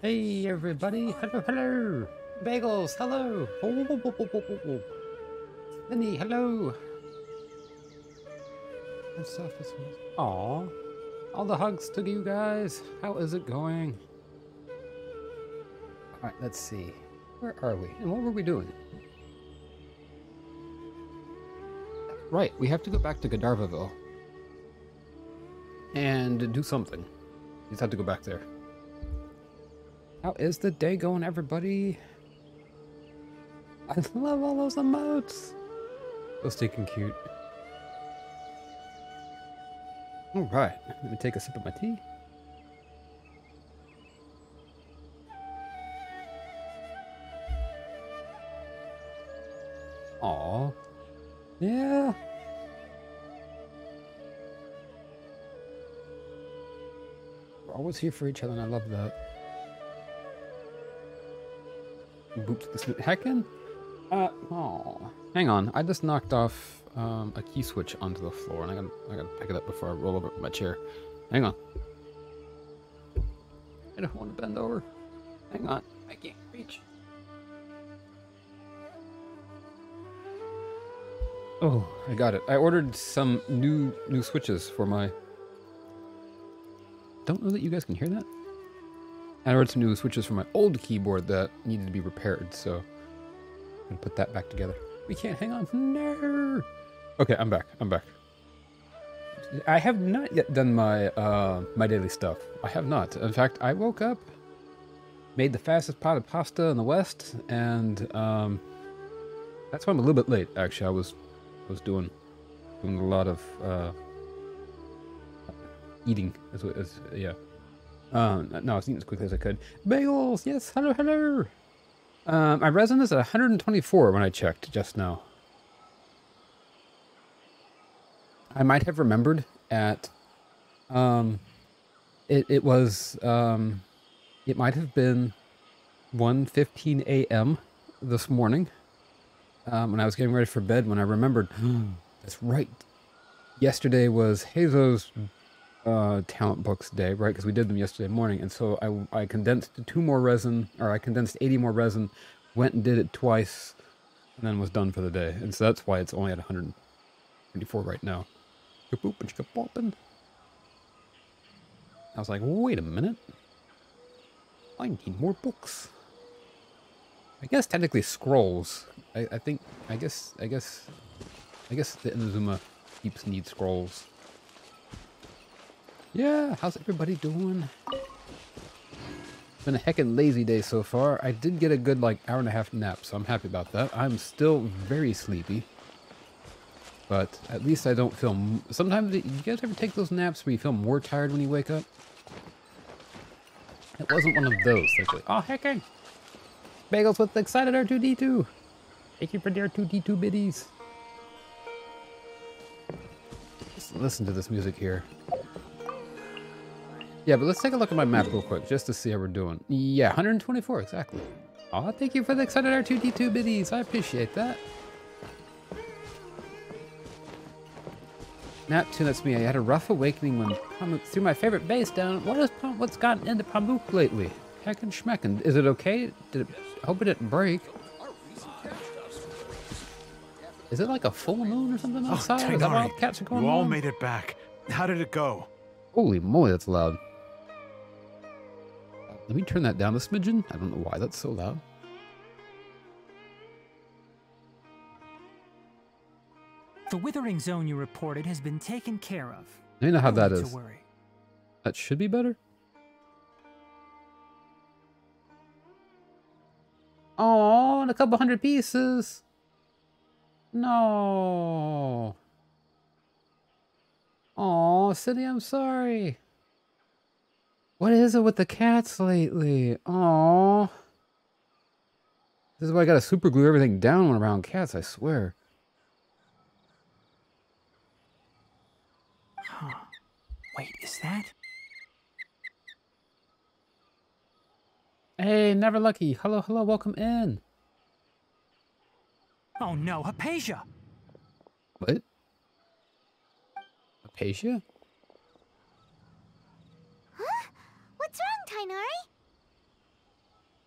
Hey everybody, hello, hello! Bagels, hello! Vinny, hello! Aww, all the hugs to you guys. How is it going? Alright, let's see. Where are we? And what were we doing? Right, we have to go back to Godivarville and do something. We just have to go back there. How is the day going, everybody? I love all those emotes. So stinking cute. All right, let me take a sip of my tea. Aw, yeah. We're always here for each other, and I love that. Boops the snoot heckin'. Oh, hang on. I just knocked off a key switch onto the floor, and I gotta pick it up before I roll over my chair. Hang on. I don't want to bend over. Hang on. I can't reach. Oh, I got it. I ordered some new switches for my... Don't know that you guys can hear that. I ordered some new switches for my old keyboard that needed to be repaired, so I'm gonna put that back together. We can't hang on. No. Okay, I'm back. I'm back. I have not yet done my my daily stuff. I have not. In fact, I woke up, made the fastest pot of pasta in the West, and that's why I'm a little bit late. Actually, I was doing a lot of eating. Yeah. No, I was eating as quickly as I could. Bagels, yes, hello, hello. My resin is at 124 when I checked just now. I might have remembered at It was, it might have been 1:15 a.m. this morning, when I was getting ready for bed, when I remembered, that's right, yesterday was Hazo's talent books day, right? Because we did them yesterday morning, and so I condensed 2 more resin, or I condensed 80 more resin, went and did it twice, and then was done for the day. And so that's why it's only at 124 right now. I was like, wait a minute. I need more books. I guess technically scrolls. I guess the Inazuma keeps need scrolls. Yeah, how's everybody doing? Been a heckin' lazy day so far. I did get a good like hour-and-a-half nap, so I'm happy about that. I'm still very sleepy. But at least I don't feel... Sometimes, you guys ever take those naps where you feel more tired when you wake up? It wasn't one of those, thankfully. Oh, heckin'! Bagels with excited R2-D2! Thank you for the R2-D2 biddies. Just listen to this music here. Yeah, but let's take a look at my map real quick, just to see how we're doing. Yeah, 124, exactly. Aw, thank you for the excited R2-D2 biddies. I appreciate that. Nap 2, that's me. I had a rough awakening when Pamuk threw my favorite base down. What's gotten into Pamuk lately? Heckin' schmeckin'. Is it okay? I hope it didn't break. Is it like a full moon or something outside? Oh, Is that why all cats are going you all on? made it back. How did it go? Holy moly, that's loud. Let me turn that down a smidgen. I don't know why that's so loud. The withering zone you reported has been taken care of. I know how No that need is. to worry. That should be better. Oh, and a couple 100 pieces. No. Oh, Cindy, I'm sorry. What is it with the cats lately? Oh. This is why I gotta super glue everything down when around cats, I swear. Huh. Wait, is that? Hey, Never Lucky. Hello, hello, welcome in. Oh no, Hypatia! What? Apatia? Huh? What's wrong, Tainari?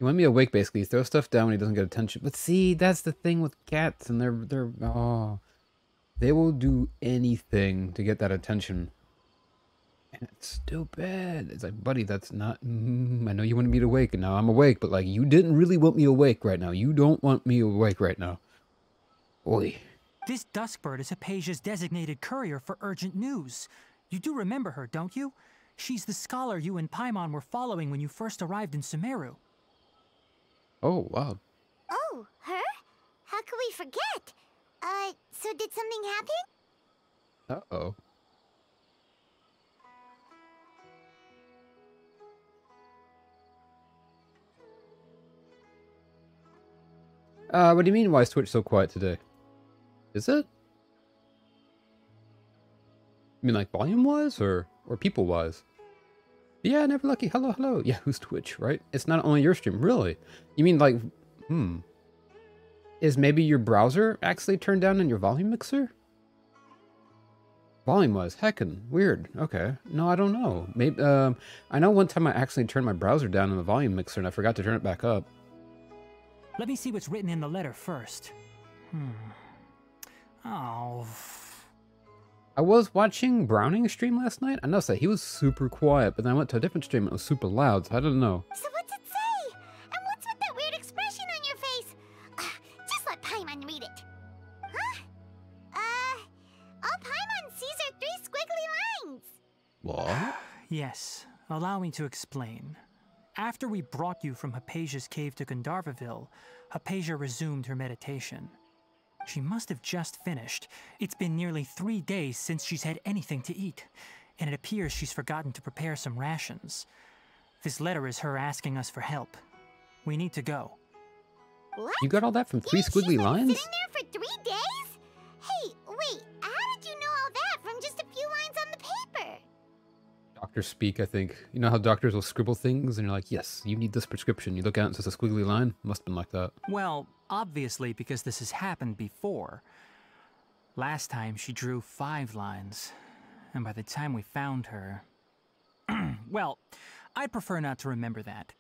You want me awake, basically. You throw stuff down when he doesn't get attention. But see, that's the thing with cats, and oh, they will do anything to get that attention. And it's stupid. It's like, buddy, that's not... I know you wanted me to awake, and now I'm awake, but like, you didn't really want me awake right now. You don't want me awake right now. Oi. This Duskbird is Hypatia's designated courier for urgent news. You do remember her, don't you? She's the scholar you and Paimon were following when you first arrived in Sumeru. Oh, wow. Oh, her? How could we forget? So did something happen? Uh-oh. What do you mean, why is Twitch so quiet today? Is it? You mean like volume-wise or people-wise? Yeah, Never Lucky. Hello, hello. Yeah, who's Twitch, right? It's not only your stream. Really? You mean like, Is maybe your browser actually turned down in your volume mixer? Volume-wise. Heckin'. Weird. Okay. No, I don't know. Maybe, I know one time I actually turned my browser down in the volume mixer and I forgot to turn it back up. Let me see what's written in the letter first. Oh. I was watching Browning's stream last night. I noticed that he was super quiet, but then I went to a different stream and it was super loud, so I don't know. So what's it say? And what's with that weird expression on your face? Just let Paimon read it. Huh? All Paimon sees are 3 squiggly lines. What? Yes, allow me to explain. After we brought you from Hypatia's cave to Gandharvaville, Hypatia resumed her meditation. She must have just finished. It's been nearly 3 days since she's had anything to eat, and it appears she's forgotten to prepare some rations. This letter is her asking us for help. We need to go. What? You got all that from 3 She's squiggly been lines? sitting there for 3 days? Hey, wait, how did you know all that from just a few lines on the paper? doctor speak, I think. You know how doctors will scribble things and you're like, yes, you need this prescription. You look at it and it's just a squiggly line. Must have been like that. Well, obviously because this has happened before. Last time she drew 5 lines, and by the time we found her... Well, I'd prefer not to remember that.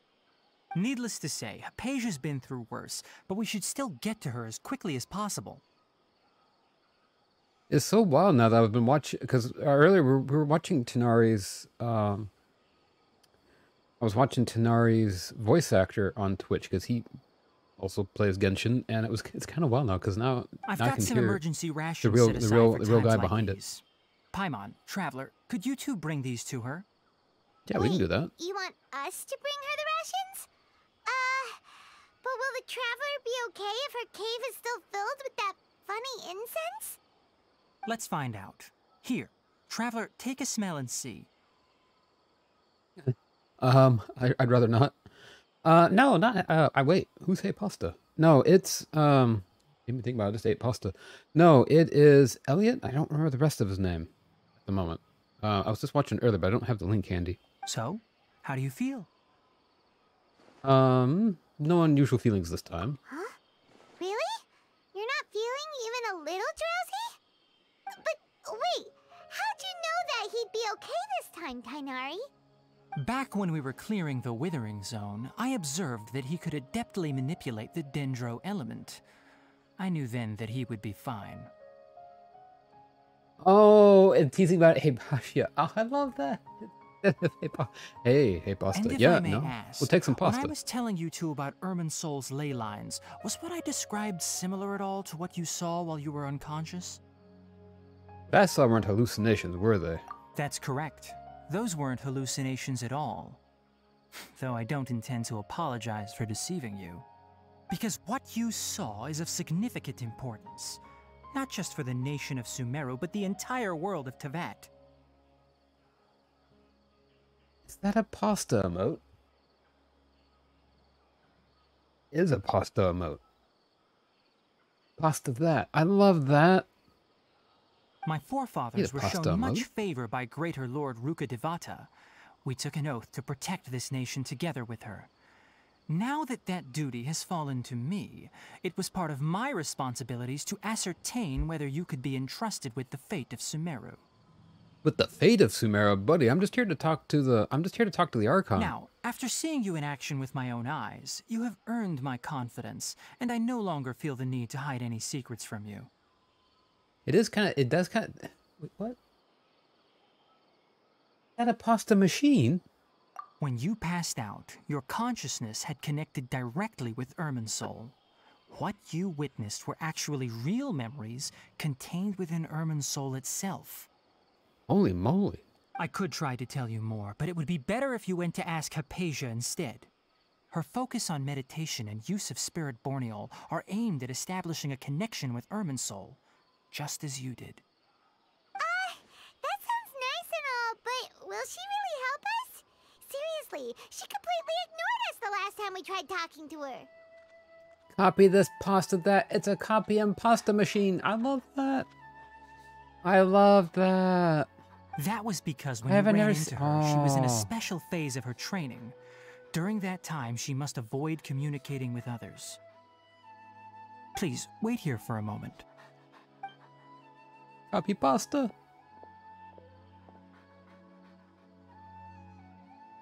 Needless to say, Hypatia's been through worse, but we should still get to her as quickly as possible. It's so wild now that I've been watching, because earlier we were watching Tanari's, I was watching Tanari's voice actor on Twitch, because he also plays Genshin, and it's kind of wild now, because now I I've got can some hear emergency rations the real, set the aside real, for the real times guy like behind it. these. Paimon, Traveler, could you two bring these to her? Yeah, we can do that. You want us to bring her the rations? But will the Traveler be okay if her cave is still filled with that funny incense? Let's find out. Here, Traveler, take a smell and see. I'd rather not. No, not, I wait, who's ate pasta? No, it's, didn't even think about it, I just ate pasta. No, it is Elliot. I don't remember the rest of his name at the moment. I was just watching earlier, but I don't have the link handy. So, how do you feel? No unusual feelings this time. Huh? Really? You're not feeling even a little drowsy? But wait, how'd you know that he'd be okay this time, Tainari? Back when we were clearing the Withering Zone, I observed that he could adeptly manipulate the Dendro element. I knew then that he would be fine. Oh, and teasing about it. Hey, Pasha. Oh, I love that. Hey, pasta. And if Yeah, I may no. ask, We'll take some when pasta. I was telling you two about Irminsul's ley lines, was what I described similar at all to what you saw while you were unconscious? What I saw weren't hallucinations, were they? That's correct. Those weren't hallucinations at all. Though I don't intend to apologize for deceiving you. Because what you saw is of significant importance. Not just for the nation of Sumeru, but the entire world of Tevat. Is that a pasta emote? It is a pasta emote. Pasta that. I love that. My forefathers were pasta shown much emote. favor by Greater Lord Ruka Devata. We took an oath to protect this nation together with her. Now that that duty has fallen to me, it was part of my responsibilities to ascertain whether you could be entrusted with the fate of Sumeru. With the fate of Sumeru, buddy, I'm just here to talk to the Archon. Now, after seeing you in action with my own eyes, you have earned my confidence, and I no longer feel the need to hide any secrets from you. Wait, what? Is that a pasta machine? When you passed out, your consciousness had connected directly with Irminsul. What you witnessed were actually real memories contained within Irminsul itself. Holy moly. I could try to tell you more, but it would be better if you went to ask Hypatia instead. Her focus on meditation and use of Spirit Borneol are aimed at establishing a connection with Irminsul, just as you did. That sounds nice and all, but will she really help us? Seriously, she completely ignored us the last time we tried talking to her. Copy this, pasta that. It's a copy and pasta machine. I love that. I love that. That was because when you ran into her, she was in a Oh. special phase of her training. During that time, she must avoid communicating with others. Please, wait here for a moment. Copy pasta.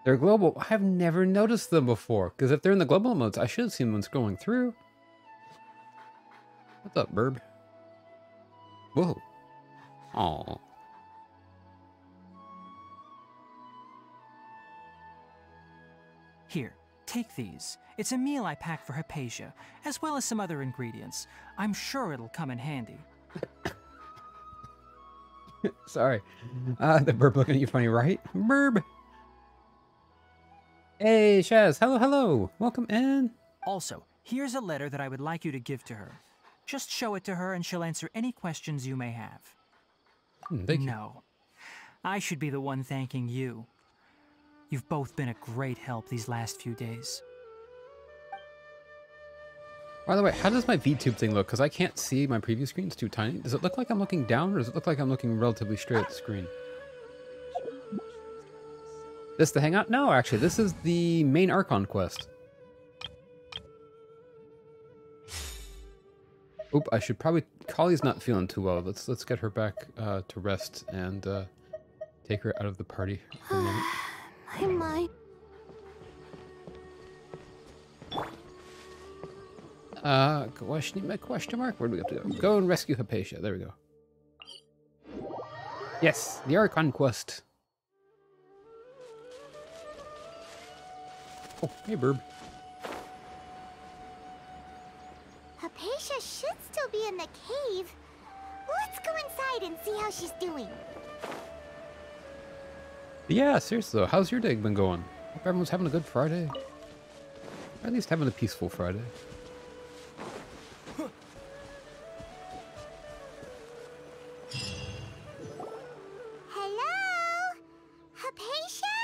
They're global. I've never noticed them before. Because if they're in the global modes, I should have seen them scrolling through. What's up, Burb? Whoa. Aw. Here, take these. It's a meal I packed for Hypatia, as well as some other ingredients. I'm sure it'll come in handy. Sorry. The Burb looking at you funny, right? Burb. Hey, Shaz. Hello. Welcome in. Also, here's a letter that I would like you to give to her. Just show it to her and she'll answer any questions you may have. Thank you. No. I should be the one thanking you. You've both been a great help these last few days. By the way, how does my VTube thing look? Because I can't see my preview screen. It's too tiny. Does it look like I'm looking down, or does it look like I'm looking relatively straight at the screen? This the hangout? No, actually, this is the main Archon quest. Oop, I should probably... Kali's not feeling too well. Let's get her back to rest and take her out of the party for a moment. My mind. Question mark? Where do we have to go? Go and rescue Hypatia. There we go. Yes, the Archon quest. Oh, hey, Burb. Hypatia should still be in the cave. Let's go inside and see how she's doing. Yeah, seriously though, how's your day been going? Hope everyone's having a good Friday. Or at least having a peaceful Friday. Hello? Hypatia?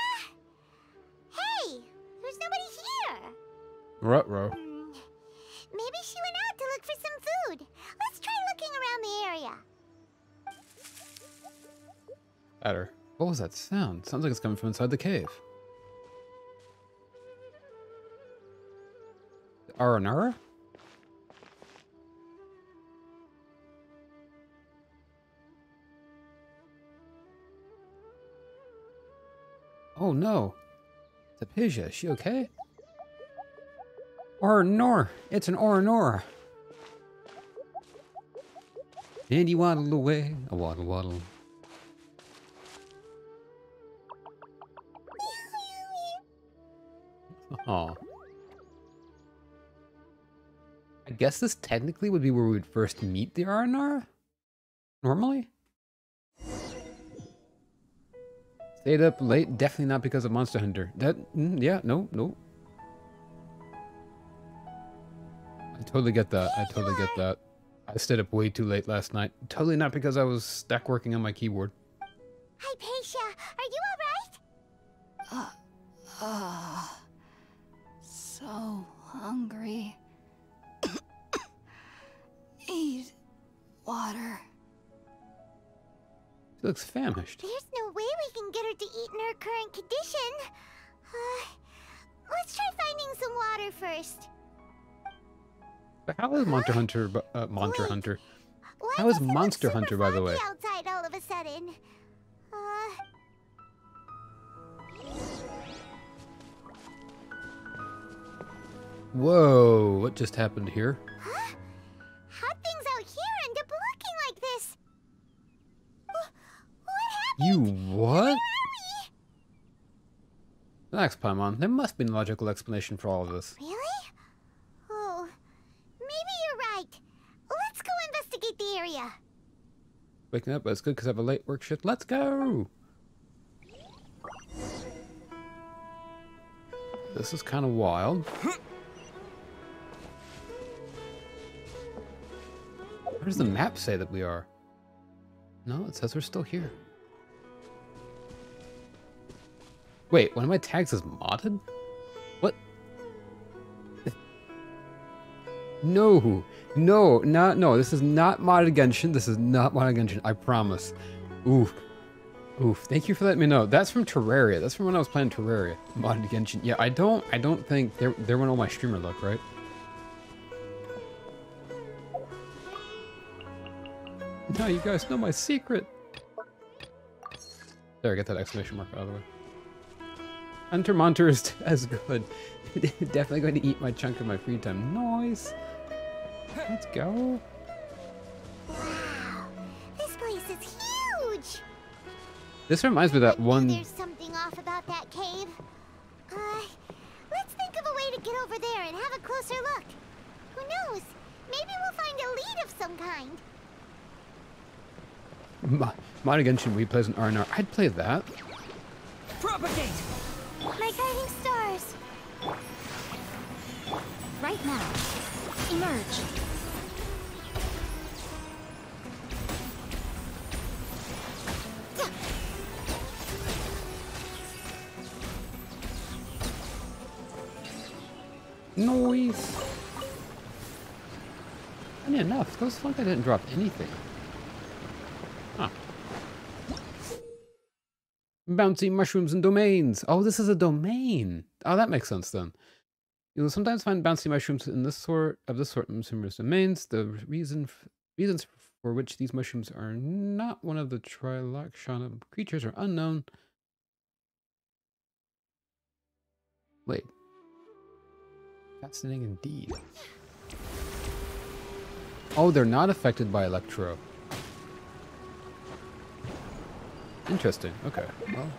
Hey, there's nobody here. Ruh-roh. Maybe she went out to look for some food. Let's try looking around the area. At her. What was that sound? Sounds like it's coming from inside the cave. Aranara? Oh no. It's Hypatia. Is she okay? Oranor. It's an Oranora. And you waddle away. A waddle waddle. Aw. I guess this technically would be where we would first meet the Aranara? Normally? Stayed up late? Definitely not because of Monster Hunter. That, yeah, no. I totally get that. I stayed up way too late last night. Totally not because I was stuck working on my keyboard. Hypatia, are you alright? So hungry. Need water. She looks famished. There's no way we can get her to eat in her current condition. Let's try finding some water first. But how is Monster Hunter, Monster Wait, Hunter? Why How is does it look Monster super Hunter, by the way? foggy outside all of a sudden? Whoa, what just happened here? Huh? How'd things out here end up looking like this? What You happened? what? Where are Relax, Paimon. There must be a logical explanation for all of this. we? Really? Oh, maybe you're right. Let's go investigate the area. Waking up, that's good because I have a late work shift. Let's go! This is kind of wild. Where does the map say that we are? No, it says we're still here. Wait, one of my tags is modded? What? No, this is not modded Genshin. This is not modded Genshin, I promise. Oof. Thank you for letting me know. That's from Terraria. That's from when I was playing Terraria. Modded Genshin. Yeah, I don't think there went all my streamer luck, right? Now you guys know my secret. There, get that exclamation mark out of the way. Hunter Monter is as good. Definitely going to eat my chunk of my free time. Nice. Let's go. Wow, this place is huge. This reminds me of that one. There's something off about that cave. Let's think of a way to get over there and have a closer look. Who knows? Maybe we'll find a lead of some kind. Modded Genshin replays an RNR. I'd play that. Propagate! My guiding stars. Right now. Emerge. Noise. Funny enough, those like I didn't drop anything. Huh. Bouncy mushrooms and domains. Oh, this is a domain. Oh, that makes sense then. You will sometimes find bouncy mushrooms in this sort in numerous domains. The reasons for which these mushrooms are not one of the Triloxana creatures are unknown. Wait. Fascinating indeed. Oh, they're not affected by Electro. Interesting. Okay. Well.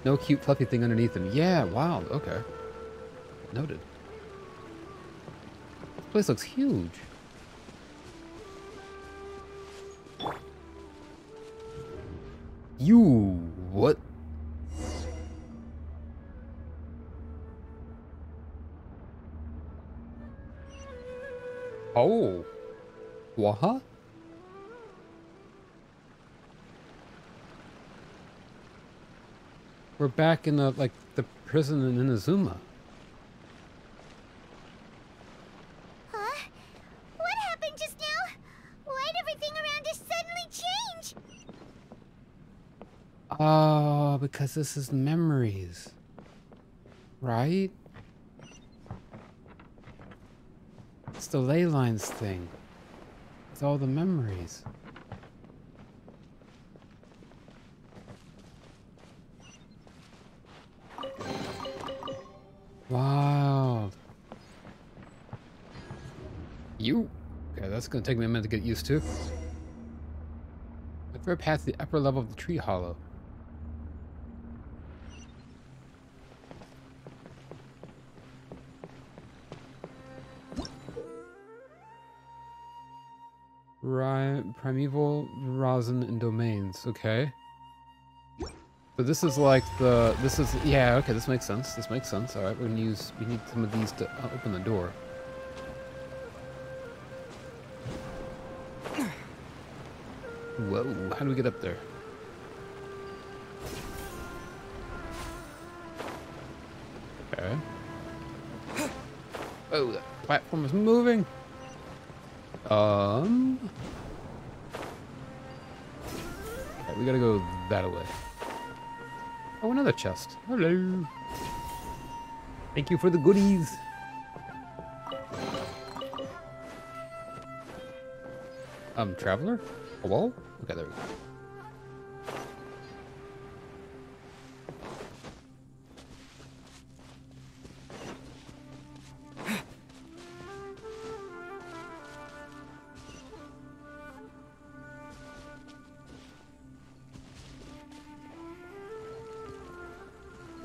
No cute fluffy thing underneath them. Yeah, wow. Okay. Noted. This place looks huge. What? Oh. What? We're back in the prison in Inazuma. Huh? What happened just now? Why'd everything around us suddenly change? Oh, because this is memories. Right? It's the ley lines thing. It's all the memories. Wow. Okay, that's gonna take me a minute to get used to. We're past the upper level of the tree hollow. Primeval rosin and domains. Okay. So this is like yeah, okay, this makes sense. This makes sense. All right, we need some of these to open the door. Whoa, how do we get up there? Okay. Oh, that platform is moving. Okay, we gotta go that way. Oh, another chest. Hello. Thank you for the goodies. Traveler? Hello? Okay, there we go.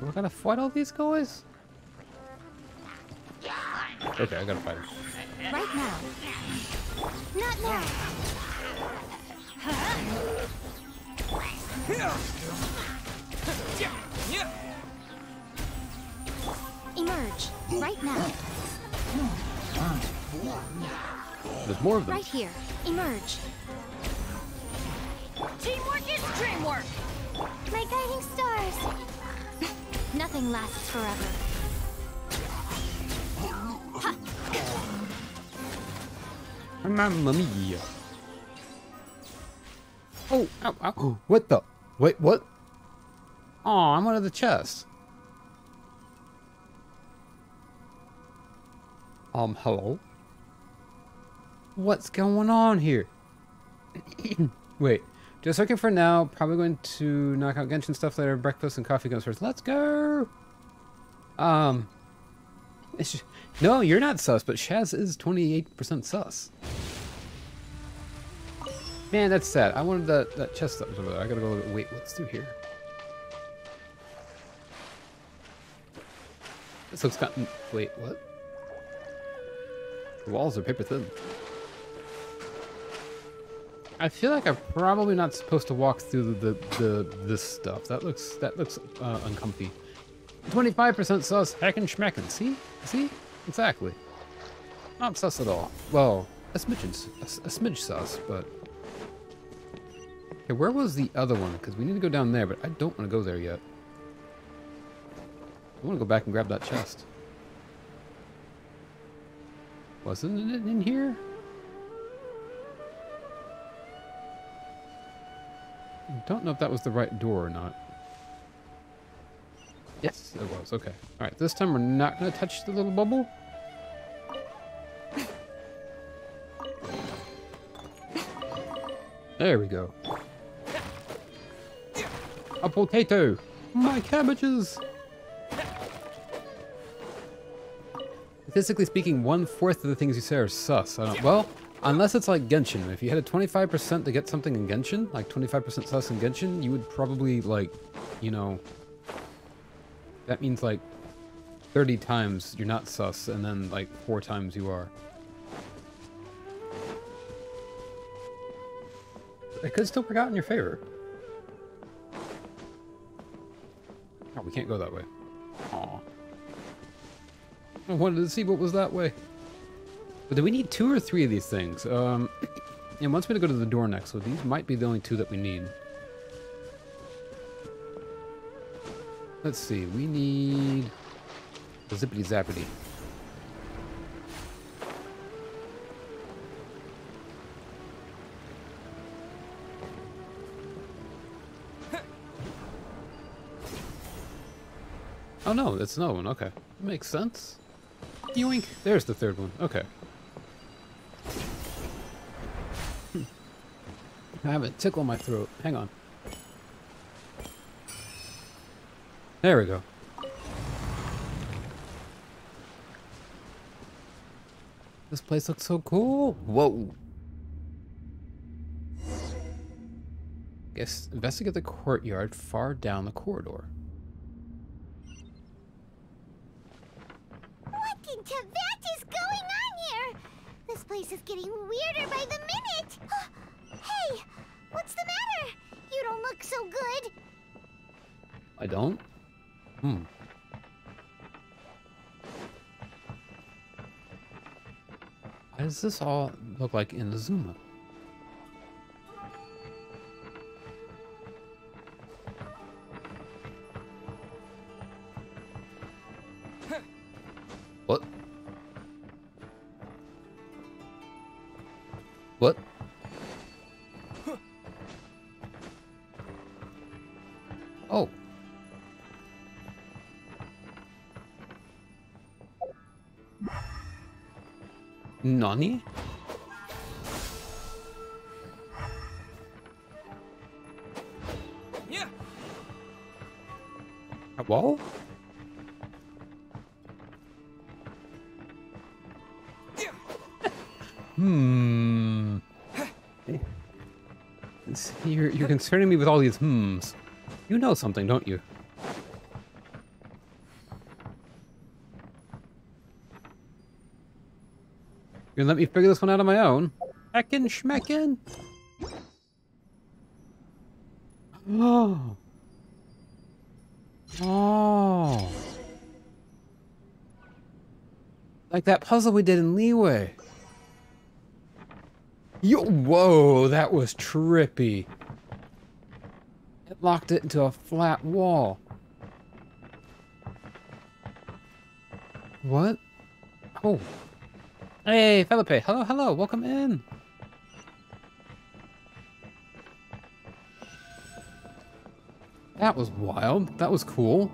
We're gonna fight all these guys? Okay, I gotta fight them. Right now. Not now. Emerge. Right now. There's more of them. Right here. Emerge. Teamwork is dreamwork. My guiding stars. Nothing lasts forever. Mamma mia. Oh, ow, ow. What the? Wait, what? Oh, I'm out of the chest. Hello? What's going on here? Wait, just looking for now. Probably going to knock out Genshin stuff later. Breakfast and coffee comes first. Let's go! No, you're not sus, but Shaz is 28% sus. Man, that's sad. I wanted that chest that was over there. I gotta go look. Wait, what's through here? This looks kind of... Wait, what? The walls are paper thin. I feel like I'm probably not supposed to walk through this stuff. That looks uncomfy. 25% sus, heckin' schmeckin'. See? Exactly. Not sus at all. Well, a smidge sus, but... Okay, where was the other one? Because we need to go down there, but I don't want to go there yet. I want to go back and grab that chest. Wasn't it in here? don't know if that was the right door or not. Yes, it was. Okay. All right. This time we're not going to touch the little bubble. There we go. A potato. My cabbages. Statistically speaking, 1/4 of the things you say are sus. I don't, well, unless it's like Genshin. If you had a 25% to get something in Genshin, like 25% sus in Genshin, you would probably, like, you know, that means like 30 times you're not sus, and then like 4 times you are. It could still work out in your favor. Oh, we can't go that way. Aw. I wanted to see what was that way. But do we need 2 or 3 of these things? And wants me to go to the door next, so these might be the only 2 that we need. Let's see, we need the zippity zappity. Oh no, it's another one, okay. Makes sense. Yoink! There's the 3rd one, okay. I have a tickle in my throat, hang on. There we go. This place looks so cool. Whoa. Guess investigate the courtyard far down the corridor. What in Tibet is going on here? This place is getting weirder by the minute. Hey, what's the matter? You don't look so good. I don't? Why does this all look like in the Zuma? What? What? Oh. Nani? Yeah. Well? You're concerning me with all these hmms. You know something, don't you? You gonna let me figure this one out on my own? Heckin' schmeckin'. Oh. Oh. Like that puzzle we did in Leeway. Yo, whoa, that was trippy. It locked it into a flat wall. What? Oh. Hey, Felipe. Hello, hello. Welcome in. That was wild. That was cool.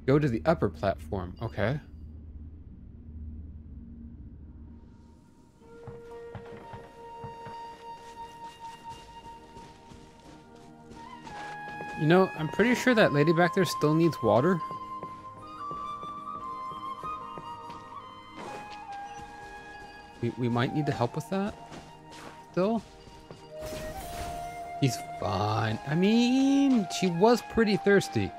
Go to the upper platform. Okay. You know, I'm pretty sure that lady back there still needs water. We might need to help with that. Still. He's fine. I mean, she was pretty thirsty.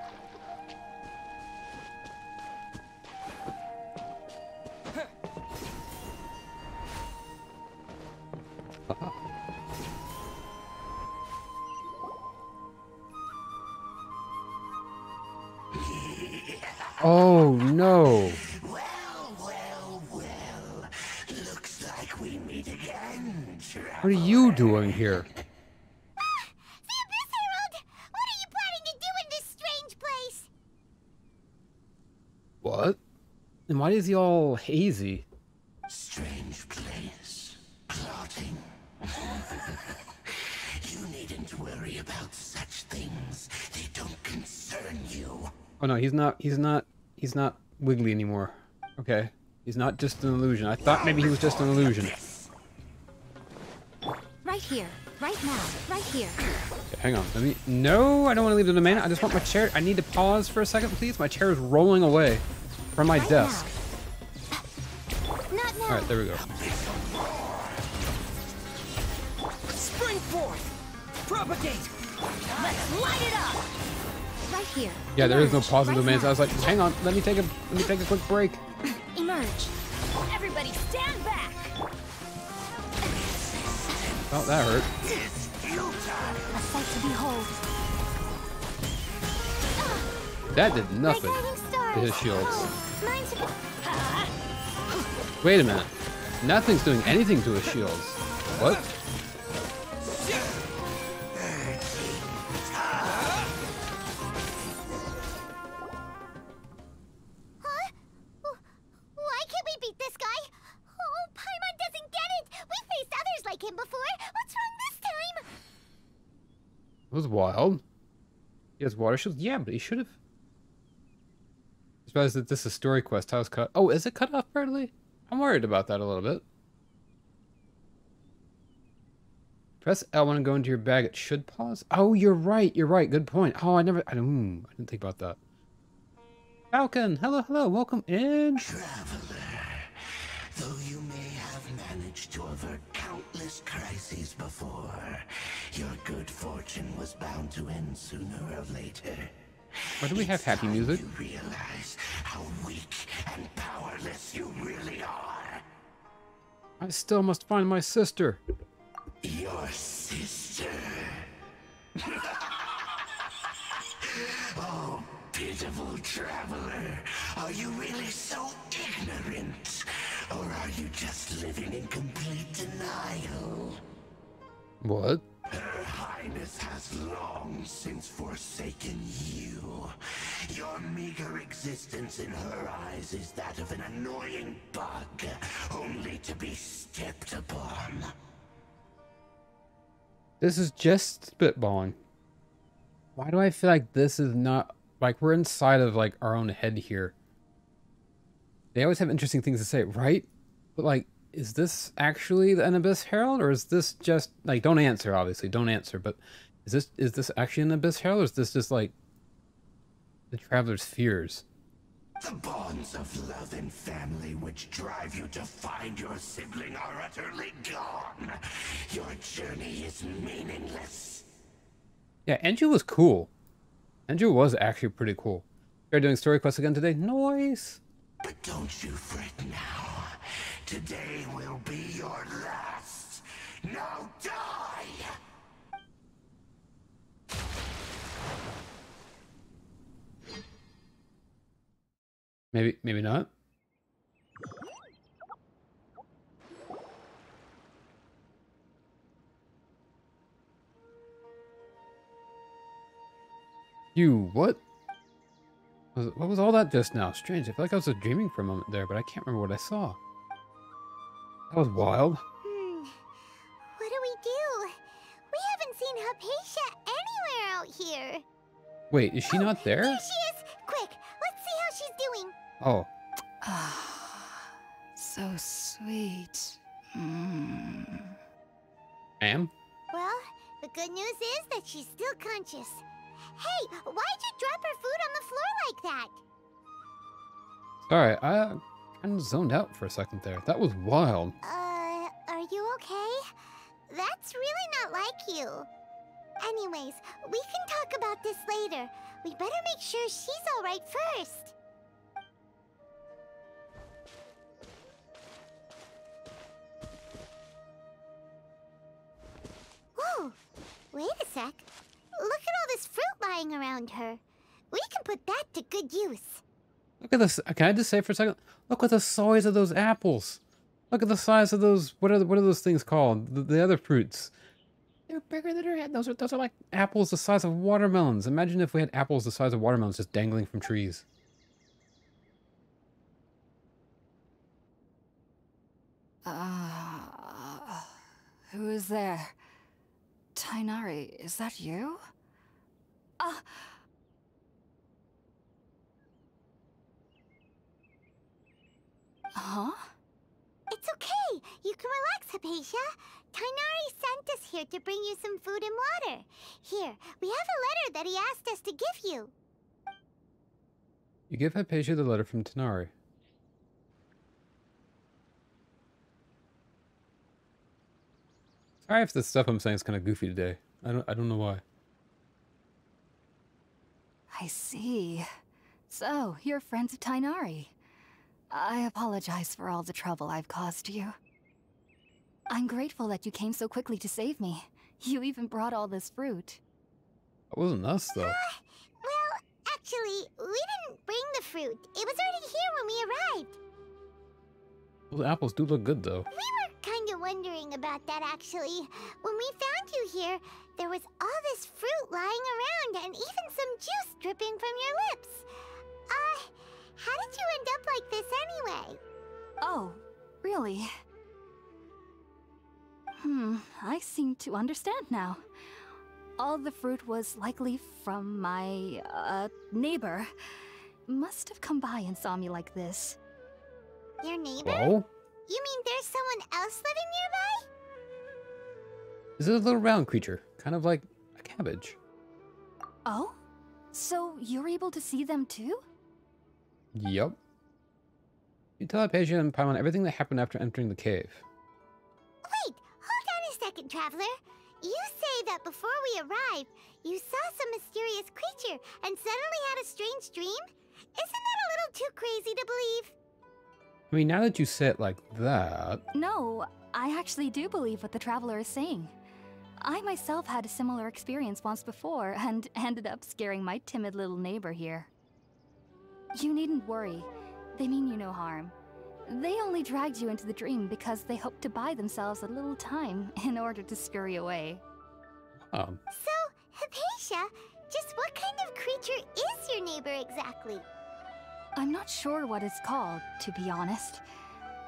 Oh no! Well. Looks like we meet again. What are you doing here? The Abyss Herald! What are you planning to do in And why is he all hazy? Strange place. Plotting. You needn't worry about such things. They don't concern you. Oh no, he's not wiggly anymore. Okay. He's not just an illusion. I thought maybe he was just an illusion. Right here. Right now. Right here. Okay, hang on. Let me. No, I don't want to leave the domain. I just want my chair. I need to pause for a second, please. My chair is rolling away from my Right desk. now. Not now. All right, there we go. Spring forth! Propagate! Let's light it up! Right here. Yeah, there is no Emerge. pause in Right domains. now. I was like, hang on. Let me take a quick break. Emerge. Everybody stand back! Oh, that hurt. A sight to behold. That did nothing Like guiding stars. to his shields. Oh, mine to be... Wait a minute. Nothing's doing anything to his shields. What? Huh? Why can't we beat this guy? Oh, Paimon doesn't get it! We faced others like him before! What's wrong this time? It was wild. He has water shields? Yeah, but he should have. I suppose that this is story quest. How's cut? Oh, is it cut off partly? I'm worried about that a little bit. Press L1 and go into your bag. It should pause. Oh, you're right. You're right. Good point. Oh, I didn't think about that. Falcon, hello, hello. Welcome in. Traveler, though you may have managed to avert countless crises before, your good fortune was bound to end sooner or later. Why do we have It's happy time music? You realize how weak and powerless you really are. I still must find my sister. Your sister. Oh, pitiful traveler. Are you really so ignorant? Or are you just living in complete denial? What? Her Highness has long since forsaken you. Your meager existence in her eyes is that of an annoying bug, only to be stepped upon. This is just spitballing. Why do I feel like this is not... Like, we're inside of, like, our own head here. They always have interesting things to say, right? But, like, is this actually an Abyss Herald? Or is this just... Like, don't answer, obviously. Don't answer. But is this actually an Abyss Herald? Or is this just, like, the Traveler's fears? The bonds of love and family which drive you to find your sibling are utterly gone. Your journey is meaningless. Yeah, Anju was cool. Anju was actually pretty cool. You're doing story quests again today? Noise! But don't you fret now. Today will be your last. Now die! Maybe not. You, what? What was all that just now? Strange. I feel like I was just dreaming for a moment there, but I can't remember what I saw. That was wild. What do we do? We haven't seen Hypatia anywhere out here. Wait, is she not there? Here she is! Quick, let's see how she's doing. Oh, Ah, so sweet. Am? Well, the good news is that she's still conscious. Hey, why'd you drop her food on the floor like that? Sorry, I kind of zoned out for a second there. That was wild. Are you okay? That's really not like you. Anyways, we can talk about this later. We better make sure she's alright first. Whoa, wait a sec. Look at all this fruit lying around her. We can put that to good use. Look at this. Can I just say for a second? Look at the size of those apples. Look at the size of those. What are those things called? The other fruits. They're bigger than her head. Those are like apples the size of watermelons. Imagine if we had apples the size of watermelons just dangling from trees. Who is there? Tainari, is that you? Huh? It's okay. You can relax, Hypatia. Tainari sent us here to bring you some food and water. Here, we have a letter that he asked us to give you. You give Hypatia the letter from Tanari. Sorry if the stuff I'm saying is kind of goofy today. I don't know why. I see. So, you're friends of Tainari. I apologize for all the trouble I've caused you. I'm grateful that you came so quickly to save me. You even brought all this fruit. That wasn't us, though. Well, actually, we didn't bring the fruit. It was already here when we arrived. Well, the apples do look good, though. We were kind of wondering about that, actually. When we found you here, there was all this fruit lying around and even some juice dripping from your lips. How did you end up like this anyway? Oh, really? I seem to understand now. All the fruit was likely from my, neighbor. Must have come by and saw me like this. Your neighbor? Whoa? You mean there's someone else living nearby? This is a little round creature, kind of like a cabbage. Oh? So you're able to see them too? Yup. You tell Hypatia and Paimon everything that happened after entering the cave. Wait, hold on a second, Traveler. You say that before we arrived, you saw some mysterious creature and suddenly had a strange dream? Isn't that a little too crazy to believe? I mean, now that you say it like that... No, I actually do believe what the Traveler is saying. I myself had a similar experience once before and ended up scaring my timid little neighbor here. You needn't worry. They mean you no harm. They only dragged you into the dream because they hoped to buy themselves a little time in order to scurry away. So, Hypatia, just what kind of creature is your neighbor exactly? I'm not sure what it's called, to be honest.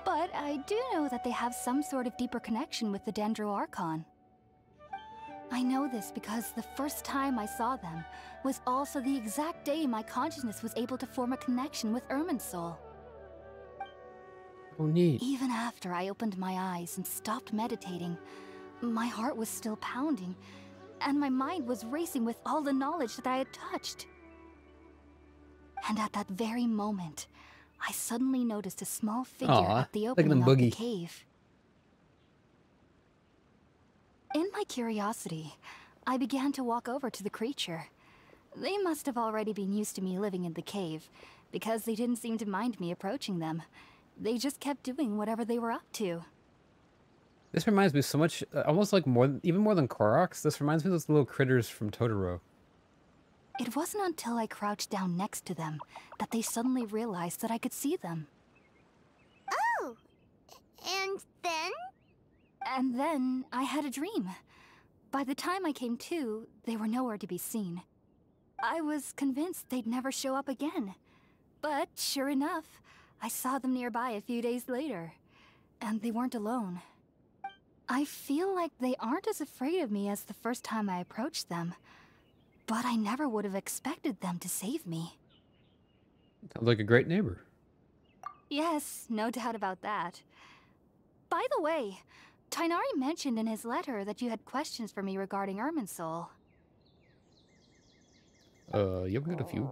But I do know that they have some sort of deeper connection with the Sumeru Archon. I know this because the first time I saw them was also the exact day my consciousness was able to form a connection with Irminsul. Oh, neat. Even after I opened my eyes and stopped meditating, my heart was still pounding, and my mind was racing with all the knowledge that I had touched. And at that very moment, I suddenly noticed a small figure at the opening of the cave. In my curiosity, I began to walk over to the creature. They must have already been used to me living in the cave, because they didn't seem to mind me approaching them. They just kept doing whatever they were up to. This reminds me so much, almost like even more than Koroks, this reminds me of those little critters from Totoro. It wasn't until I crouched down next to them that they suddenly realized that I could see them. Oh! And then? And then I had a dream. By the time I came to, they were nowhere to be seen. I was convinced they'd never show up again. But sure enough, I saw them nearby a few days later. And they weren't alone. I feel like they aren't as afraid of me as the first time I approached them. But I never would have expected them to save me. Sounds like a great neighbor. Yes, no doubt about that. By the way, Tainari mentioned in his letter that you had questions for me regarding Irminsul. You've got a few.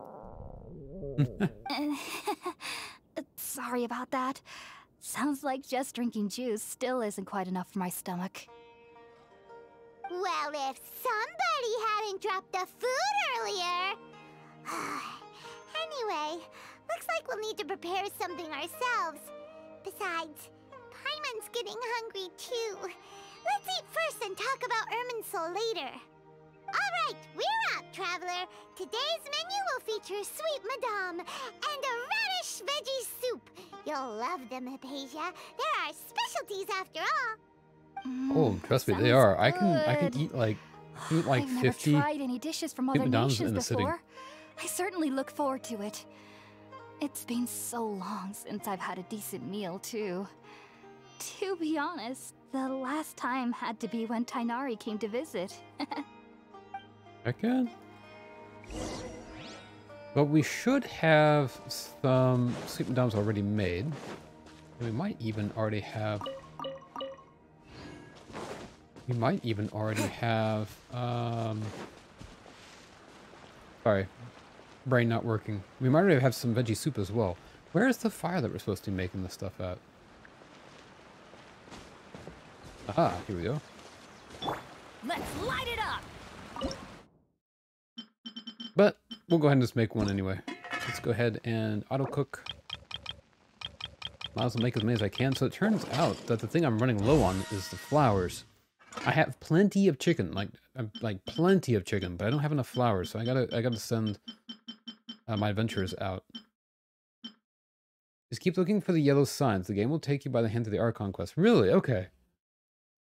Sorry about that. Sounds like just drinking juice still isn't quite enough for my stomach. Well, if somebody hadn't dropped the food earlier... Anyway, looks like we'll need to prepare something ourselves. Besides, Paimon's getting hungry too. Let's eat first and talk about Irminsul later. Alright, we're up, Traveler. Today's menu will feature Sweet Madame and a radish veggie soup. You'll love them, Hypatia. There are specialties after all. Oh, trust me, they are. I can eat like I've 50. never tried any dishes from other McDonald's nations in a sitting. before. I certainly look forward to it. It's been so long since I've had a decent meal, too. To be honest, the last time had to be when Tainari came to visit. Okay. But we should have some Sweet Madames already made. We might even already have... Sorry. Brain not working. We might already have some veggie soup as well. Where is the fire that we're supposed to be making this stuff at? Aha, here we go. Let's light it up! But we'll go ahead and just make one anyway. Let's go ahead and auto cook. Might as well make as many as I can. So it turns out that the thing I'm running low on is the flowers. I have plenty of chicken, like plenty of chicken, but I don't have enough flowers, so I gotta send my adventurers out. Just keep looking for the yellow signs. The game will take you by the hand to the Archon quest. Really? Okay.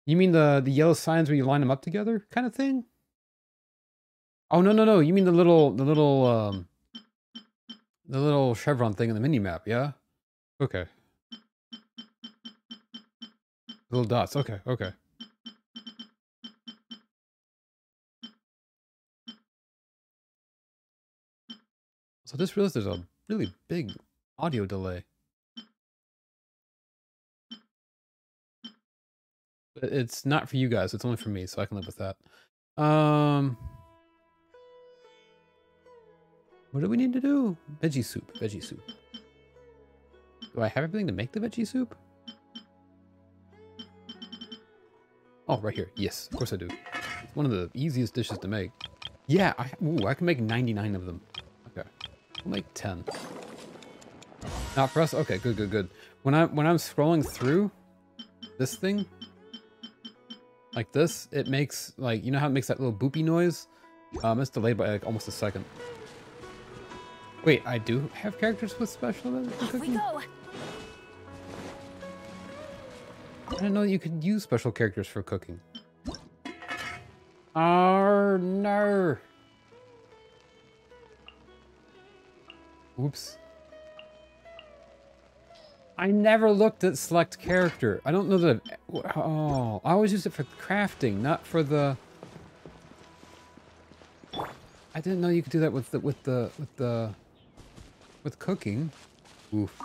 You mean the yellow signs where you line them up together, kind of thing? Oh no! You mean the little chevron thing in the mini map? Yeah. Okay. Little dots. Okay. So I just realized there's a really big audio delay. But it's not for you guys, it's only for me, so I can live with that. What do we need to do? Veggie soup. Do I have everything to make the veggie soup? Oh, right here. Yes, of course I do. It's one of the easiest dishes to make. Yeah, I can make 99 of them. Okay. We'll make 10. Not for us? Okay, good. When I'm scrolling through this thing, like this, it makes, like, you know how it makes that little boopy noise? It's delayed by like almost a second. Wait, I do have characters with special abilities for cooking? Off we go! I didn't know that you could use special characters for cooking. Oh no! Oops. I never looked at select character. I don't know that. Oh, I always use it for crafting, not for the. I didn't know you could do that with cooking. Oof.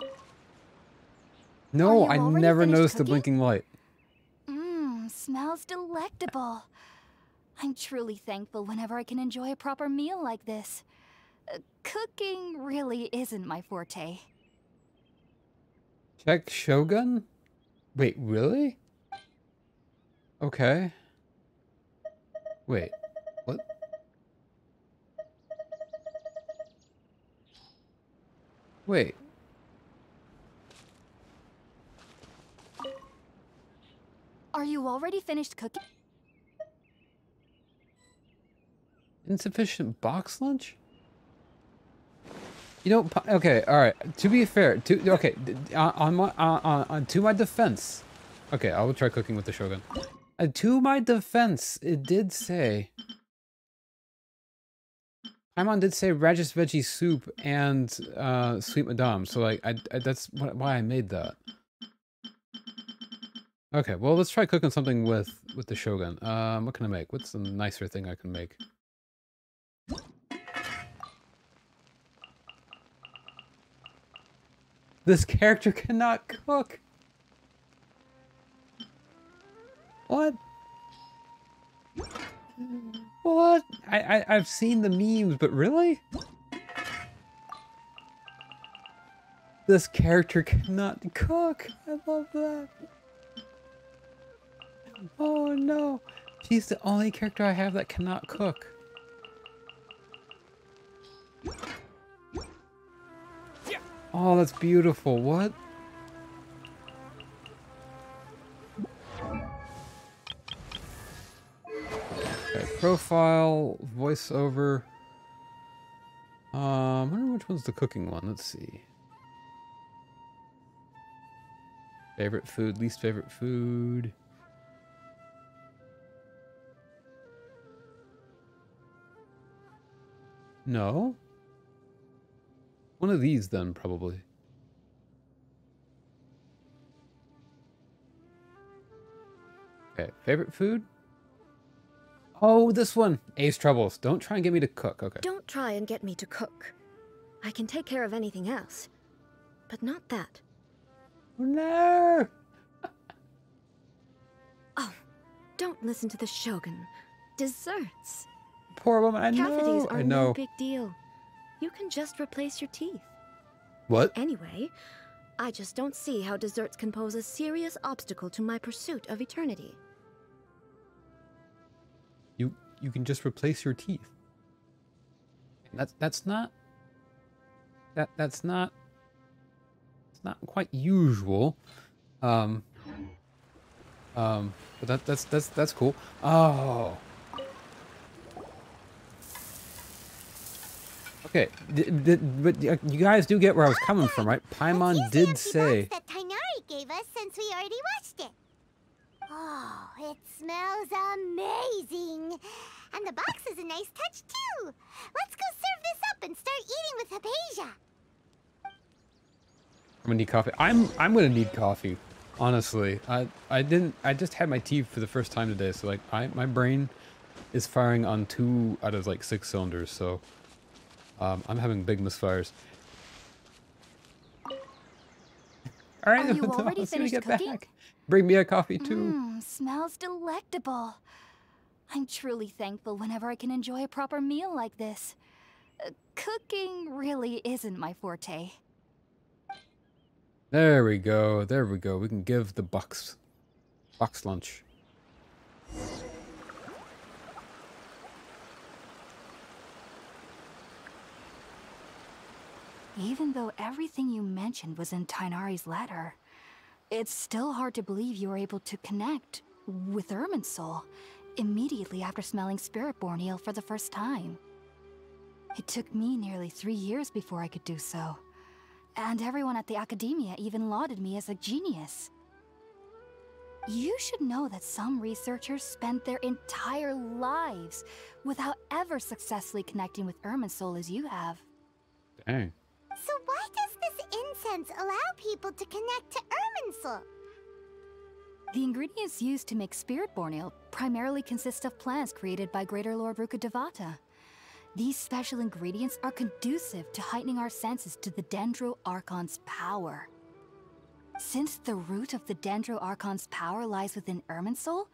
No, I never noticed the blinking light. Smells delectable. I'm truly thankful whenever I can enjoy a proper meal like this. Cooking really isn't my forte. Check Shogun? Wait, really? Okay. Wait, what? Wait. Are you already finished cooking? Insufficient box lunch? You know, okay, all right. To be fair, to my defense, okay, I will try cooking with the Shogun. To my defense, it did say, Paimon did say Rajas veggie soup and sweet madame. So like, that's why I made that. Okay, well, let's try cooking something with the Shogun. What can I make? What's the nicer thing I can make? This character cannot cook. What? What? I've seen the memes, but really? This character cannot cook. I love that. Oh no. She's the only character I have that cannot cook. Oh, that's beautiful. What? Okay, profile, voiceover. I wonder which one's the cooking one. Let's see. Favorite food, least favorite food. No? One of these then, probably. Okay, favorite food? Oh, this one. Ace Troubles. Don't try and get me to cook. Okay. Don't try and get me to cook. I can take care of anything else, but not that. No! Oh, don't listen to the Shogun. Desserts. Poor woman, I Cavities know. are I no know. big deal. You can just replace your teeth. What? Anyway, I just don't see how desserts can pose a serious obstacle to my pursuit of eternity. You can just replace your teeth. That's not it's not quite usual. But that's cool. Oh. Okay, but you guys do get where I was coming from, right? Paimon did say that Tainari gave us since we already watched it. Oh, it smells amazing. And the box is a nice touch too. Let's go serve this up and start eating with Hypatia. I'm gonna need coffee. I'm gonna need coffee. Honestly, I just had my tea for the first time today, so like my brain is firing on 2 out of like 6 cylinders. So I'm having big misfires. All right, Are you already finished cooking? Back. Bring me a coffee too. Smells delectable. I'm truly thankful whenever I can enjoy a proper meal like this. Cooking really isn't my forte. There we go. There we go. We can give the box lunch. Even though everything you mentioned was in Tainari's letter, it's still hard to believe you were able to connect with Irminsul immediately after smelling Spiritborn eel for the first time. It took me nearly 3 years before I could do so, and everyone at the Academia even lauded me as a genius. You should know that some researchers spent their entire lives without ever successfully connecting with Irminsul as you have. Dang. So why does this incense allow people to connect to Irminsul? The ingredients used to make Spiritborn ale primarily consist of plants created by Greater Lord Rukkhadevata. These special ingredients are conducive to heightening our senses to the Dendro Archon's power. Since the root of the Dendro Archon's power lies within Irminsul,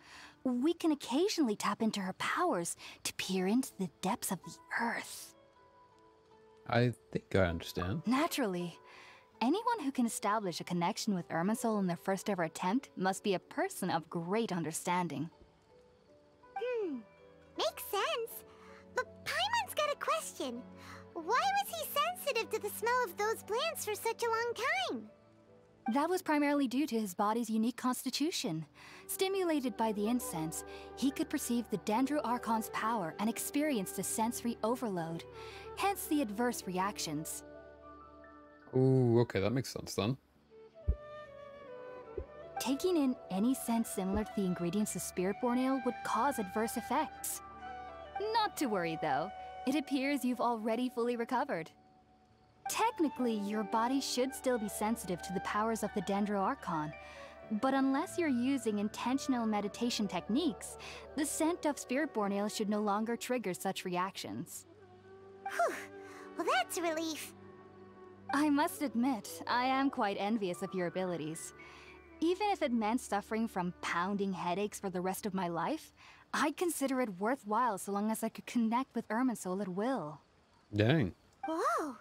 we can occasionally tap into her powers to peer into the depths of the earth. I think I understand. Naturally. Anyone who can establish a connection with Irminsul in their first ever attempt must be a person of great understanding. Makes sense. But Paimon's got a question. Why was he sensitive to the smell of those plants for such a long time? That was primarily due to his body's unique constitution. Stimulated by the incense, he could perceive the Dendro Archon's power and experienced a sensory overload, hence the adverse reactions. Ooh, okay, that makes sense then. Taking in any scent similar to the ingredients of Spiritborn ale would cause adverse effects. Not to worry though, it appears you've already fully recovered. Technically, your body should still be sensitive to the powers of the Dendro Archon, but unless you're using intentional meditation techniques, the scent of Spiritborn ale should no longer trigger such reactions. Whew. Well, that's a relief. I must admit, I am quite envious of your abilities. Even if it meant suffering from pounding headaches for the rest of my life, I'd consider it worthwhile so long as I could connect with Irminsul at will. Dang. Whoa,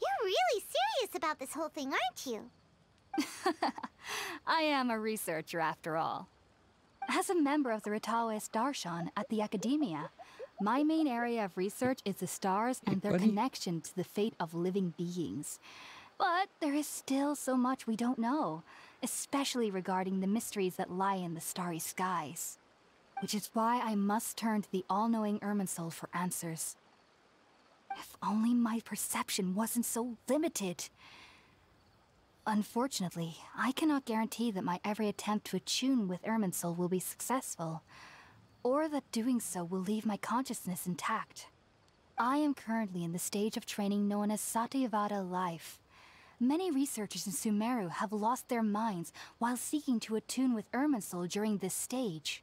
you're really serious about this whole thing, aren't you? I am a researcher after all. As a member of the Ritaoist Darshan at the Academia, my main area of research is the stars and their connection to the fate of living beings. But there is still so much we don't know, especially regarding the mysteries that lie in the starry skies. Which is why I must turn to the all-knowing Irminsul for answers. If only my perception wasn't so limited. Unfortunately, I cannot guarantee that my every attempt to attune with Irminsul will be successful, or that doing so will leave my consciousness intact. I am currently in the stage of training known as Satyavada life. Many researchers in Sumeru have lost their minds while seeking to attune with Irminsul during this stage.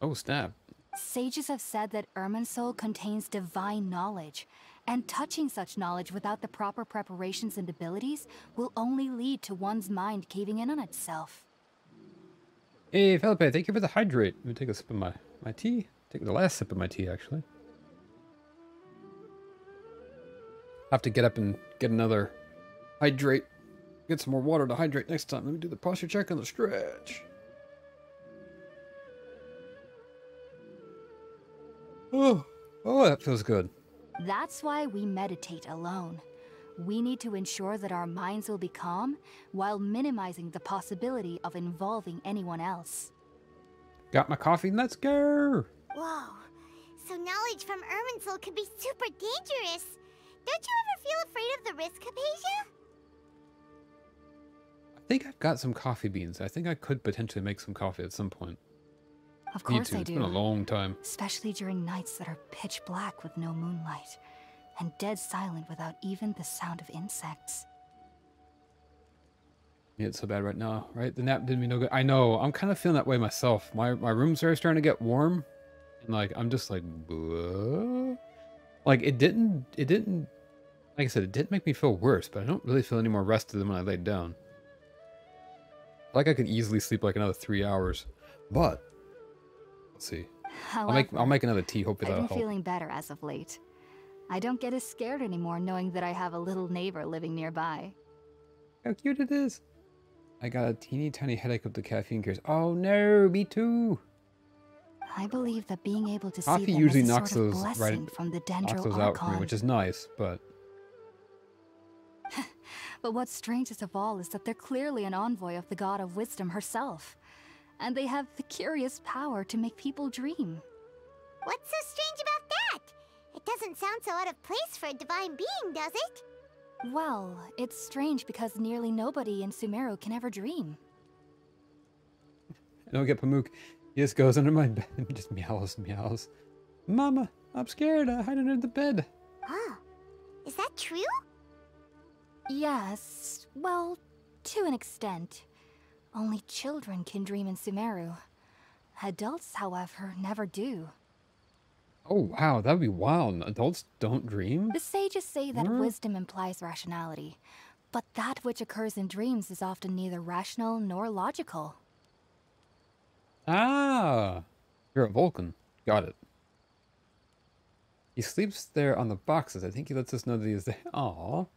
Oh, snap. Sages have said that Irminsul contains divine knowledge, and touching such knowledge without the proper preparations and abilities will only lead to one's mind caving in on itself. Hey, Felipe, thank you for the hydrate. Let me take a sip of my tea. Take the last sip of my tea, actually. Have to get up and get another hydrate. Get some more water to hydrate next time. Let me do the posture check and the stretch. Oh, that feels good. That's why we meditate alone. We need to ensure that our minds will be calm while minimizing the possibility of involving anyone else. Got my coffee, let's go! Whoa. So knowledge from Irminsul could be super dangerous. Don't you ever feel afraid of the risk, Hypatia? I think I've got some coffee beans. I think I could potentially make some coffee at some point. Of course I do. It's been a long time. Especially during nights that are pitch black with no moonlight, and dead silent without even the sound of insects. Yeah, it's so bad right now, right? The nap did me no good. I know, I'm kind of feeling that way myself. My room's already starting to get warm, and like I'm just like, bleh. Like it didn't, like I said, it didn't make me feel worse, but I don't really feel any more rested than when I laid down. Like I could easily sleep like another 3 hours, but let's see. However, I'll make another tea. Hopefully I've that'll been help. feeling better as of late. I don't get as scared anymore knowing that I have a little neighbor living nearby. How cute it is! I got a teeny tiny headache of the caffeine cures. Oh no, me too. I believe that being able to see Coffee them usually is a knocks sort of those blessing from the knocks Dendro those out for me, Archon. which is nice, but But what's strangest of all is that they're clearly an envoy of the God of Wisdom herself. And they have the curious power to make people dream. What's so strange about that? It doesn't sound so out of place for a divine being, does it? Well, it's strange because nearly nobody in Sumeru can ever dream. I don't get Pamuk. He just goes under my bed and just meows. Mama, I'm scared. I hide under the bed. Oh, is that true? Yes, well, to an extent. Only children can dream in Sumeru. Adults, however, never do. Oh wow, that'd be wild. Adults don't dream? The sages say that wisdom implies rationality, but that which occurs in dreams is often neither rational nor logical. Ah, you're a Vulcan. Got it. He sleeps there on the boxes. I think he lets us know that he is there. Aww.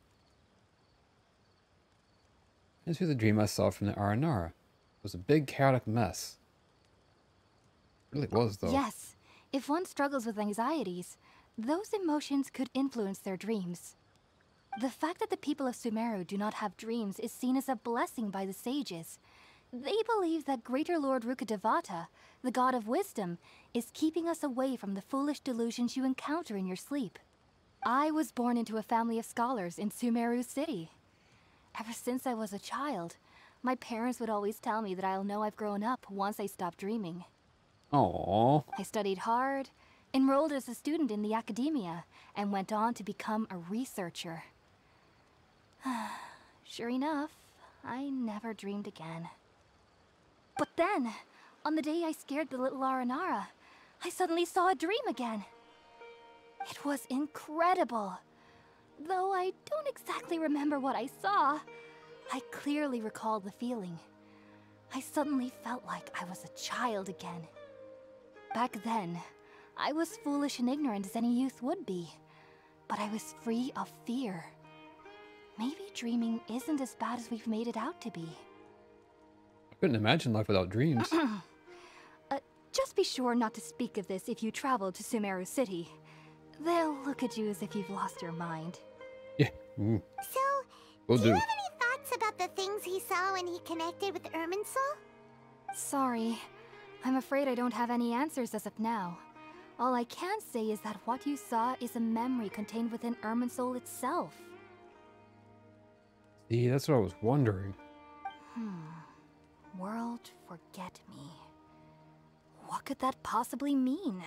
This was a dream I saw from the Aranara. It was a big chaotic mess. It really was, though. Yes, if one struggles with anxieties, those emotions could influence their dreams. The fact that the people of Sumeru do not have dreams is seen as a blessing by the sages. They believe that Greater Lord Rukkhadevata, the god of wisdom, is keeping us away from the foolish delusions you encounter in your sleep. I was born into a family of scholars in Sumeru City. Ever since I was a child, my parents would always tell me that I'll know I've grown up once I stop dreaming. Aww. I studied hard, enrolled as a student in the academia, and went on to become a researcher. Sure enough, I never dreamed again. But then, on the day I scared the little Aranara, I suddenly saw a dream again. It was incredible. Though I don't exactly remember what I saw, I clearly recall the feeling. I suddenly felt like I was a child again. Back then, I was foolish and ignorant as any youth would be, but I was free of fear. Maybe dreaming isn't as bad as we've made it out to be. I couldn't imagine life without dreams. Just be sure not to speak of this if you travel to Sumeru City. They'll look at you as if you've lost your mind. Yeah. Ooh. So, Will do do. you have any thoughts about the things he saw when he connected with Irminsul? Sorry. I'm afraid I don't have any answers as of now. All I can say is that what you saw is a memory contained within Irminsul itself. See, that's what I was wondering. World forget me. What could that possibly mean?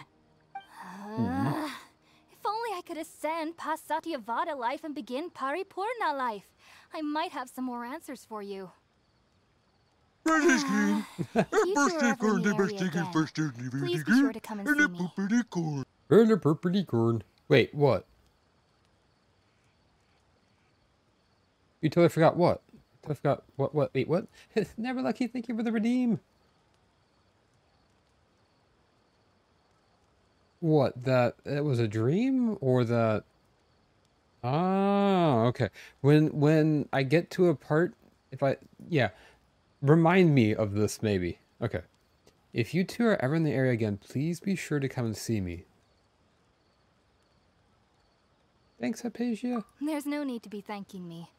If only I could ascend past Satyavada life and begin Paripurna life. I might have some more answers for you. If you two are ever in the area again, please be sure to come and see me. Burger purpley corn. Wait, what? You totally forgot what? I forgot what? Wait, what? Never lucky. Thank you for the redeem. What? That it was a dream, or that? Ah, okay. When I get to a part, yeah, remind me of this maybe. Okay. If you two are ever in the area again, please be sure to come and see me. Thanks, Hypatia. There's no need to be thanking me.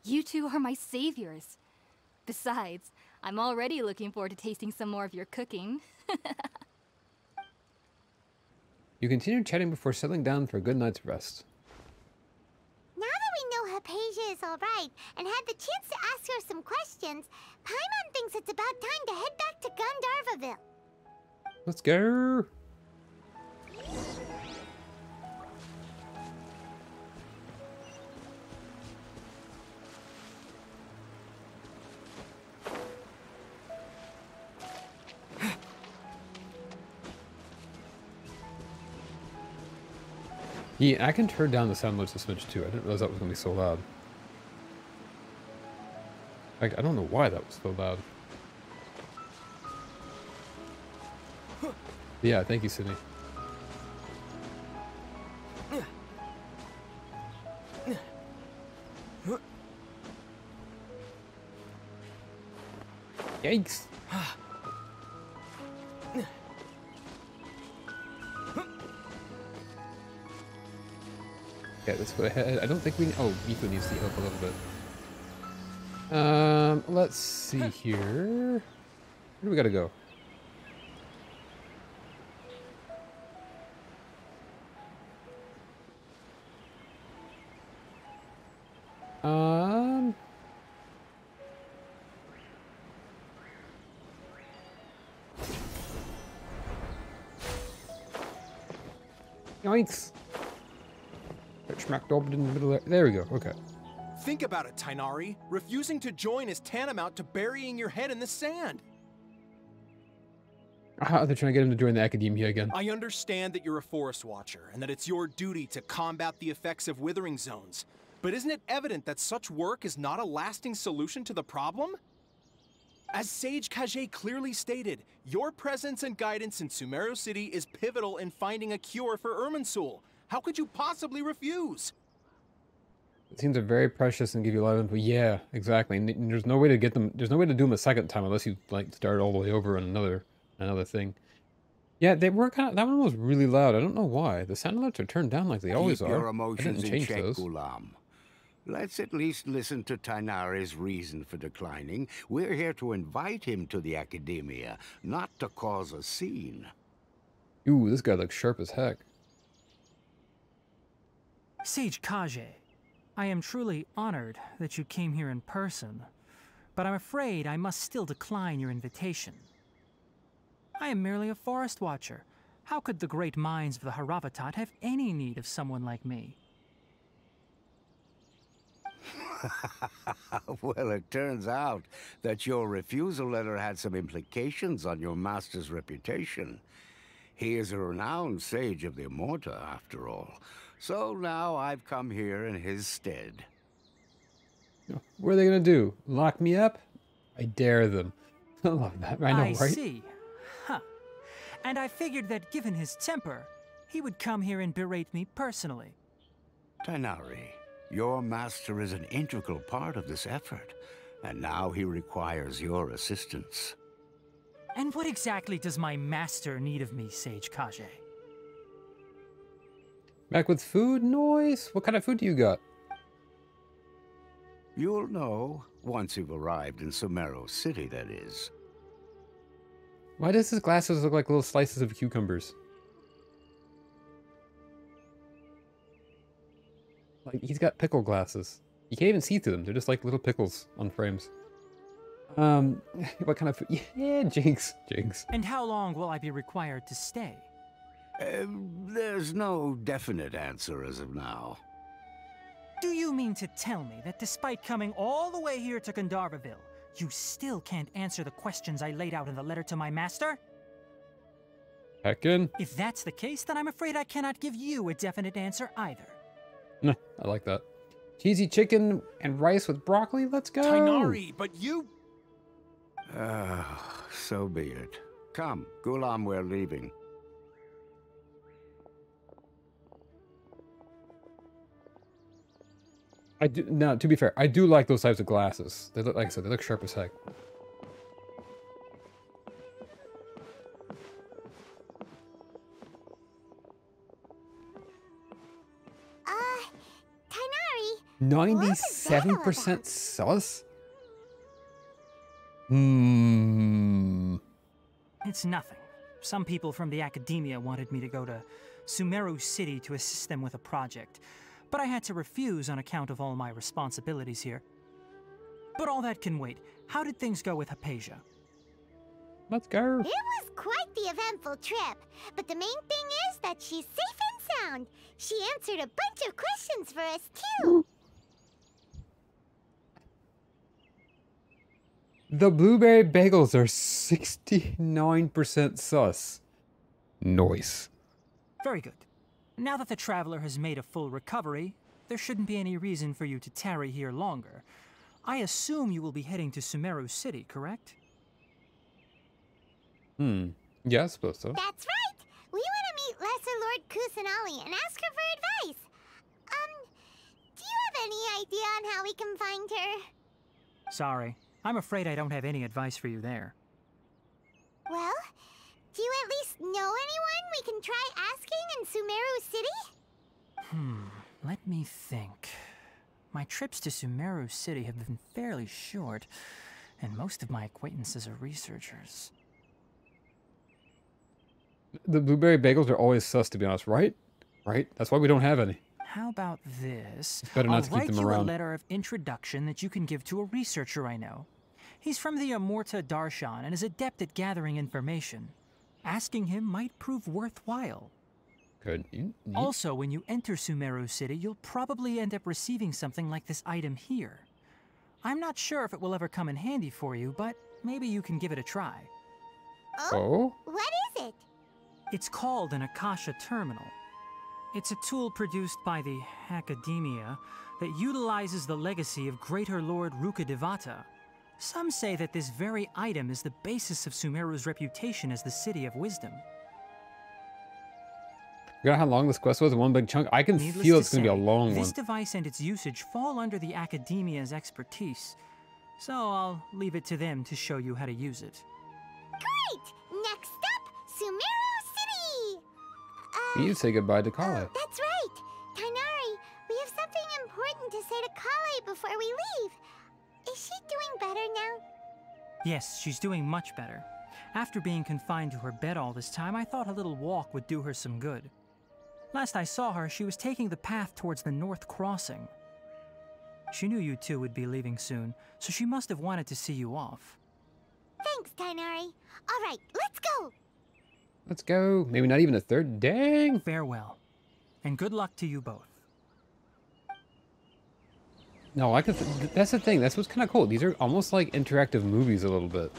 You two are my saviors. Besides, I'm already looking forward to tasting some more of your cooking. You continue chatting before settling down for a good night's rest. Now that we know Hypatia is alright and had the chance to ask her some questions, Paimon thinks it's about time to head back to Gandharvaville. Let's go. Yeah, I can turn down the sound levels a smidge too. I didn't realize that was going to be so loud. Like, I don't know why that was so loud. Yeah, thank you, Sydney. Yikes. Okay, let's go ahead. I don't think we... Oh, Miko needs to help a little bit. Let's see here. Where do we gotta go? Yikes. Got smack dab in the middle there. There we go. Okay. Think about it, Tainari. Refusing to join is tantamount to burying your head in the sand. Ah, they're trying to get him to join the academia again. I understand that you're a forest watcher and that it's your duty to combat the effects of withering zones. But isn't it evident that such work is not a lasting solution to the problem? As Sage Kage clearly stated, your presence and guidance in Sumeru City is pivotal in finding a cure for Irminsul. How could you possibly refuse? It seems very precious and give you a lot of info. Yeah, exactly. And there's no way to get them. There's no way to do them a second time unless you like start all the way over on another thing. Yeah, they were kind of. That one was really loud. I don't know why. The sound alerts are turned down like they always Keep are. your emotions in check, those. Gulam. Let's at least listen to Tainari's reason for declining. We're here to invite him to the academia, not to cause a scene. Ooh, this guy looks sharp as heck. Sage Kage, I am truly honored that you came here in person, but I'm afraid I must still decline your invitation. I am merely a forest watcher. How could the great minds of the Haravatat have any need of someone like me? Well, it turns out that your refusal letter had some implications on your master's reputation. He is a renowned sage of the Immorta, after all. So now I've come here in his stead. What are they gonna do? Lock me up? I dare them. I love that. I know, right? I see. Huh. And I figured that given his temper, he would come here and berate me personally. Tainari, your master is an integral part of this effort, and now he requires your assistance. And what exactly does my master need of me, Sage Kage? Back with food noise? What kind of food do you got? You'll know once you've arrived in Sumeru City, that is. Why does his glasses look like little slices of cucumbers? Like, he's got pickle glasses. You can't even see through them. They're just like little pickles on frames. What kind of food? Yeah, Jinx. Jinx. And how long will I be required to stay? There's no definite answer as of now. Do you mean to tell me that despite coming all the way here to Gandharvaville, You still can't answer the questions I laid out in the letter to my master? Heckin'. If that's the case, then I'm afraid I cannot give you a definite answer either. Nah, I like that. Cheesy chicken and rice with broccoli? Let's go! Tainari, but you... So be it. Come, Gulam, we're leaving. I do, now, to be fair, I do like those types of glasses. They look, like I said, they look sharp as heck. Tainari, 97% sus? Hmm. It's nothing. Some people from the academia wanted me to go to Sumeru City to assist them with a project, but I had to refuse on account of all my responsibilities here. But all that can wait. How did things go with Hypatia? Let's go. it was quite the eventful trip, but the main thing is that she's safe and sound. She answered a bunch of questions for us, too. The blueberry bagels are 69% sus. Nice. Very good. Now that the traveler has made a full recovery, there shouldn't be any reason for you to tarry here longer. I assume you will be heading to Sumeru City, correct? Yeah, I suppose so. That's right. We want to meet Lesser Lord Kusanali and ask her for advice. Do you have any idea on how we can find her? Sorry. I'm afraid I don't have any advice for you there. Well, do you at least know anyone we can try asking in Sumeru City? Let me think. My trips to Sumeru City have been fairly short, and most of my acquaintances are researchers. The blueberry bagels are always sus, to be honest, right? Right? That's why we don't have any. How about this? Better not I'll to keep write them you a around. letter of introduction that you can give to a researcher I know. He's from the Amorta Darshan and is adept at gathering information. Asking him might prove worthwhile. Good. Also, when you enter Sumeru City, you'll probably end up receiving something like this item here. I'm not sure if it will ever come in handy for you, but maybe you can give it a try. Oh? What is it? It's called an Akasha Terminal. It's a tool produced by the Academia that utilizes the legacy of Greater Lord Rukadevata. Some say that this very item is the basis of Sumeru's reputation as the City of Wisdom. You got how long this quest was? One big chunk? I can Needless feel to it's going to be a say, long this one. device and its usage fall under the Academia's expertise, so I'll leave it to them to show you how to use it. Great! Next up, Sumeru City! We need to say goodbye to Kale. That's right! Tainari, we have something important to say to Kale before we leave. Is she doing better now? Yes, she's doing much better. After being confined to her bed all this time, I thought a little walk would do her some good. Last I saw her, she was taking the path towards the North Crossing. She knew you two would be leaving soon, so she must have wanted to see you off. Thanks, Tainari. All right, let's go! Let's go. Maybe not even a third. Dang. Farewell, and good luck to you both. No, I could. That's the thing. That's what's kind of cool. These are almost like interactive movies a little bit.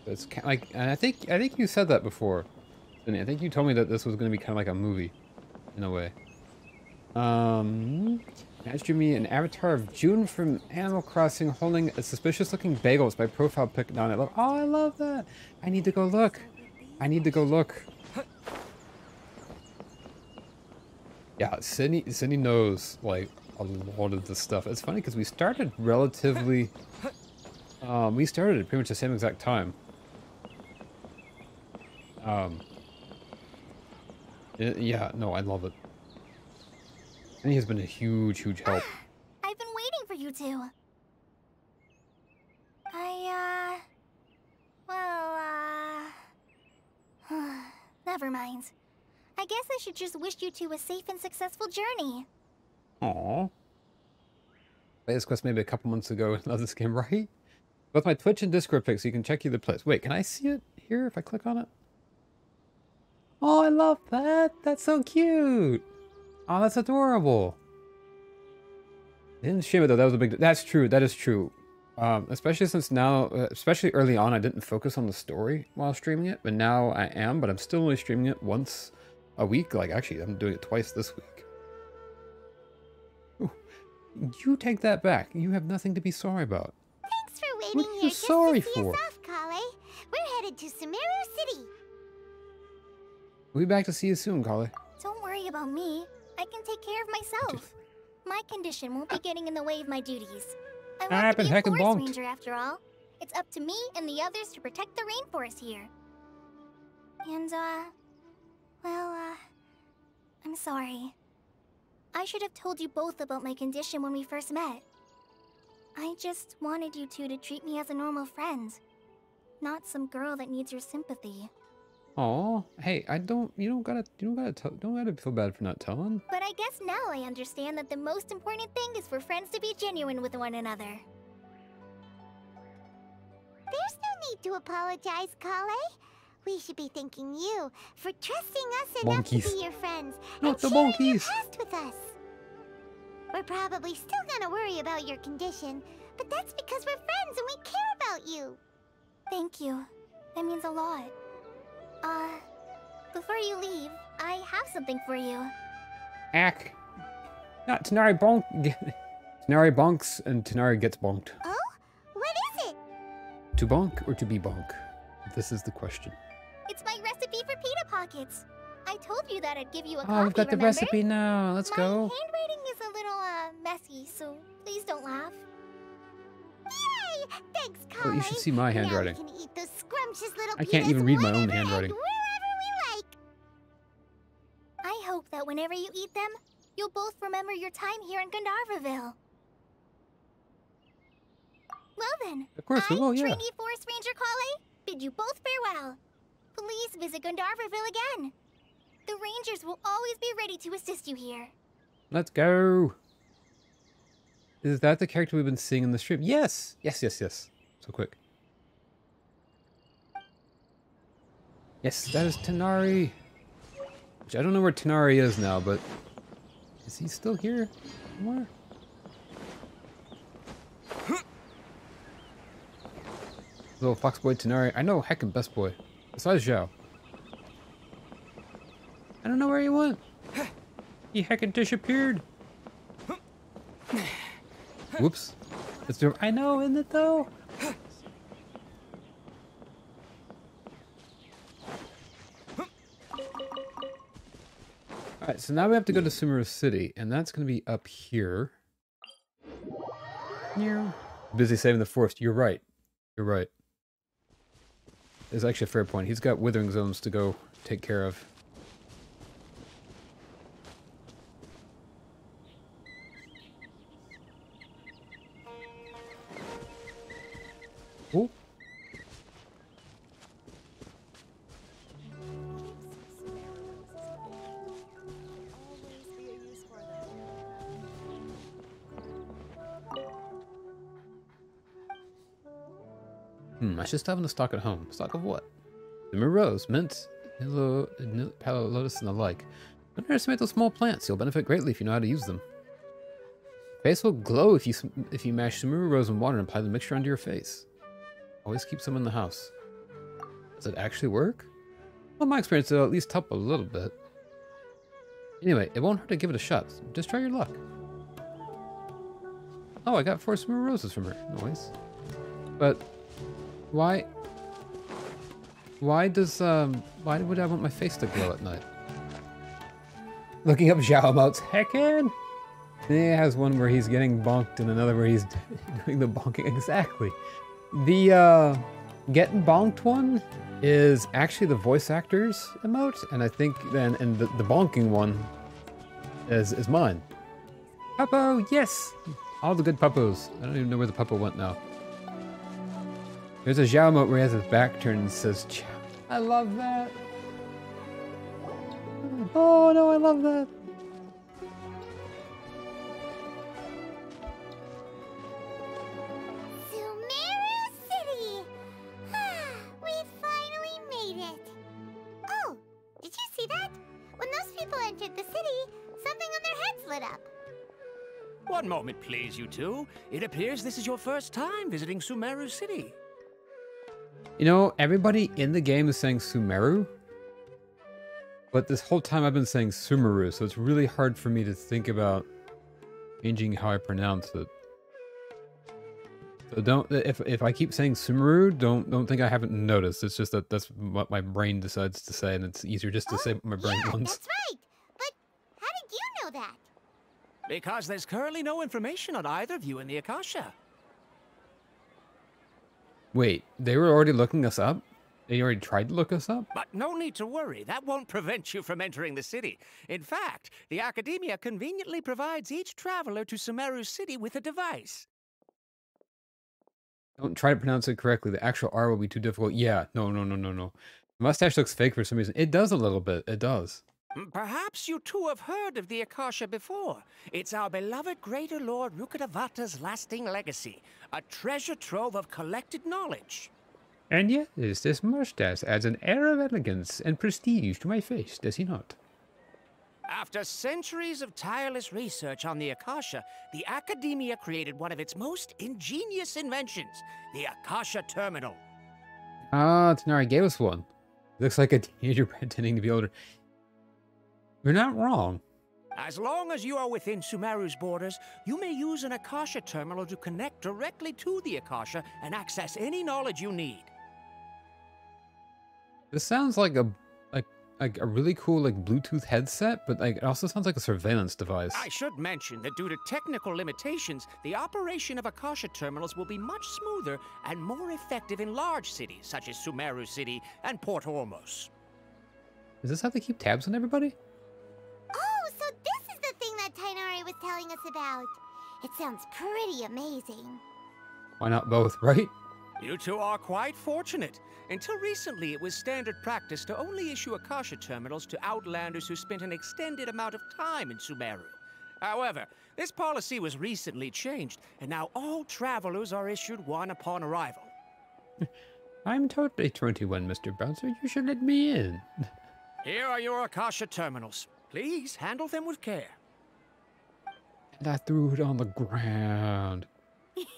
It's kind of like, and I think you said that before. And I think you told me that this was going to be kind of like a movie, in a way. Matched me an avatar of June from Animal Crossing holding a suspicious-looking bagel. It's my profile pic down. I love that. I need to go look. I need to go look. Yeah, Sydney knows like a lot of this stuff. It's funny because we started relatively. We started at pretty much the same exact time. Yeah, no, I love it. And he has been a huge, huge help. I've been waiting for you two. Never mind. I guess I should just wish you two a safe and successful journey. Aww. Played this quest maybe a couple months ago in another game, right? Both my Twitch and Discord pics, so you can check either place. Wait, can I see it here if I click on it? Oh, I love that. That's so cute. Oh, that's adorable. Didn't shame it though. That was a big. That's true. That is true. Especially since now, especially early on, I didn't focus on the story while streaming it, but now I am, but I'm still only streaming it once a week. Like, actually, I'm doing it twice this week. Ooh, you take that back. You have nothing to be sorry about. Thanks for waiting What are you here just sorry to see for? us off, Kale. We're headed to Sumeru City. We'll be back to see you soon, Kale. Don't worry about me. I can take care of myself. My condition won't be getting in the way of my duties. I want to be a forest ranger after all. It's up to me and the others to protect the rainforest here. And, I'm sorry. I should have told you both about my condition when we first met. I just wanted you two to treat me as a normal friend. Not some girl that needs your sympathy. Aw, hey, don't gotta feel bad for not telling. But I guess now I understand that the most important thing is for friends to be genuine with one another. There's no need to apologize, Kale. We should be thanking you for trusting us enough to be your friends and sharing your past with us. We're probably still gonna worry about your condition, but that's because we're friends and we care about you. Thank you. That means a lot. Before you leave, I have something for you. Ack. Not Tanari bonk. Tanari bonks and Tanari gets bonked. Oh? What is it? To bonk or to be bonk? This is the question. It's my recipe for pita pockets. I told you that I'd give you a copy, Oh, we've got the remember? recipe now. Let's go. My handwriting is a little, messy, so please don't laugh. Yay! Thanks, Kale. Well, you should see my handwriting. Now we can eat those scrumptious little I can't even read my own handwriting. wherever we like. I hope that whenever you eat them, you'll both remember your time here in Gandharvaville. Well then, Of course we will, yeah. Trainee Forest Ranger Kale, bid you both farewell. Please visit Gandharvaville again. The Rangers will always be ready to assist you here. Let's go. Is that the character we've been seeing in the stream? Yes! Yes. So quick. Yes, that is Tanari. Which I don't know where Tanari is now, but... is he still here? Somewhere? Little fox boy Tanari. I know heckin' best boy. Besides Zhao. I don't know where he went. He heckin' disappeared. Whoops. I know, isn't it though? Alright, so now we have to go to Sumeru City, and that's going to be up here. Busy saving the forest. You're right. You're right. It's actually a fair point. He's got withering zones to go take care of. Oh. I should still have a stock at home. Stock of what? Sumeru Rose, mint, palo lotus, and the like. Don't underestimate those small plants. You'll benefit greatly if you know how to use them. Face will glow if you mash Sumeru Rose in water and apply the mixture onto your face. Always keep some in the house. Does it actually work? Well, my experience, it'll at least help a little bit. Anyway, it won't hurt to give it a shot. Just try your luck. Oh, I got 4 Sumeru Roses from her. Nice. But why would I want my face to glow at night? Looking up Zhao Mout's heckin'! He has one where he's getting bonked and another where he's doing the bonking. Exactly. The getting bonked one is actually the voice actor's emote, and I think then and the bonking one is mine. Puppo, yes! All the good puppos. I don't even know where the puppo went now. There's a Zhao emote where he has his back turned and says, Chow. I love that. Oh no, I love that. Sumeru City! We finally made it. Oh, did you see that? When those people entered the city, something on their heads lit up. One moment, please, you two. It appears this is your first time visiting Sumeru City. You know, everybody in the game is saying Sumeru, but this whole time I've been saying Sumeru, so it's really hard for me to think about changing how I pronounce it. So don't, if I keep saying Sumeru, don't think I haven't noticed. It's just that that's what my brain decides to say, and it's easier just to say what my brain wants. That's right. But how did you know that? Because there's currently no information on either of you in the Akasha. Wait, they were already looking us up? They already tried to look us up? But no need to worry. That won't prevent you from entering the city. In fact, the Academia conveniently provides each traveler to Sumeru City with a device. Don't try to pronounce it correctly. The actual R will be too difficult. Yeah, no. The mustache looks fake for some reason. It does a little bit. It does. Perhaps you two have heard of the Akasha before. It's our beloved Greater Lord Rukkhadevata's lasting legacy, a treasure trove of collected knowledge. And yet, this mustache adds an air of elegance and prestige to my face, does he not? After centuries of tireless research on the Akasha, the Academia created one of its most ingenious inventions, the Akasha Terminal. Ah, Tanari gave us one. Looks like a teenager pretending to be older. You're not wrong. As long as you are within Sumeru's borders, you may use an Akasha Terminal to connect directly to the Akasha and access any knowledge you need. This sounds like a really cool Bluetooth headset, but it also sounds like a surveillance device. I should mention that due to technical limitations, the operation of Akasha terminals will be much smoother and more effective in large cities such as Sumeru City and Port Ormos. Is this how they keep tabs on everybody? Oh, so this is the thing that Tainari was telling us about. It sounds pretty amazing. Why not both, right? You two are quite fortunate. Until recently, it was standard practice to only issue Akasha terminals to outlanders who spent an extended amount of time in Sumeru. However, this policy was recently changed, and now all travelers are issued one upon arrival. I'm totally 21, Mr. Bouncer. You should let me in. Here are your Akasha terminals. Please handle them with care. And I threw it on the ground. It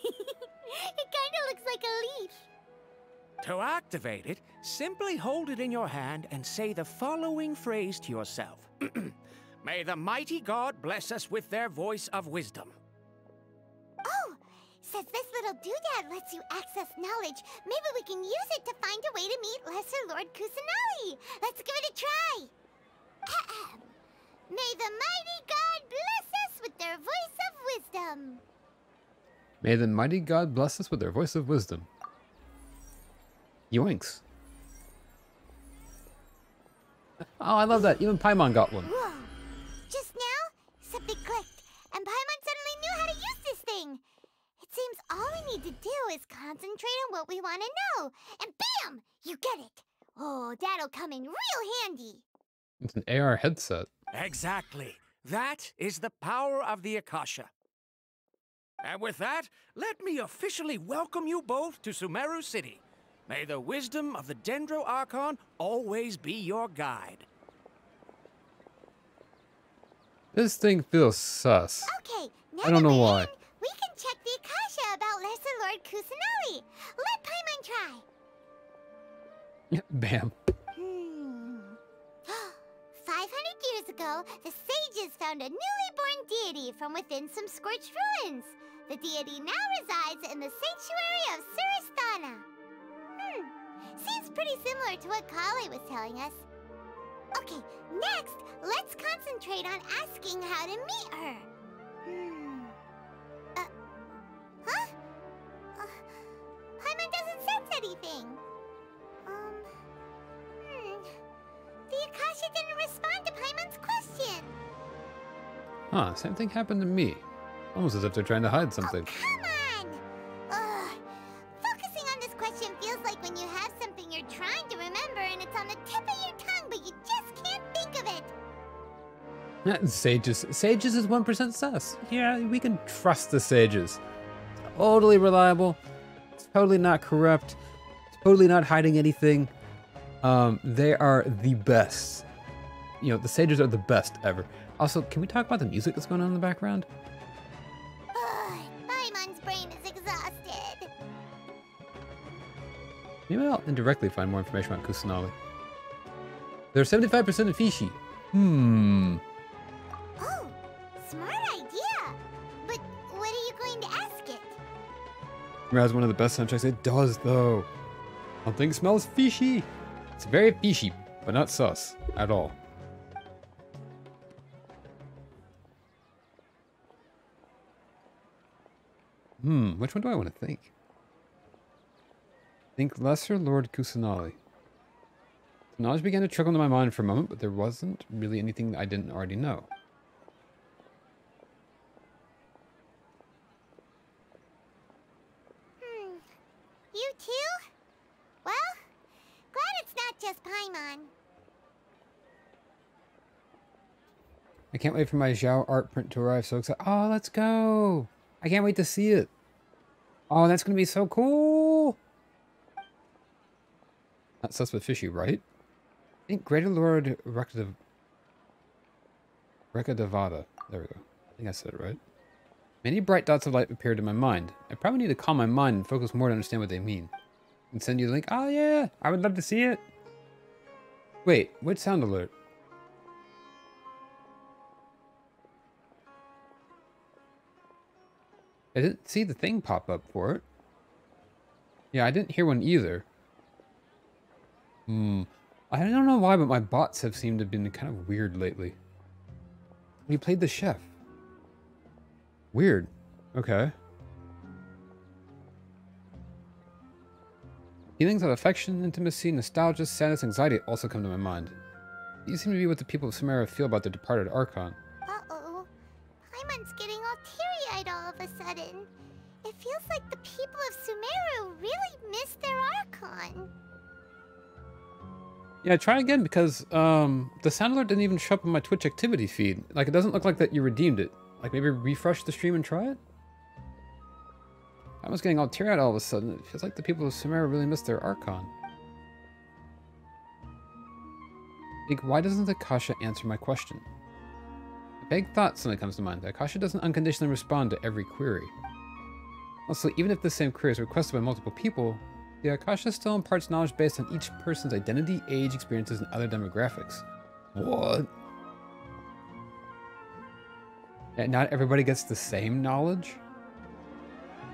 kind of looks like a leaf. To activate it, simply hold it in your hand and say the following phrase to yourself. May the mighty God bless us with their voice of wisdom. Oh, says this little doodad lets you access knowledge. Maybe we can use it to find a way to meet Lesser Lord Kusanali. Let's give it a try. May the mighty God bless us with their voice of wisdom. May the mighty God bless us with their voice of wisdom. Yoinks. Oh, I love that. Even Paimon got one. Whoa. Just now, something clicked, and Paimon suddenly knew how to use this thing. It seems all we need to do is concentrate on what we want to know, and bam! You get it. Oh, that'll come in real handy. It's an AR headset. Exactly. That is the power of the Akasha. And with that, let me officially welcome you both to Sumeru City. May the wisdom of the Dendro Archon always be your guide. This thing feels sus. Okay, now I don't know why. We can check the Akasha about Lesser Lord Kusanali. Let Paimon try. Bam. 500 years ago, the sages found a newly born deity from within some scorched ruins. The deity now resides in the sanctuary of Suristana. Seems pretty similar to what Kale was telling us. Okay, next, let's concentrate on asking how to meet her. Paimon doesn't sense anything. The Akasha didn't respond to Paimon's question. Huh, same thing happened to me. Almost as if they're trying to hide something. Oh, come on! Focusing on this question feels like when you have something you're trying to remember and it's on the tip of your tongue, but you just can't think of it. Sages is 1% sus. Yeah, we can trust the sages. Totally reliable. Totally not corrupt. Totally not hiding anything. They are the best. You know, the sages are the best ever. Also, can we talk about the music that's going on in the background? Maybe I'll indirectly find more information about Kusanali. There's 75% of Fishi. Oh, smart idea. But what are you going to ask it? It has one of the best soundtracks. It does, though. Something smells fishy. It's very fishy, but not sus at all. Which one do I want to think? Think Lesser Lord Kusanali. The knowledge began to trickle into my mind for a moment, but there wasn't really anything I didn't already know. You too? Well, glad it's not just Paimon. I can't wait for my Zhao art print to arrive. So excited. Oh, let's go. I can't wait to see it. Oh, that's going to be so cool. Not sus but fishy, right? I think Greater Lord Rekadavada. There we go. I think I said it right. Many bright dots of light appeared in my mind. I probably need to calm my mind and focus more to understand what they mean. And send you the link. Oh yeah, I would love to see it. Wait, which sound alert? I didn't see the thing pop up for it. Yeah, I didn't hear one either. I don't know why, but my bots have seemed to have been kind of weird lately. We played the chef. Weird. Okay. Feelings of affection, intimacy, nostalgia, sadness, anxiety also come to my mind. These seem to be what the people of Sumeru feel about their departed Archon. Uh-oh. Paimon's getting all teary-eyed all of a sudden. It feels like the people of Sumeru really miss their Archon. Yeah, try again because the sound alert didn't even show up on my Twitch activity feed. Like, it doesn't look like that you redeemed it. Like, maybe refresh the stream and try it? I was getting all teary-eyed all of a sudden. It feels like the people of Sumeru really miss their Archon. Like, why doesn't the Akasha answer my question? A vague thought suddenly comes to mind. The Akasha doesn't unconditionally respond to every query. Also, even if the same query is requested by multiple people, the Akasha still imparts knowledge based on each person's identity, age, experiences, and other demographics. What? Yeah, not everybody gets the same knowledge?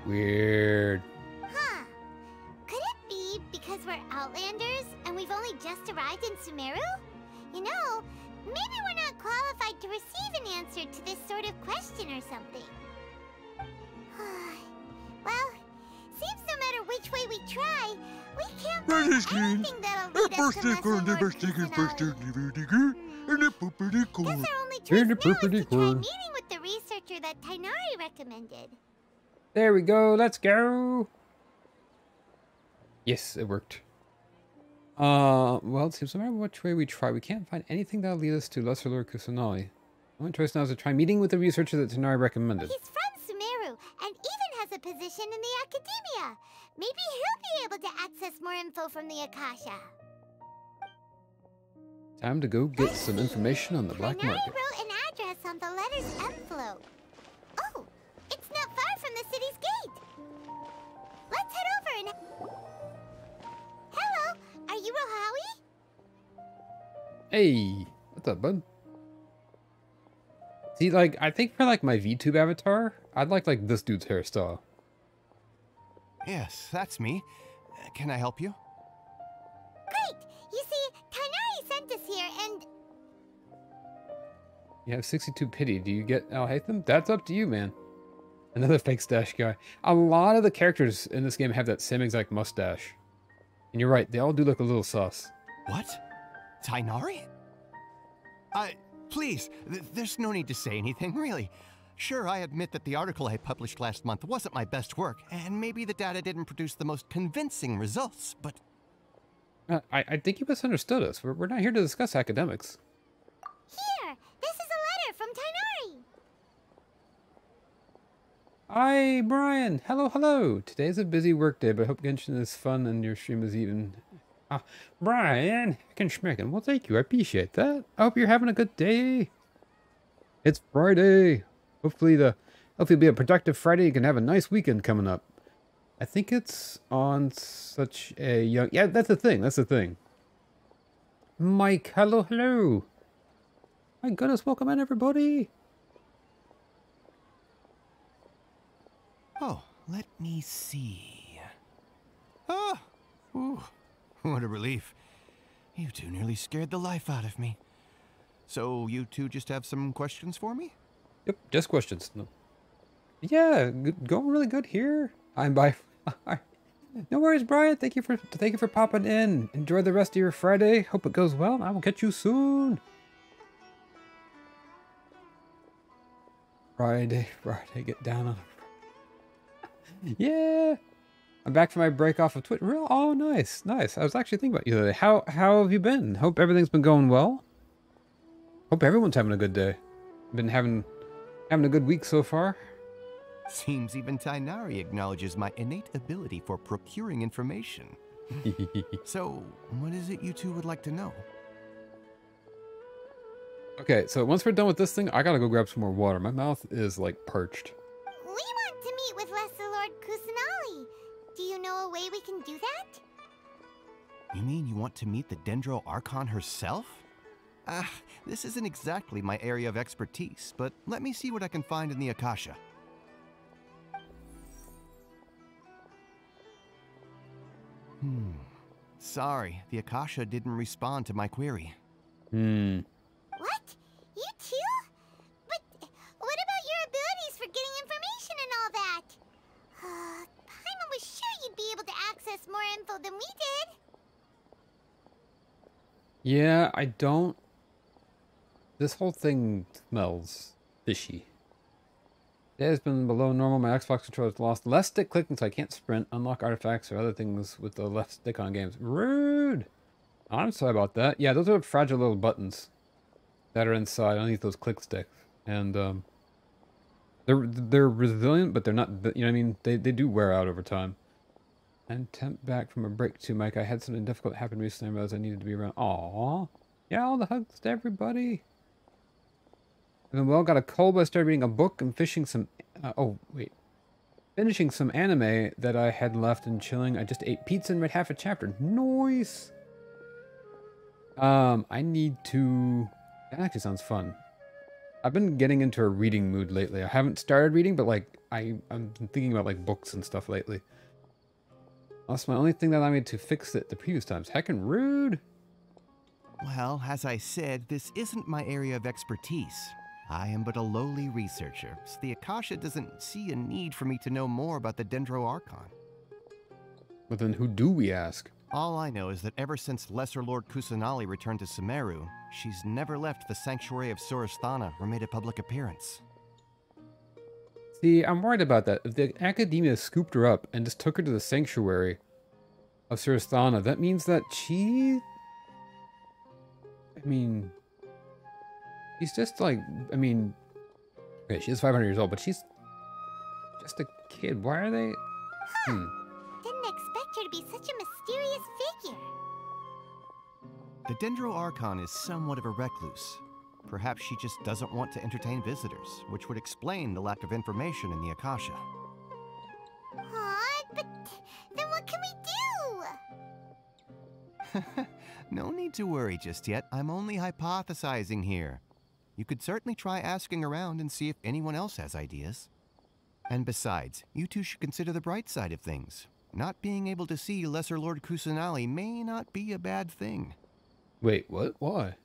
Weird. Huh. Could it be because we're Outlanders and we've only just arrived in Sumeru? You know, maybe we're not qualified to receive an answer to this sort of question or something. Well, seems no matter which way we try, we can't find anything that'll lead us to Lesser Lord Kusanali. Guess our only choice now is to try meeting with the researcher that Tainari recommended. There we go, let's go! Yes, it worked. Well, it seems no matter which way we try, we can't find anything that'll lead us to Lesser Lord Kusanali. The only choice now is to try meeting with the researcher that Tainari recommended. He's from Sumeru, and even has a position in the academia. Maybe he'll be able to access more info from the Akasha. Time to go get some information on the black market. Tainari wrote an address on the letter's envelope. Oh, it's not far from the city's gate. Let's head over and... Hello, are you Rohawi? Hey, what's up, bud? See, like, I think for, like, my VTube avatar, I'd like this dude's hairstyle. Yes, that's me. Can I help you? Great! You see, Tainari sent us here and... You have 62 pity. Do you get Al-Haytham? That's up to you, man. Another fake stash guy. A lot of the characters in this game have that same exact mustache. And you're right, they all do look a little sus. What? Tainari? Please, there's no need to say anything, really. Sure, I admit that the article I published last month wasn't my best work, and maybe the data didn't produce the most convincing results, but... I think you misunderstood us. We're not here to discuss academics. Here! This is a letter from Tainari! Hi, Brian! Hello, hello! Today's a busy work day, but I hope Genshin is fun and your stream is even... Brian! I can schmecken. Well, thank you. I appreciate that. I hope you're having a good day. It's Friday. Hopefully it'll be a productive Friday. You can have a nice weekend coming up. I think it's on such a young... Yeah, that's the thing. That's the thing. Mike, hello, hello. My goodness, welcome in, everybody. Oh, let me see. Oh, ooh, what a relief. You two nearly scared the life out of me. So you two just have some questions for me? Yep, just questions. No. Yeah, going really good here. I'm by. No worries, Brian. Thank you for popping in. Enjoy the rest of your Friday. Hope it goes well. I will catch you soon. Friday, get down on it. Yeah. I'm back from my break off of Twitch. Oh, nice. I was actually thinking about you today. How have you been? Hope everything's been going well. Hope everyone's having a good day. Been having a good week so far. Seems even Tainari acknowledges my innate ability for procuring information. So, what is it you two would like to know? Okay, so once we're done with this thing, I gotta go grab some more water. My mouth is, like, parched. We want to meet with Lesser Lord Kusanali. Do you know a way we can do that? You mean you want to meet the Dendro Archon herself? This isn't exactly my area of expertise, but let me see what I can find in the Akasha. Sorry, the Akasha didn't respond to my query. What? You too? But what about your abilities for getting information and all that? Paimon was sure you'd be able to access more info than we did. Yeah, I don't... This whole thing smells fishy. It has been below normal. My Xbox controller has lost less stick clicking, so I can't sprint, unlock artifacts, or other things with the left stick on games. Rude! I'm sorry about that. Yeah, those are fragile little buttons that are inside underneath those click sticks. And, they're resilient, but they're not, you know what I mean? They do wear out over time. And temp back from a break too, Mike. I had something difficult happen recently. I realized I needed to be around. Aww. Yeah, all the hugs to everybody. And then, well, got a cold, but I started reading a book and finishing some anime that I had left and chilling. I just ate pizza and read half a chapter. Nice. I need to... That actually sounds fun. I've been getting into a reading mood lately. I haven't started reading, but like I'm thinking about like books and stuff lately. That's my only thing that allowed me to fix it the previous times. Heckin' rude. Well, as I said, this isn't my area of expertise. I am but a lowly researcher, so the Akasha doesn't see a need for me to know more about the Dendro Archon. But then who do we ask? All I know is that ever since Lesser Lord Kusanali returned to Sumeru, she's never left the Sanctuary of Surasthana or made a public appearance. See, I'm worried about that. If the Academia scooped her up and just took her to the Sanctuary of Surasthana, that means that she... I mean... She's just like... I mean... Okay, she's 500 years old, but she's... just a kid. Why are they... Didn't expect her to be such a mysterious figure. The Dendro Archon is somewhat of a recluse. Perhaps she just doesn't want to entertain visitors, which would explain the lack of information in the Akasha. But then what can we do? No need to worry just yet. I'm only hypothesizing here. You could certainly try asking around and see if anyone else has ideas. And besides, you two should consider the bright side of things. Not being able to see Lesser Lord Kusanali may not be a bad thing. Wait, what? Why?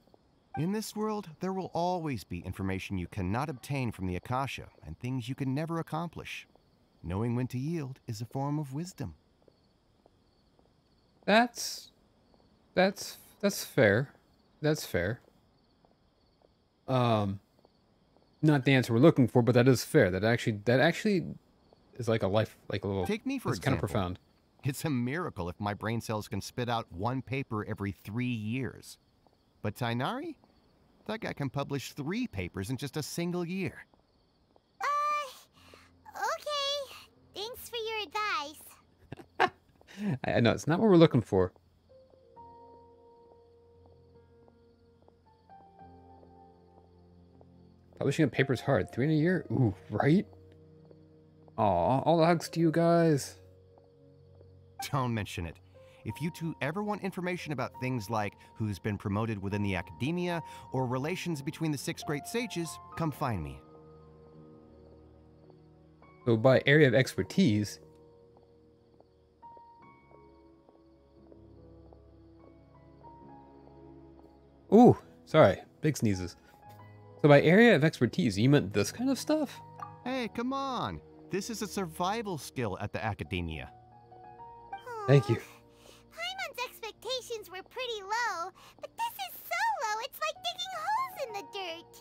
In this world, there will always be information you cannot obtain from the Akasha, and things you can never accomplish. Knowing when to yield is a form of wisdom. That's fair. That's fair. Not the answer we're looking for, but that is fair. That actually is like a life, like a little... Take me for example. It's kind of profound. It's a miracle if my brain cells can spit out one paper every 3 years. But Tainari? That guy can publish 3 papers in just a single year. Okay. Thanks for your advice. I know, it's not what we're looking for. Publishing a paper's hard. 3 in a year? Ooh, right? Aw, all the hugs to you guys. don't mention it. If you two ever want information about things like who's been promoted within the academia or relations between the 6 great sages, come find me. So by area of expertise... Ooh, sorry. Big sneezes. So by area of expertise, you meant this kind of stuff? Hey, come on. This is a survival skill at the academia. Thank you. Paimon's expectations were pretty low, but this is so low, it's like digging holes in the dirt.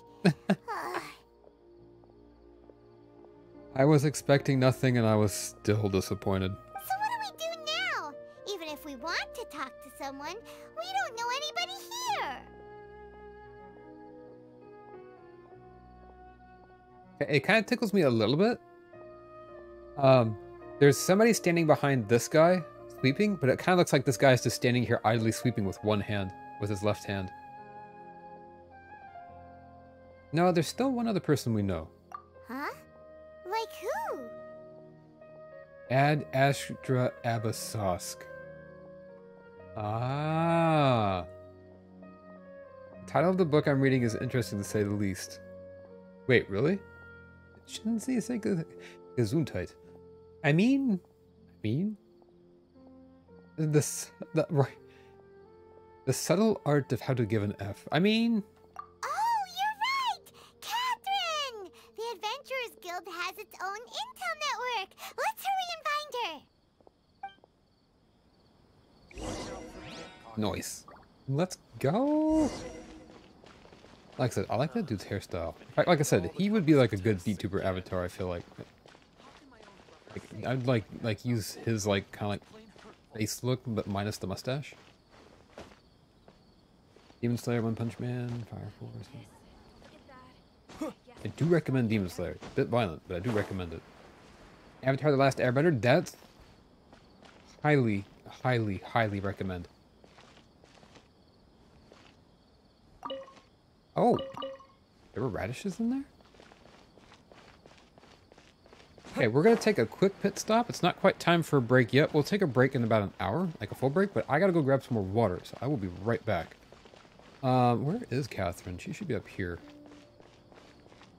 I was expecting nothing and I was still disappointed. So what do we do now? Even if we want to talk to someone, we don't know anybody here. It kind of tickles me a little bit. There's somebody standing behind this guy sweeping, but it kind of looks like this guy is just standing here idly sweeping with one hand, with his left hand. No, there's still one other person we know. Huh? Like who? Ad Astra Abasosk. Ah. The title of the book I'm reading is interesting to say the least. Wait, really? Shouldn't say Gesundheit. I mean, the subtle art of how to give an F. I mean. Oh, you're right, Catherine. The Adventurers Guild has its own intel network. Let's hurry and find her. Nice. Let's go. Like I said, I like that dude's hairstyle. In fact, like I said, he would be like a good VTuber avatar, I feel like. I'd like use his like kind of like face look, but minus the mustache. Demon Slayer, One Punch Man, Fire Force. I do recommend Demon Slayer. A bit violent, but I do recommend it. Avatar: The Last Airbender, that's highly, highly, highly recommend. Oh, there were radishes in there? Okay, we're going to take a quick pit stop. It's not quite time for a break yet. We'll take a break in about an hour, like a full break, but I got to go grab some more water, so I will be right back. Where is Catherine? She should be up here.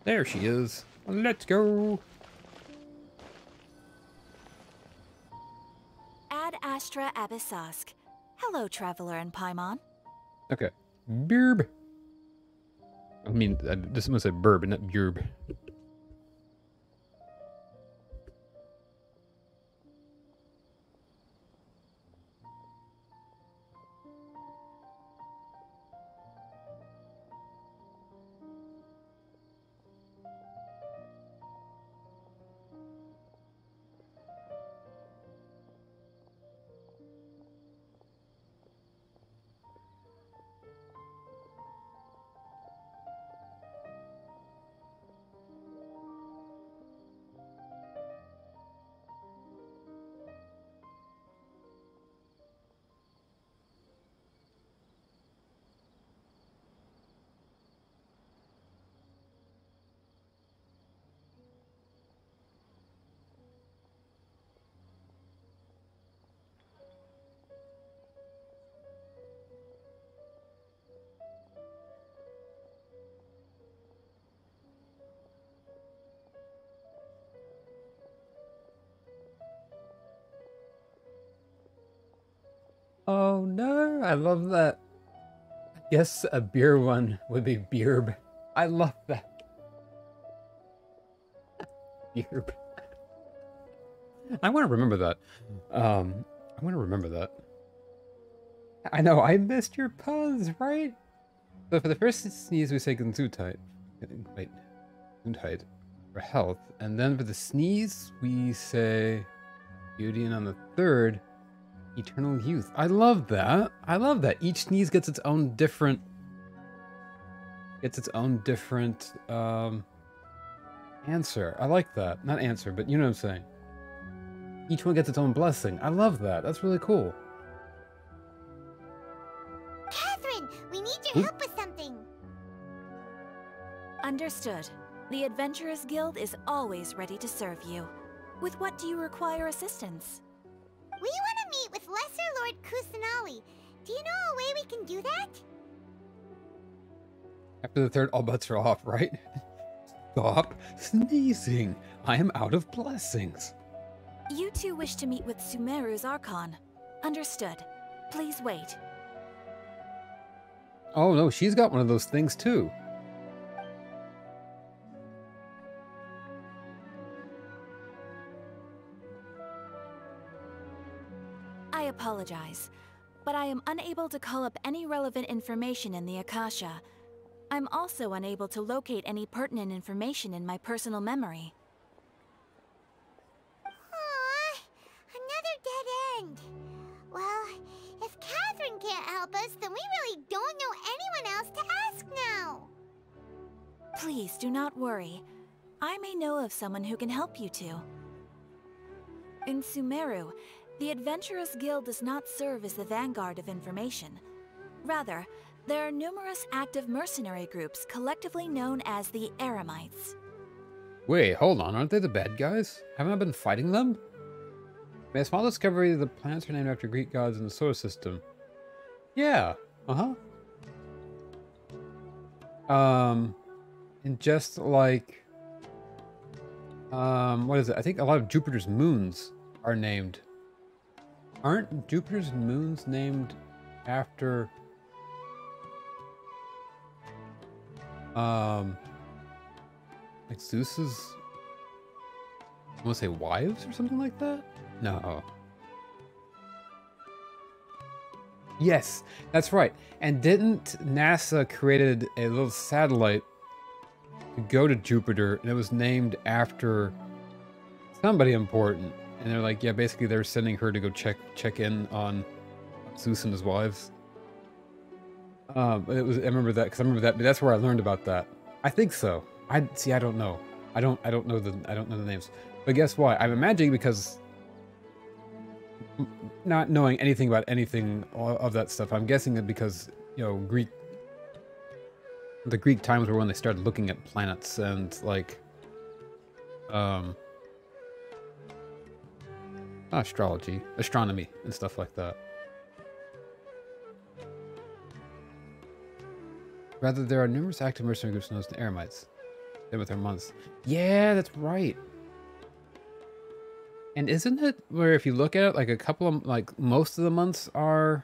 There she is. Let's go. Ad Astra Abasosk. Hello, Traveler and Paimon. Okay. Burb. I mean, this must say burb, not burb. Oh no, I love that. Yes, a beer one would be beerb. I love that. Beerb. I want to remember that. I want to remember that. I know, I missed your puzz, right? So for the first sneeze, we say Gesundheit. Wait, Gesundheit for health. And then for the sneeze, we say beauty. And on the third, eternal youth. I love that. I love that. Each sneeze gets its own different... answer. I like that. Not answer, but you know what I'm saying. Each one gets its own blessing. I love that. That's really cool. Catherine, we need your help with something. Understood. The Adventurers Guild is always ready to serve you. With what do you require assistance? We want to meet Lesser Lord Kusanali. Do you know a way we can do that? After the third, all bets are off, right? Stop sneezing. I am out of blessings. You two wish to meet with Sumeru's Archon. Understood. Please wait. Oh no, she's got one of those things too. I apologize, but I am unable to call up any relevant information in the Akasha. I'm also unable to locate any pertinent information in my personal memory. Aww, another dead end. Well, if Catherine can't help us, then we really don't know anyone else to ask now. Please do not worry. I may know of someone who can help you two. In Sumeru, the Adventurers Guild does not serve as the vanguard of information. Rather, there are numerous active mercenary groups collectively known as the Eremites. Wait, hold on. Aren't they the bad guys? Haven't I been fighting them? Made a small discovery that the planets are named after Greek gods in the solar system. Yeah. Uh-huh. And just like... what is it? I think a lot of Jupiter's moons are named. Aren't Jupiter's moons named after... like Zeus's, I want to say wives or something like that? No. Yes, that's right. And didn't NASA created a little satellite to go to Jupiter, and it was named after somebody important. And they're like, yeah, basically they're sending her to go check in on Zeus and his wives. I remember that because I remember that, but that's where I learned about that. I think so. I don't know. I don't know the names. But guess what? I'm imagining because not knowing anything about anything of that stuff, I'm guessing that because, you know, the Greek times were when they started looking at planets and like astronomy and stuff like that. Rather, there are numerous active mercenary groups known as the Eremites. They're with their months. Yeah, that's right. And isn't it where if you look at it, like a couple of, like most of the months are...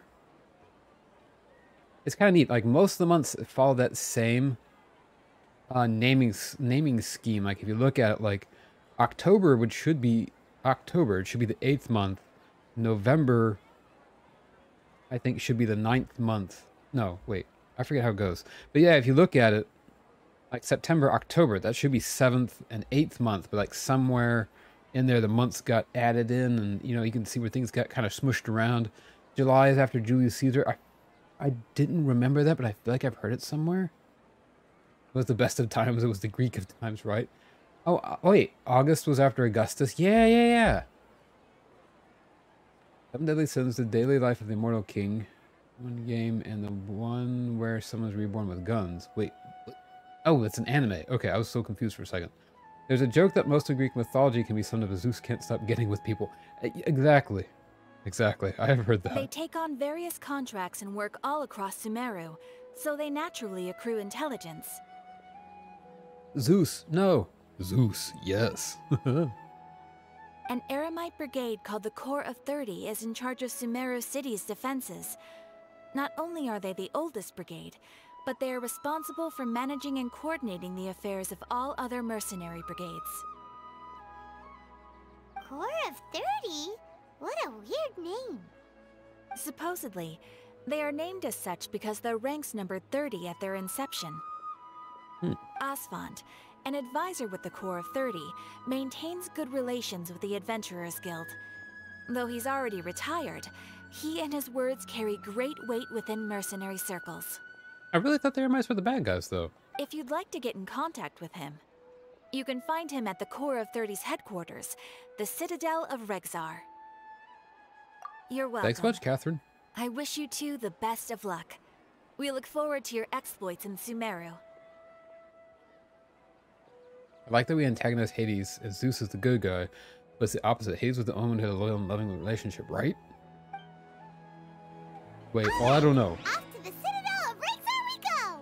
It's kind of neat. Like most of the months follow that same naming scheme. Like if you look at it, like October, which should be October, it should be the 8th month. November, I think, should be the 9th month. No, wait. I forget how it goes. But yeah, if you look at it, like September, October, that should be 7th and 8th month. But like somewhere in there, the months got added in, and you know, you can see where things got kind of smushed around. July is after Julius Caesar. I didn't remember that, but I feel like I've heard it somewhere. It was the best of times. It was the Greek of times, right? Oh, wait. August was after Augustus. Yeah. 7 Deadly Sins, the daily life of the immortal king. One game, and the one where someone's reborn with guns. Wait. Oh, it's an anime. Okay, I was so confused for a second. There's a joke that most of Greek mythology can be summed up as Zeus can't stop getting with people. Exactly. I have heard that. They take on various contracts and work all across Sumeru, so they naturally accrue intelligence. Zeus, no. Zeus, yes. An Eremite brigade called the Corps of 30 is in charge of Sumeru City's defenses. Not only are they the oldest brigade, but they are responsible for managing and coordinating the affairs of all other mercenary brigades. Corps of 30? What a weird name. Supposedly, they are named as such because their ranks numbered 30 at their inception. Asfand, an advisor with the Corps of 30, maintains good relations with the Adventurers Guild. Though he's already retired, he and his words carry great weight within mercenary circles. I really thought the Eremites were the bad guys, though. If you'd like to get in contact with him, you can find him at the Corps of 30's headquarters, the Citadel of Rexar. You're welcome. Thanks much, Catherine. I wish you two the best of luck. We look forward to your exploits in Sumeru. I like that we antagonize Hades, as Zeus is the good guy, but it's the opposite. Hades was the only one who had a loyal and loving relationship, right? Wait, well, I don't know. Off to the Citadel of Razor we go!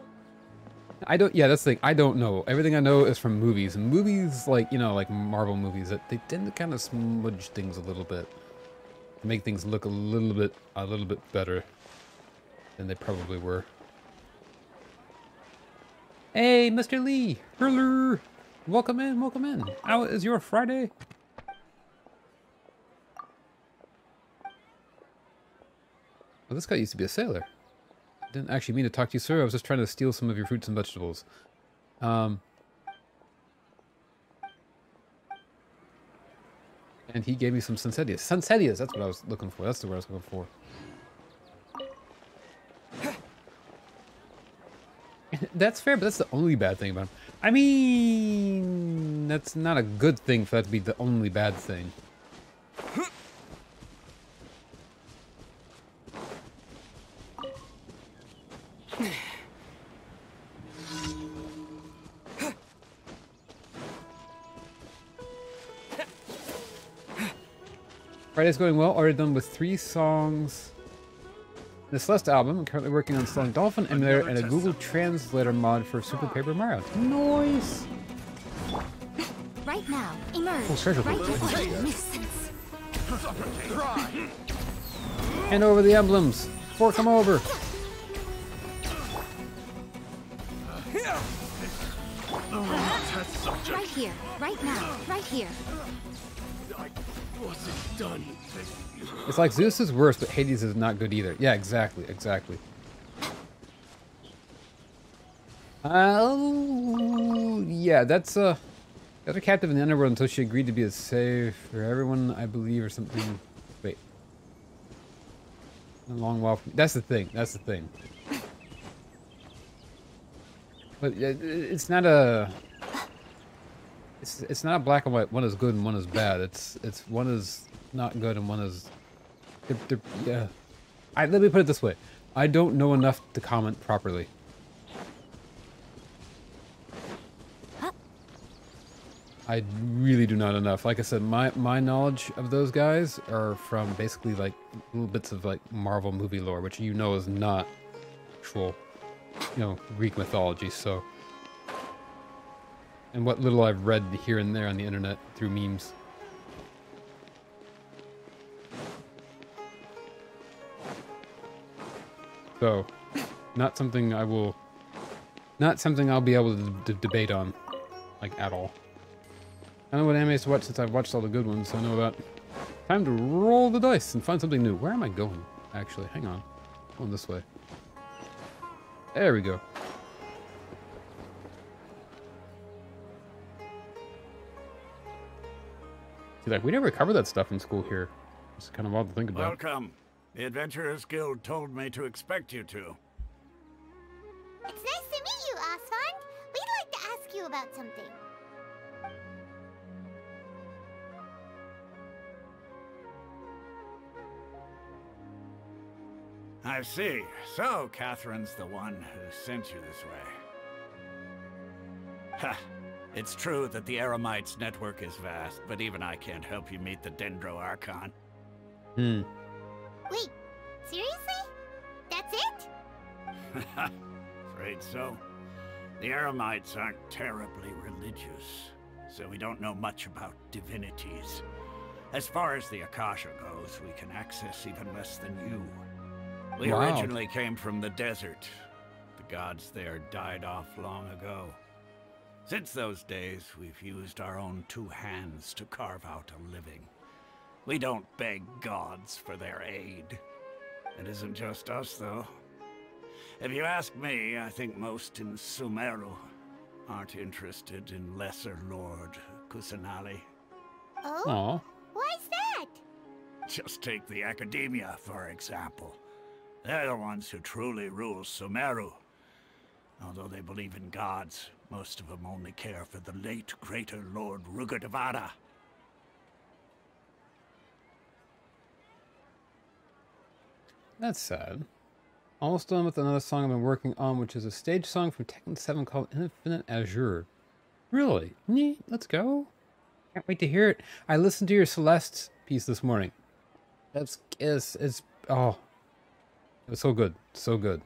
I don't, yeah, that's the thing. I don't know. Everything I know is from movies. And movies, like, you know, like Marvel movies, that they tend to kind of smudge things a little bit. To make things look a little bit better than they probably were. Hey, Mr. Lee! Hello! Welcome in, welcome in. How is your Friday? Well, this guy used to be a sailor. Didn't actually mean to talk to you, sir. I was just trying to steal some of your fruits and vegetables. And he gave me some Sunsetias. Sunsetias, that's what I was looking for. That's the word I was looking for. That's fair, but that's the only bad thing about him. I mean, that's not a good thing for that to be the only bad thing. Friday's going well. Already done with 3 songs. The Celeste album. I'm currently working on installing Dolphin Emulator and a Google Translator mod for Super Paper Mario. Nice! Right now, emerge. Oh, treasure right Hand over the emblems. Fork them over. Right here. Right now. Right here. Wasn't done. It's like Zeus is worse, but Hades is not good either. Yeah, exactly, exactly. Yeah, that's got her captive in the underworld until she agreed to be a slave for everyone, I believe, or something. Wait. A long while. That's the thing. That's the thing. But it's not a. It's not a black and white. One is good and one is bad. It's one is not good and one is. Yeah. Let me put it this way. I don't know enough to comment properly. I really do not enough. Like I said, my knowledge of those guys are from basically like little bits of like Marvel movie lore, which you know is not actual, Greek mythology. So, and what little I've read here and there on the internet through memes. So, not something I'll be able to debate on, like at all. I know what anime to watch since I've watched all the good ones, so I know about. Time to roll the dice and find something new. Where am I going? Actually, hang on. Going this way. There we go. See, like, we never covered that stuff in school here. It's kind of odd to think about. Welcome. The Adventurers Guild told me to expect you to. It's nice to meet you, Osfond. We'd like to ask you about something. I see. So, Catherine's the one who sent you this way. Ha! It's true that the Eremites network is vast, but even I can't help you meet the Sumeru Archon. Wait, seriously? That's it? Afraid so. The Eremites aren't terribly religious, so we don't know much about divinities. As far as the Akasha goes, we can access even less than you. We originally came from the desert. The gods there died off long ago. Since those days, we've used our own 2 hands to carve out a living. We don't beg gods for their aid. It isn't just us, though. If you ask me, I think most in Sumeru aren't interested in Lesser Lord Kusanali. Oh? Aww. Why's that? Just take the Academia, for example. They're the ones who truly rule Sumeru. Although they believe in gods, most of them only care for the late greater Lord Rugadavada. That's sad. Almost done with another song I've been working on, which is a stage song from Tekken 7 called Infinite Azure. Really? Neat. Let's go. Can't wait to hear it. I listened to your Celeste piece this morning. It's It was so good. So good.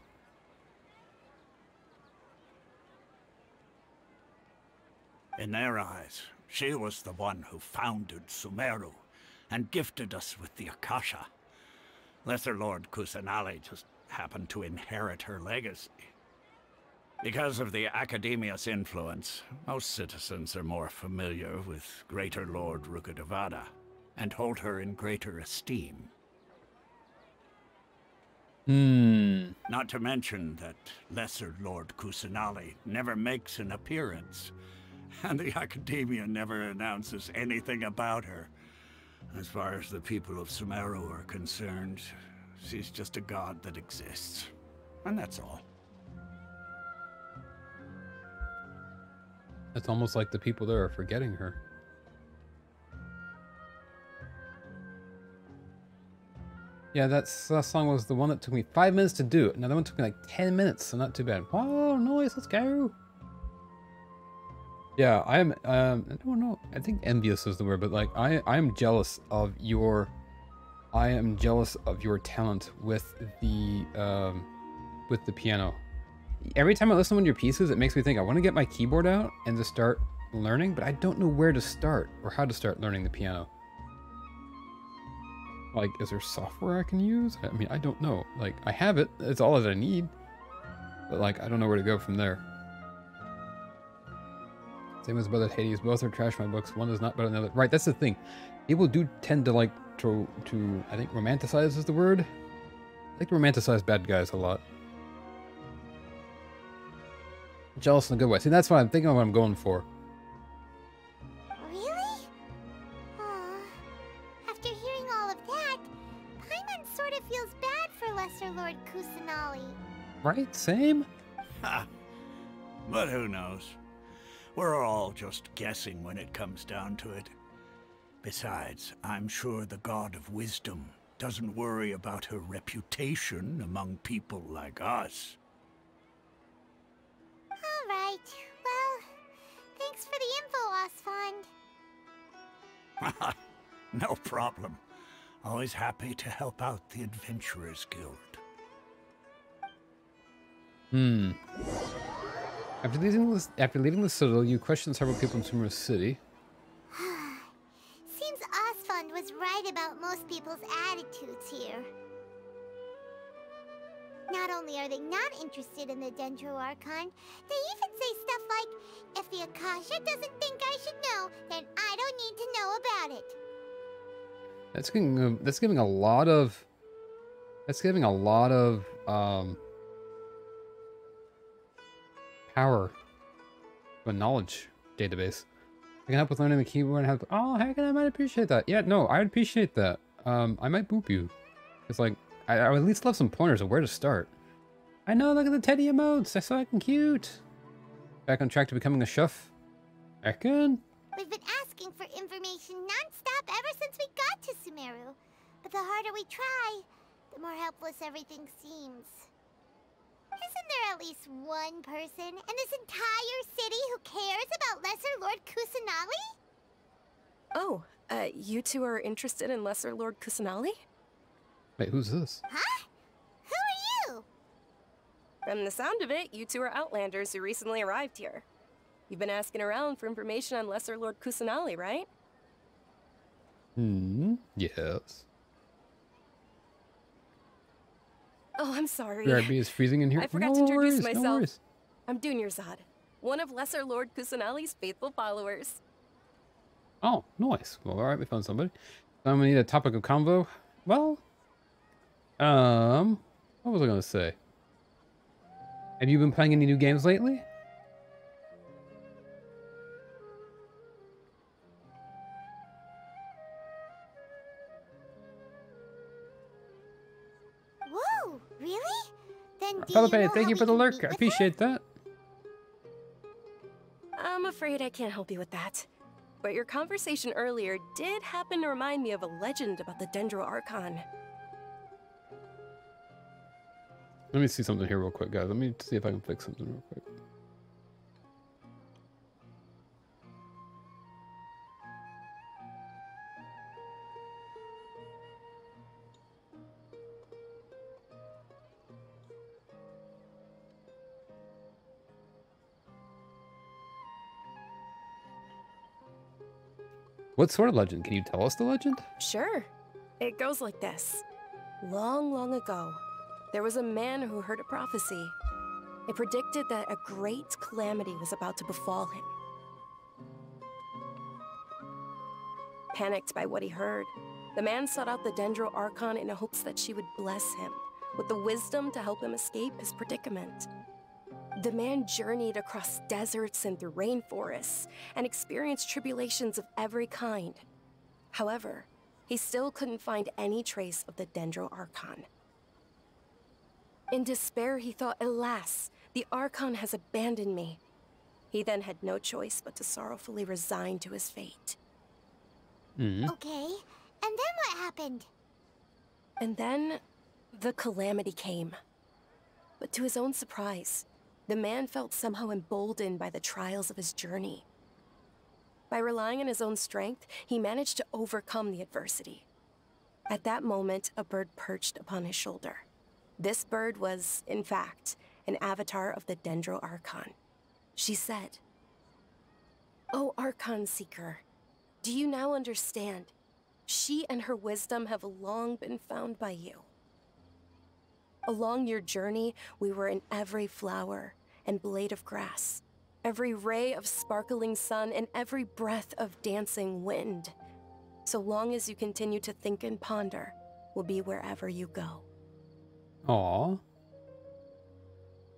In their eyes, she was the one who founded Sumeru and gifted us with the Akasha. Lesser Lord Kusanali just happened to inherit her legacy. Because of the Academia's influence, most citizens are more familiar with Greater Lord Rukkhadevada and hold her in greater esteem. Not to mention that Lesser Lord Kusanali never makes an appearance, and the Academia never announces anything about her. As far as the people of Sumeru are concerned, she's just a god that exists. And that's all. It's almost like the people there are forgetting her. Yeah, that song was the one that took me 5 minutes to do. Now that one took me like 10 minutes, so not too bad. Oh, nice, let's go. Yeah, I am, I don't know, I think envious is the word, but like, I'm jealous of your, talent with the piano. Every time I listen to one of your pieces, it makes me think I want to get my keyboard out and just start learning, but I don't know where to start or how to start learning the piano. Like, is there software I can use? I mean, I don't know. Like, I have it, it's all that I need, but like, I don't know where to go from there. Same as Brother Hades, both are trash my books. One is not better than the other. Right, that's the thing. People do tend to like to I think romanticize is the word. I like to romanticize bad guys a lot. Jealous in a good way. See, that's what I'm thinking of what I'm going for. Really? Aw. After hearing all of that, Paimon sort of feels bad for Lesser Lord Kusanali. Right? Same? Ha! But who knows? We're all just guessing when it comes down to it. Besides, I'm sure the God of Wisdom doesn't worry about her reputation among people like us. Alright, well, thanks for the info, Osfond. No problem. Always happy to help out the Adventurers Guild. After leaving the Citadel, you questioned several people in Sumeru City. Seems Osfond was right about most people's attitudes here. Not only are they not interested in the Dendro Archon, they even say stuff like, if the Akasha doesn't think I should know, then I don't need to know about it. That's giving a lot of power to a knowledge database. I can help with learning the keyboard and help. Oh, heck, I might appreciate that. Yeah, no, I appreciate that. I might boop you. It's like, I would at least love some pointers of where to start. I know, look at the teddy emotes. They're so fucking cute. Back on track to becoming a chef. Ekin? We've been asking for information non-stop ever since we got to Sumeru. But the harder we try, the more helpless everything seems. Isn't there at least one person in this entire city who cares about Lesser Lord Kusanali? Oh, you two are interested in Lesser Lord Kusanali? Wait, who's this? Huh? Who are you? From the sound of it, you two are Outlanders who recently arrived here. You've been asking around for information on Lesser Lord Kusanali, right? Yes. Oh, I'm sorry. BRB is freezing in here. I forgot to introduce myself. I'm Dunyarzad, one of Lesser Lord Kusanali's faithful followers. Oh, nice. Well, alright, we found somebody. We need a topic of convo. Well, what was I gonna say? Have you been playing any new games lately? Whoa, really? Then Felipe, thank you for the lurk. I appreciate that. I'm afraid I can't help you with that. But your conversation earlier did happen to remind me of a legend about the Dendro Archon. Let me see something here real quick, guys. Let me see if I can fix something real quick. What sort of legend? Can you tell us the legend? Sure. It goes like this. Long, long ago, there was a man who heard a prophecy. It predicted that a great calamity was about to befall him. Panicked by what he heard, the man sought out the Dendro Archon in hopes that she would bless him with the wisdom to help him escape his predicament. The man journeyed across deserts and through rainforests and experienced tribulations of every kind. However, he still couldn't find any trace of the Dendro Archon. In despair, he thought, alas, the Archon has abandoned me. He then had no choice but to sorrowfully resign to his fate. Okay, and then what happened? And then, the calamity came. But to his own surprise, the man felt somehow emboldened by the trials of his journey. By relying on his own strength, he managed to overcome the adversity. At that moment, a bird perched upon his shoulder. This bird was, in fact, an avatar of the Dendro Archon. She said, "O Archon Seeker, do you now understand? She and her wisdom have long been found by you. Along your journey, we were in every flower and blade of grass, every ray of sparkling sun, and every breath of dancing wind. So long as you continue to think and ponder, we'll be wherever you go." Aw.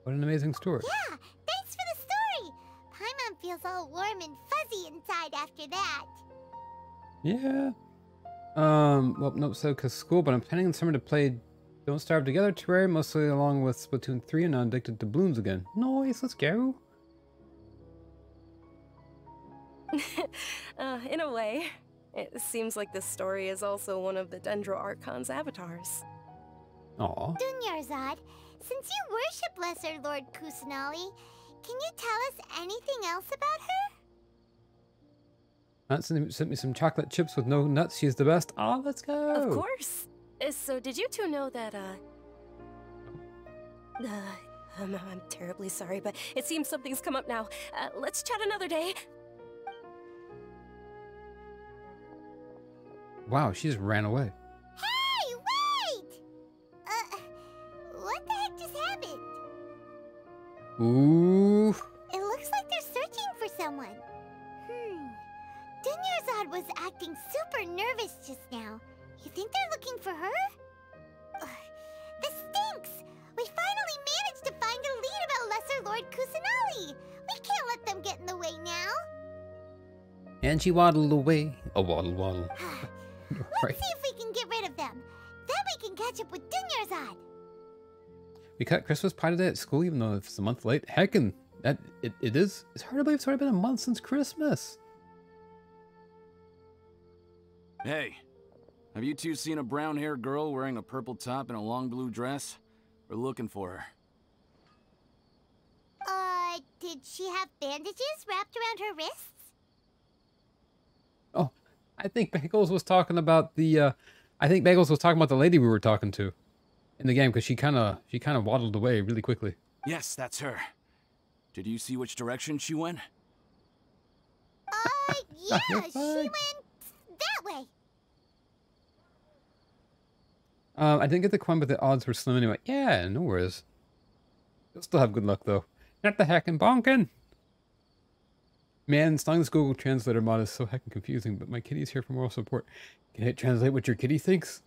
What an amazing story. Yeah, thanks for the story. Paimon feels all warm and fuzzy inside after that. Yeah. Well, no, so because school, but I'm planning on summer to play Don't Starve Together Terraria, mostly along with Splatoon 3, and now Addicted to Blooms again. Nice, let's go. In a way, it seems like this story is also one of the Dendro Archon's avatars. Aw. Dunyarzad, since you worship Lesser Lord Kusanali, can you tell us anything else about her? Aunt sent me some chocolate chips with no nuts. She's the best. Oh, let's go. Of course. So did you two know that, I'm terribly sorry, but it seems something's come up now. Let's chat another day. Wow, she just ran away. Hey, wait! What the heck just happened? Ooh. It looks like they're searching for someone. Dunyarzad was acting super nervous just now. You think they're looking for her? This stinks! We finally managed to find a lead about Lesser Lord Kusanali! We can't let them get in the way now! And she waddled away. Oh, waddle, waddle. Let's see if we can get rid of them. Then we can catch up with Dunyarzad. We cut Christmas pie today at school, even though it's a month late. Heckin', it is. It's hard to believe it's already been a month since Christmas. Hey, have you two seen a brown-haired girl wearing a purple top and a long blue dress? We're looking for her. Did she have bandages wrapped around her wrists? Oh, I think Bagels was talking about the, I think Bagels was talking about the lady we were talking to in the game, because she kind of waddled away really quickly. Yes, that's her. Did you see which direction she went? Yeah, she went that way. I didn't get the coin, but the odds were slim anyway. Yeah, no worries. You'll still have good luck, though. Not the heckin' bonkin'! Man, installing this Google Translator mod is so heckin' confusing, but my kitty's here for moral support. Can it translate what your kitty thinks?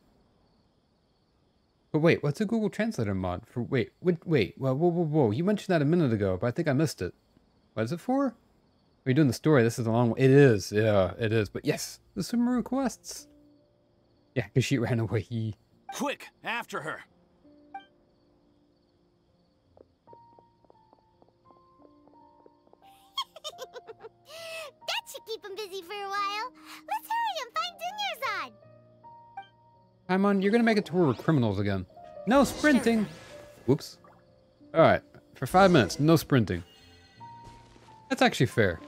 But wait, what's a Google Translator mod? For wait, whoa. You mentioned that a minute ago, but I think I missed it. What is it for? Are you doing the story? This is a long one. It is, yeah, it is. But yes, the Sumeru quests. Yeah, because she ran away. Quick, after her! That should keep him busy for a while. Let's hurry and find Dunyarzad. Paimon, you're gonna make it to where we're criminals again. No sprinting! Sure. Whoops. Alright, for 5 minutes, no sprinting. That's actually fair.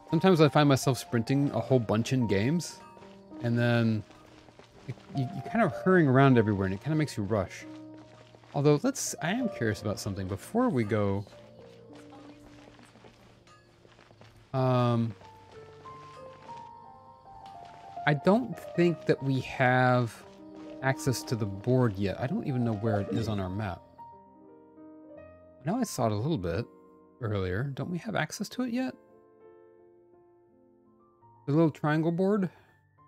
Sometimes I find myself sprinting a whole bunch in games, and then you kind of hurrying around everywhere, and it kind of makes you rush. Although, I am curious about something before we go. I don't think that we have access to the board yet. I don't even know where it is on our map. I know I saw it a little bit earlier. Don't we have access to it yet? The little triangle board?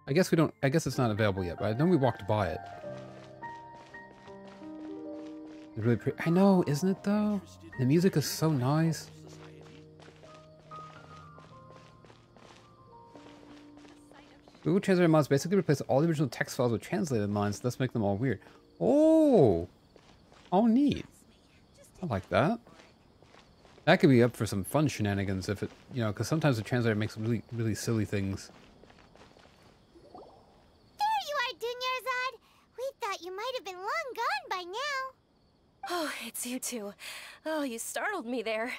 I guess we don't. I guess it's not available yet, but I know we walked by it. It's really pretty. I know, isn't it though? The music is so nice. Google Translator mods basically replace all the original text files with translated lines, thus make them all weird. Oh! Oh, neat. I like that. That could be up for some fun shenanigans if it, you know, because sometimes the translator makes really, really silly things. There you are, Dunyarzad. We thought you might have been long gone by now. Oh, it's you two. Oh, you startled me there.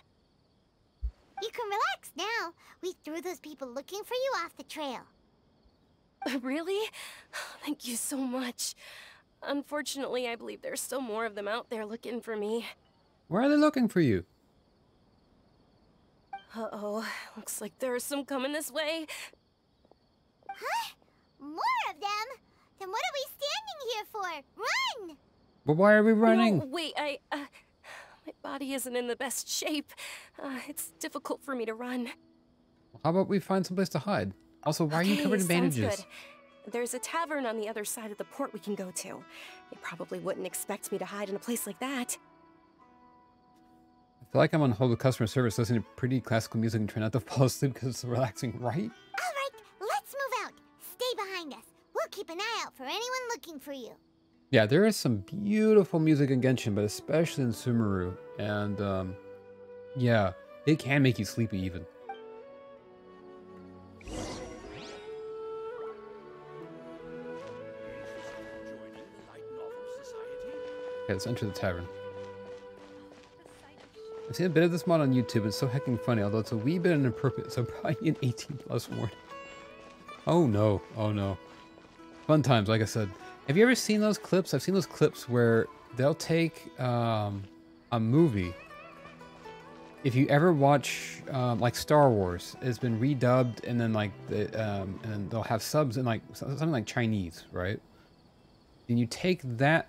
You can relax now. We threw those people looking for you off the trail. Really? Thank you so much. Unfortunately, I believe there's still more of them out there looking for me. Where are they looking for you? Uh-oh. Looks like there's some coming this way. Huh? More of them? Then what are we standing here for? Run! But why are we running? No, wait, my body isn't in the best shape. It's difficult for me to run. How about we find someplace to hide? Also, why are you covered in bandages? Sounds good. There's a tavern on the other side of the port we can go to. They probably wouldn't expect me to hide in a place like that. I feel like I'm on hold with customer service listening to pretty classical music and trying not to fall asleep because it's relaxing, right? All right, let's move out. Stay behind us. We'll keep an eye out for anyone looking for you. Yeah, there is some beautiful music in Genshin, but especially in Sumeru. And, yeah, it can make you sleepy even. Okay, let's enter the tavern. I've seen a bit of this mod on YouTube. It's so heckin' funny, although it's a wee bit inappropriate, so probably an 18+ warning. Oh no, oh no. Fun times, like I said. Have you ever seen those clips? I've seen those clips where they'll take a movie. If you ever watch like Star Wars, it's been redubbed, and then like and they'll have subs in like something like Chinese, right? And you take the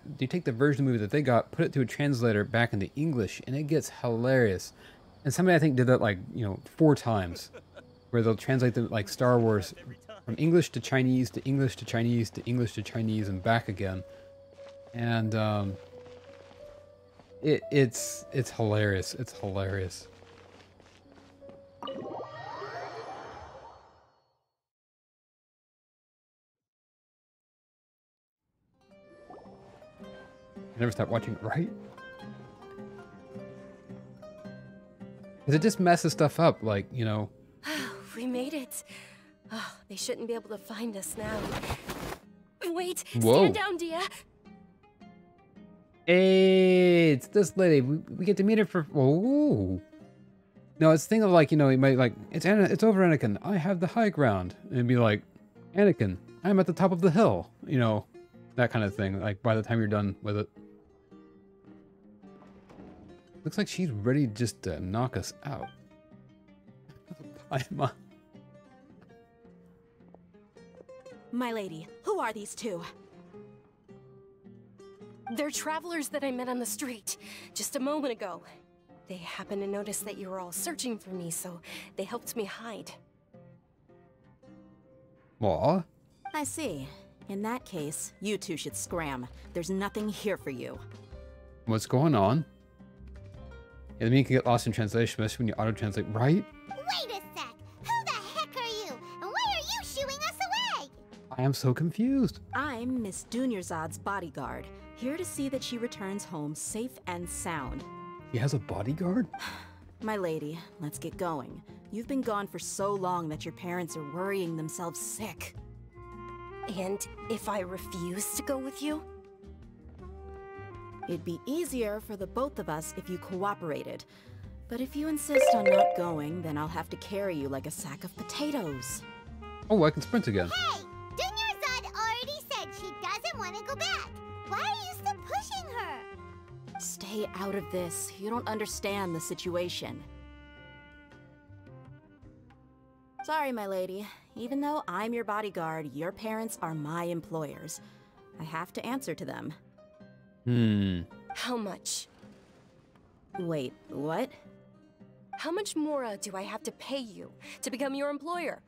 version of the movie that they got, put it through a translator back into English, and it gets hilarious. And somebody I think did that like 4 times, where they'll translate the like Star Wars from English to Chinese to English to Chinese to English to Chinese and back again. And it's hilarious. It's hilarious. I never stop watching it, right? Because it just messes stuff up, like, We made it. Oh, they shouldn't be able to find us now. Wait, Whoa. Stand down, Dia. Hey, it's this lady. We get to meet her for... Oh. No, it's the thing of like, it might like, it's over, Anakin. I have the high ground. And it'd be like, Anakin, I'm at the top of the hill. That kind of thing. Like, by the time you're done with it. Looks like she's ready just to knock us out. My lady, who are these two? They're travelers that I met on the street just a moment ago. They happened to notice that you were all searching for me, so they helped me hide. Aw. I see. In that case, you two should scram. There's nothing here for you. What's going on? Yeah, the mean can get lost in translation, especially when you auto-translate, right? Wait a sec! Who the heck are you? And why are you shooing us away? I am so confused. I'm Miss Dunyarzad's bodyguard, here to see that she returns home safe and sound. He has a bodyguard? My lady, let's get going. You've been gone for so long that your parents are worrying themselves sick. And if I refuse to go with you? It'd be easier for the both of us if you cooperated. But if you insist on not going, then I'll have to carry you like a sack of potatoes. Oh, I can sprint again. Hey! Dunyarzad already said she doesn't want to go back. Why are you still pushing her? Stay out of this. You don't understand the situation. Sorry, my lady. Even though I'm your bodyguard, your parents are my employers. I have to answer to them. How much? Wait, what? How much more do I have to pay you to become your employer?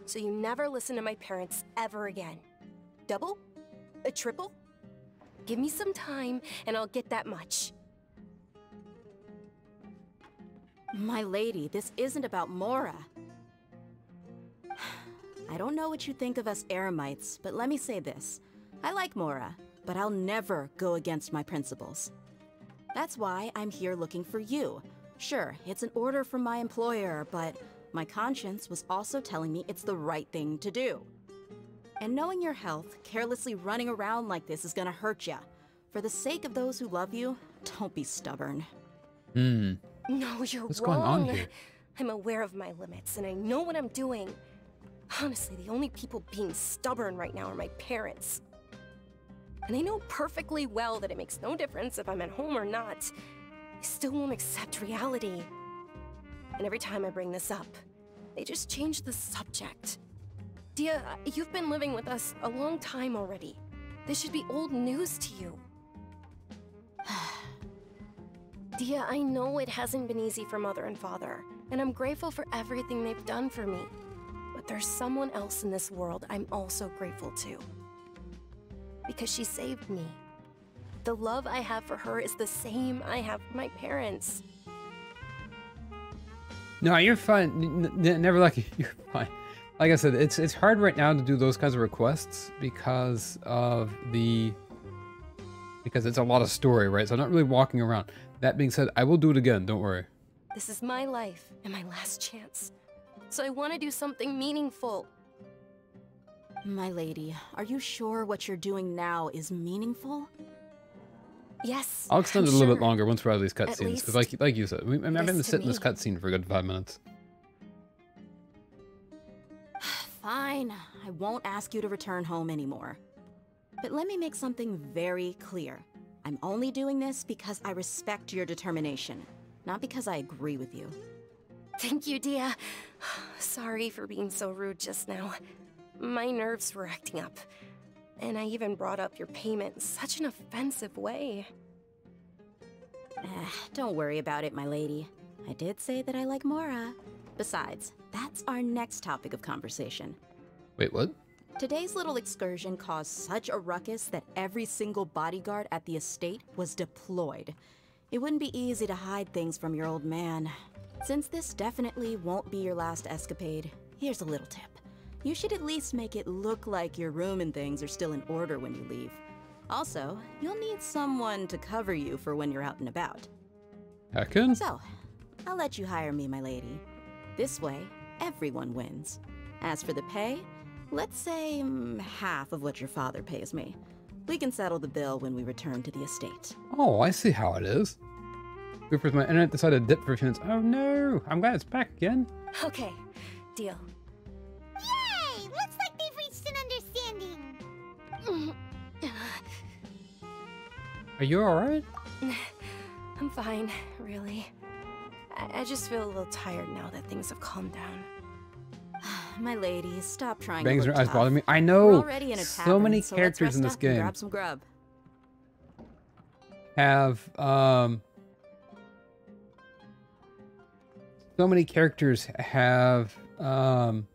So you never listen to my parents ever again. Double? A triple? Give me some time and I'll get that much. My lady, this isn't about Mora. I don't know what you think of us Eremites, but let me say this. I like Mora, but I'll never go against my principles. That's why I'm here looking for you. Sure, it's an order from my employer, but my conscience was also telling me it's the right thing to do. And knowing your health, carelessly running around like this is gonna hurt ya. For the sake of those who love you, don't be stubborn. No, you're What's wrong. going on here? I'm aware of my limits and I know what I'm doing. Honestly, the only people being stubborn right now are my parents. And I know perfectly well that it makes no difference if I'm at home or not. They still won't accept reality. And every time I bring this up, they just change the subject. Dia, you've been living with us a long time already. This should be old news to you. Dia, I know it hasn't been easy for Mother and Father, and I'm grateful for everything they've done for me. But there's someone else in this world I'm also grateful to. Because she saved me. The love I have for her is the same I have for my parents. No, you're fine. Never lucky. You're fine. Like I said, it's hard right now to do those kinds of requests because it's a lot of story, right? So I'm not really walking around. That being said, I will do it again. Don't worry. This is my life and my last chance. So I want to do something meaningful. My lady, are you sure what you're doing now is meaningful? Yes. I'll extend it a little bit longer once we're out of these cutscenes, because like you said, I've been sitting in this cutscene for a good 5 minutes. Fine, I won't ask you to return home anymore. But let me make something very clear. I'm only doing this because I respect your determination, not because I agree with you. Thank you, Dia. Sorry for being so rude just now. My nerves were acting up. And I even brought up your payment in such an offensive way. Don't worry about it, my lady. I did say that I like Mora. Besides, that's our next topic of conversation. Wait, what? Today's little excursion caused such a ruckus that every single bodyguard at the estate was deployed. It wouldn't be easy to hide things from your old man. Since this definitely won't be your last escapade, here's a little tip. You should at least make it look like your room and things are still in order when you leave. Also, you'll need someone to cover you for when you're out and about. Heckin'? So, I'll let you hire me, my lady. This way, everyone wins. As for the pay, let's say half of what your father pays me. We can settle the bill when we return to the estate. Oh, I see how it is. Goofers, my internet decided to dip for a few minutes. Oh no, I'm glad it's back again. Okay, deal. Yay! Looks like they've reached an understanding. Are you alright? I'm fine, really. I just feel a little tired now that things have calmed down. My lady, stop trying Bangs to in look her eyes tough. bother me. I know. We're already in a so tavern, many so characters in let's this rest up and game grab some grub. have so many characters have that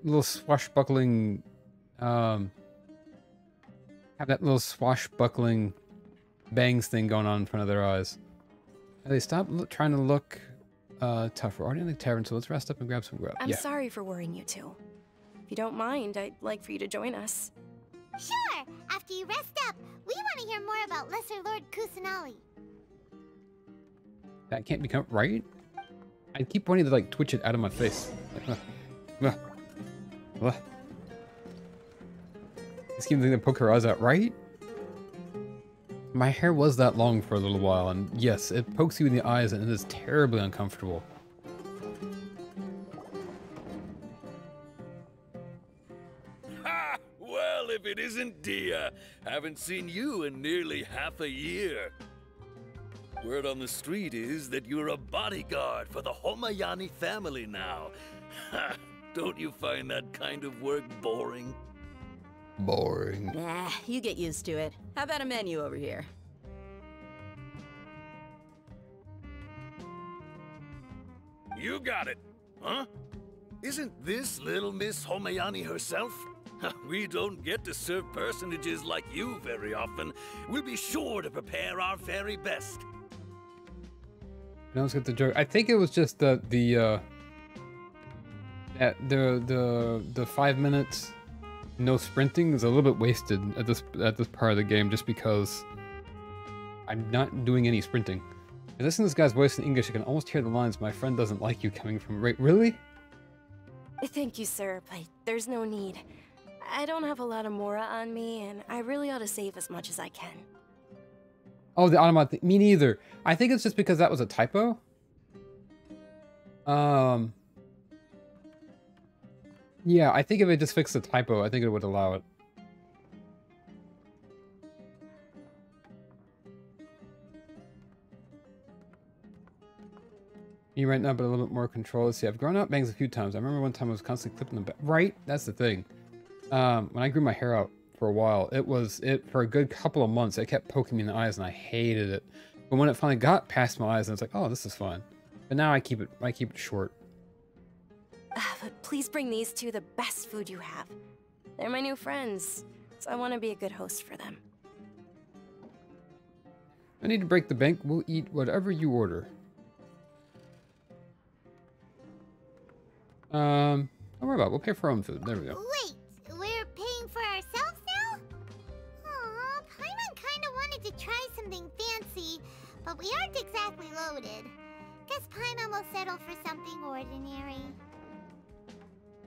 little swashbuckling bangs thing going on in front of their eyes. And they stop trying to look tough. We're already in the tavern, so let's rest up and grab some grub. I'm sorry for worrying you two. If you don't mind, I'd like for you to join us. Sure! After you rest up, we want to hear more about Lesser Lord Kusanali. That can't become right. I keep wanting to like twitch it out of my face. Just keep thinking to poke her eyes out, right? My hair was that long for a little while, and yes, it pokes you in the eyes and it is terribly uncomfortable. Ha! Well, if it isn't Dia, haven't seen you in nearly half a year. Word on the street is that you're a bodyguard for the Homayani family now. Ha! Don't you find that kind of work boring? Boring. Nah, you get used to it. How about a menu over here? You got it, huh? Isn't this little Miss Homayani herself? We don't get to serve personages like you very often. We'll be sure to prepare our very best. I don't get the joke. I think it was just the 5 minutes no sprinting is a little bit wasted at this part of the game, just because I'm not doing any sprinting. I listen to this guy's voice in English, I can almost hear the lines, "My friend doesn't like you," coming from right. Really? Thank you, sir, but there's no need. I don't have a lot of Mora on me, and I really ought to save as much as I can. Oh, the automat thing. Me neither. I think it's just because that was a typo. Yeah, I think if it just fixed the typo, I think it would allow it. Me right now, but a little bit more control. Let's see, I've grown out bangs a few times. I remember one time I was constantly clipping them back. Right? That's the thing. When I grew my hair out for a while, for a good couple of months, it kept poking me in the eyes and I hated it. But when it finally got past my eyes, I was like, oh, this is fine. But now I keep it short. But please bring these two the best food you have. They're my new friends, so I want to be a good host for them. I need to break the bank. We'll eat whatever you order. Don't worry about it. We'll pay for our own food. There we go. Wait, we're paying for ourselves now? Aw, Paimon kinda wanted to try something fancy, but we aren't exactly loaded. Guess Paimon will settle for something ordinary.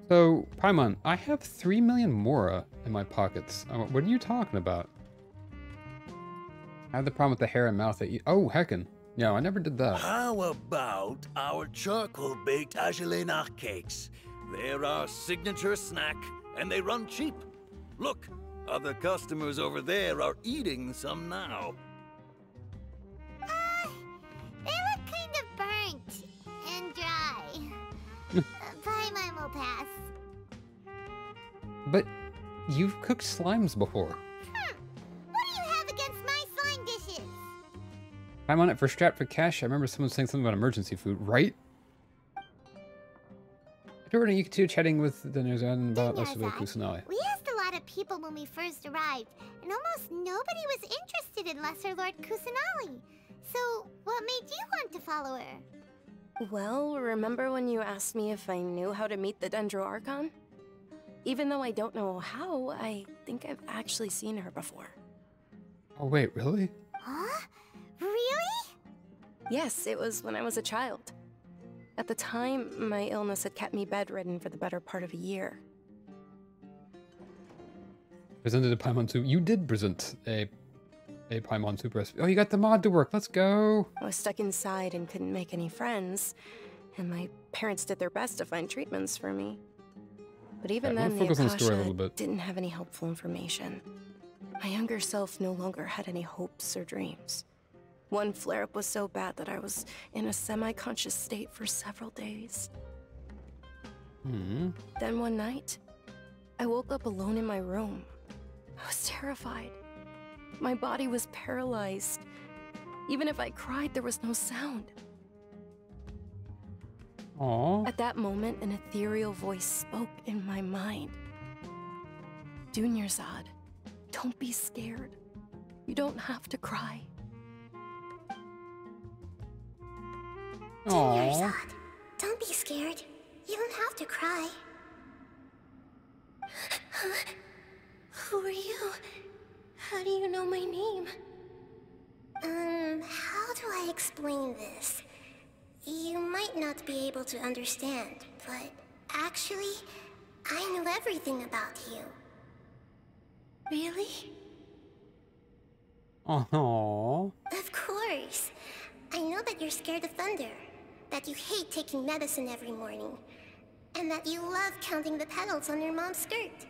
So, Paimon, I have 3 million Mora in my pockets. What are you talking about? I have the problem with the hair and mouth that you... Oh, heckin'. No, I never did that. How about our charcoal-baked Agelenach cakes? They're our signature snack, and they run cheap. Look, other customers over there are eating some now. They look kind of burnt and dry. Paimon will pass. But you've cooked slimes before. What do you have against my slime dishes? I'm on it for strapped for cash. I remember someone saying something about emergency food, right? I told her you two chatting with the news about Sumeru Archon. We asked a lot of people when we first arrived, and almost nobody was interested in Lesser Lord Kusanali. So, what made you want to follow her? Well, remember when you asked me if I knew how to meet the Dendro Archon? Even though I don't know how, I think I've actually seen her before. Oh wait, really? Huh? Really? Yes, it was when I was a child. At the time, my illness had kept me bedridden for the better part of a year. Presented a Paimon soup. You did present a Paimon soup recipe. Oh, you got the mod to work. Let's go. I was stuck inside and couldn't make any friends, and my parents did their best to find treatments for me. But even then, the Akasha didn't have any helpful information. My younger self no longer had any hopes or dreams. One flare-up was so bad that I was in a semi-conscious state for several days. Then one night, I woke up alone in my room. I was terrified. My body was paralyzed. Even if I cried, there was no sound. Aww. At that moment, an ethereal voice spoke in my mind. Dunyarzad, don't be scared. You don't have to cry. Dunyarzad, don't be scared. You don't have to cry. Who are you? How do you know my name? How do I explain this? You might not be able to understand, but actually, I know everything about you. Really? Aww. Of course. I know that you're scared of thunder, that you hate taking medicine every morning, and that you love counting the petals on your mom's skirt.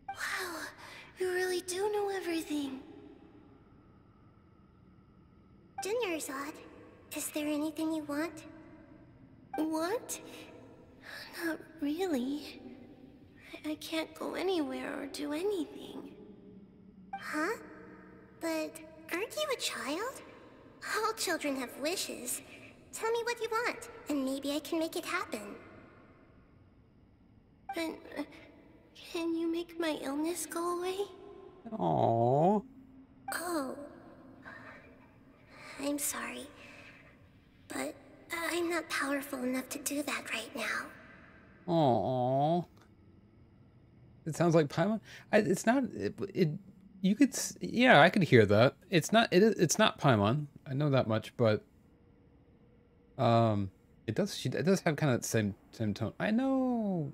Wow, you really do know everything. Dinnersad, is there anything you want? What? Not really. I can't go anywhere or do anything. Huh? But aren't you a child? All children have wishes. Tell me what you want, and maybe I can make it happen. But can you make my illness go away? Aww. Oh. I'm sorry. But I'm not powerful enough to do that right now. Aww. It sounds like Paimon. It's not. You could. Yeah, I could hear that. It's not. It's not Paimon. I know that much, but it does. It does have kind of that same tone. I know.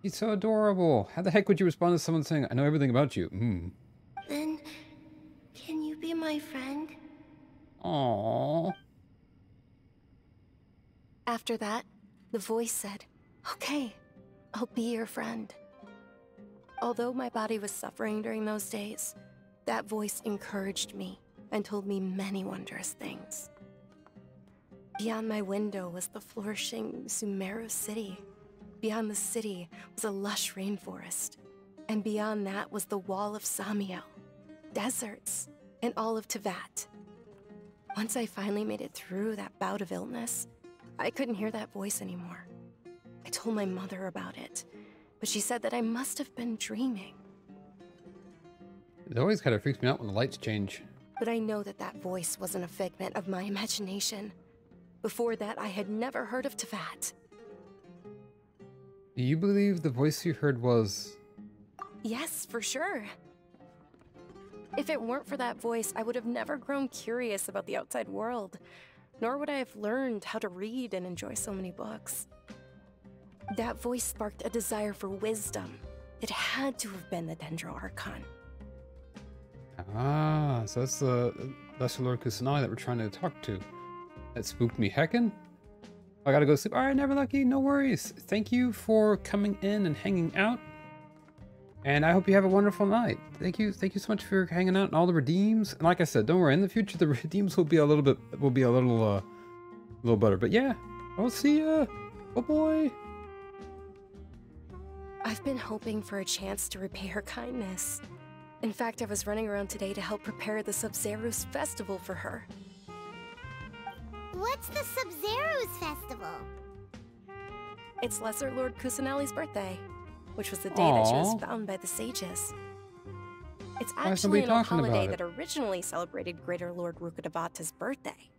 He's so adorable. How the heck would you respond to someone saying, "I know everything about you"? Then, can you be my friend? Aww. After that, the voice said, "Okay, I'll be your friend." Although my body was suffering during those days, that voice encouraged me and told me many wondrous things. Beyond my window was the flourishing Sumeru city. Beyond the city was a lush rainforest. And beyond that was the wall of Samiel, deserts, and all of Teyvat. Once I finally made it through that bout of illness, I couldn't hear that voice anymore. I told my mother about it, but she said that I must have been dreaming. It always kind of freaks me out when the lights change. But I know that that voice wasn't a figment of my imagination. Before that, I had never heard of Teyvat. Do you believe the voice you heard was... Yes, for sure. If it weren't for that voice, I would have never grown curious about the outside world, nor would I have learned how to read and enjoy so many books. That voice sparked a desire for wisdom. It had to have been the Sumeru Archon. Ah, so that's the Lesser Lord Kusanagi that we're trying to talk to. That spooked me heckin'. I gotta go sleep. Alright, Never Lucky, no worries. Thank you for coming in and hanging out. And I hope you have a wonderful night. Thank you so much for hanging out and all the redeems. And like I said, don't worry, in the future the redeems will be a little better. But yeah, I'll see ya. Oh boy. I've been hoping for a chance to repay her kindness. In fact, I was running around today to help prepare the Sub-Zero's festival for her. What's the Sub-Zero's festival? It's Lesser Lord Kusanali's birthday, which was the day that she was found by the sages. It's actually an old holiday that originally celebrated Greater Lord Rukkhadevata's birthday.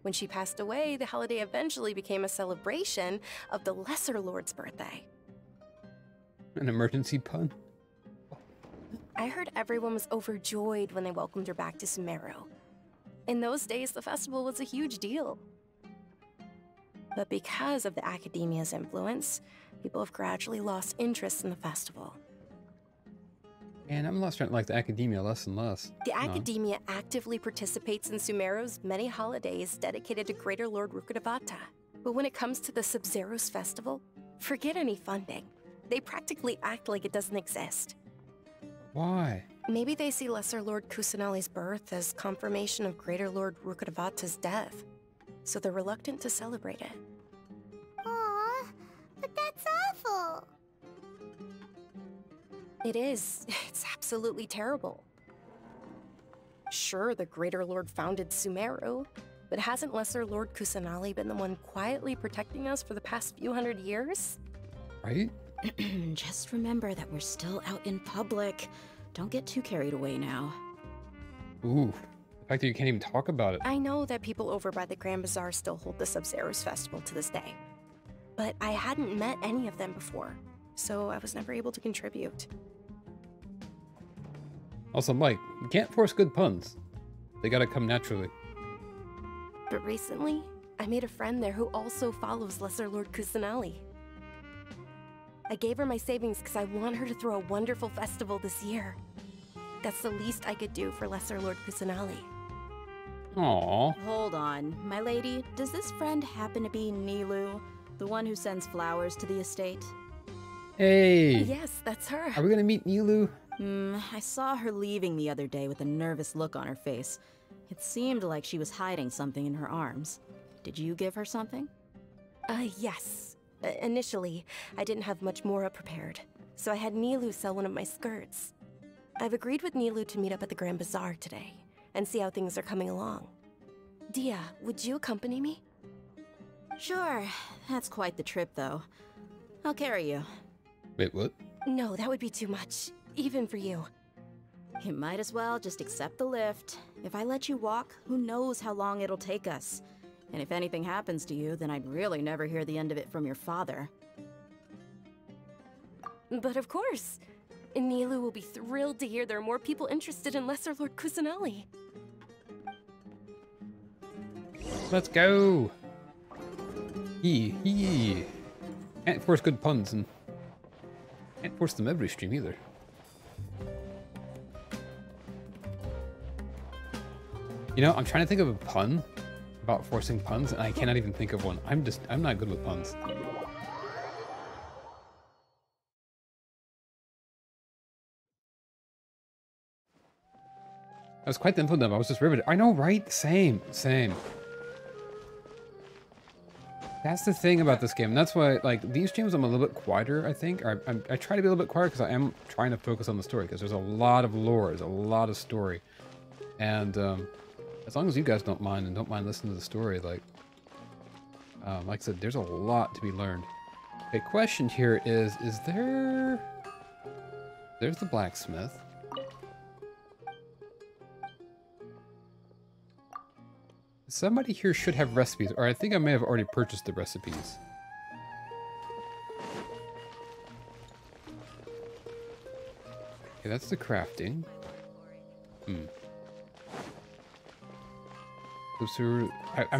When she passed away, the holiday eventually became a celebration of the Lesser Lord's birthday. An emergency pun? I heard everyone was overjoyed when they welcomed her back to Sumeru. In those days, the festival was a huge deal. But because of the Academia's influence, people have gradually lost interest in the festival. And I'm starting to like the Academia less and less. The Academia actively participates in Sumeru's many holidays dedicated to Greater Lord Rukkhadevata. But when it comes to the Sub-Zero's festival, forget any funding. They practically act like it doesn't exist. Why? Maybe they see Lesser Lord Kusanali's birth as confirmation of Greater Lord Rukkhadevata's death, so they're reluctant to celebrate it. Aww, but that's awful. It is. It's absolutely terrible. Sure, the Greater Lord founded Sumeru, but hasn't Lesser Lord Kusanali been the one quietly protecting us for the past few hundred years? Right? Just remember that we're still out in public. Don't get too carried away now. Ooh, the fact that you can't even talk about it. I know that people over by the Grand Bazaar still hold the Sub-Zero's festival to this day. But I hadn't met any of them before, so I was never able to contribute. Also, Mike, you can't force good puns. They gotta come naturally. But recently, I made a friend there who also follows Lesser Lord Kusanali. I gave her my savings because I want her to throw a wonderful festival this year. That's the least I could do for Lesser Lord Kusanali. Aww. Hold on, my lady. Does this friend happen to be Nilu, the one who sends flowers to the estate? Hey. Yes, that's her. Are we gonna meet Nilu? I saw her leaving the other day with a nervous look on her face. It seemed like she was hiding something in her arms. Did you give her something? Yes. Initially, I didn't have much Mora prepared, so I had Nilu sell one of my skirts. I've agreed with Nilu to meet up at the Grand Bazaar today, and see how things are coming along. Dia, would you accompany me? Sure. That's quite the trip, though. I'll carry you. Wait, what? No, that would be too much, even for you. You might as well just accept the lift. If I let you walk, who knows how long it'll take us. And if anything happens to you, then I'd really never hear the end of it from your father. But of course. Nilu will be thrilled to hear there are more people interested in Lesser Lord Kusanali. Let's go! Yee. Can't force good puns, and can't force them every stream either. You know, I'm trying to think of a pun about forcing puns, and I cannot even think of one. I'm not good with puns. That was quite the info dump. I was just riveted. I know, right? Same. That's the thing about this game. And that's why, like, these streams I'm a little bit quieter, I think. I try to be a little bit quieter because I am trying to focus on the story, because there's a lot of lore, there's a lot of story. And as long as you guys don't mind and don't mind listening to the story, like I said, there's a lot to be learned. Okay, question here is there's the blacksmith. Somebody here should have recipes, or I think I may have already purchased the recipes. Okay, that's the crafting. I'm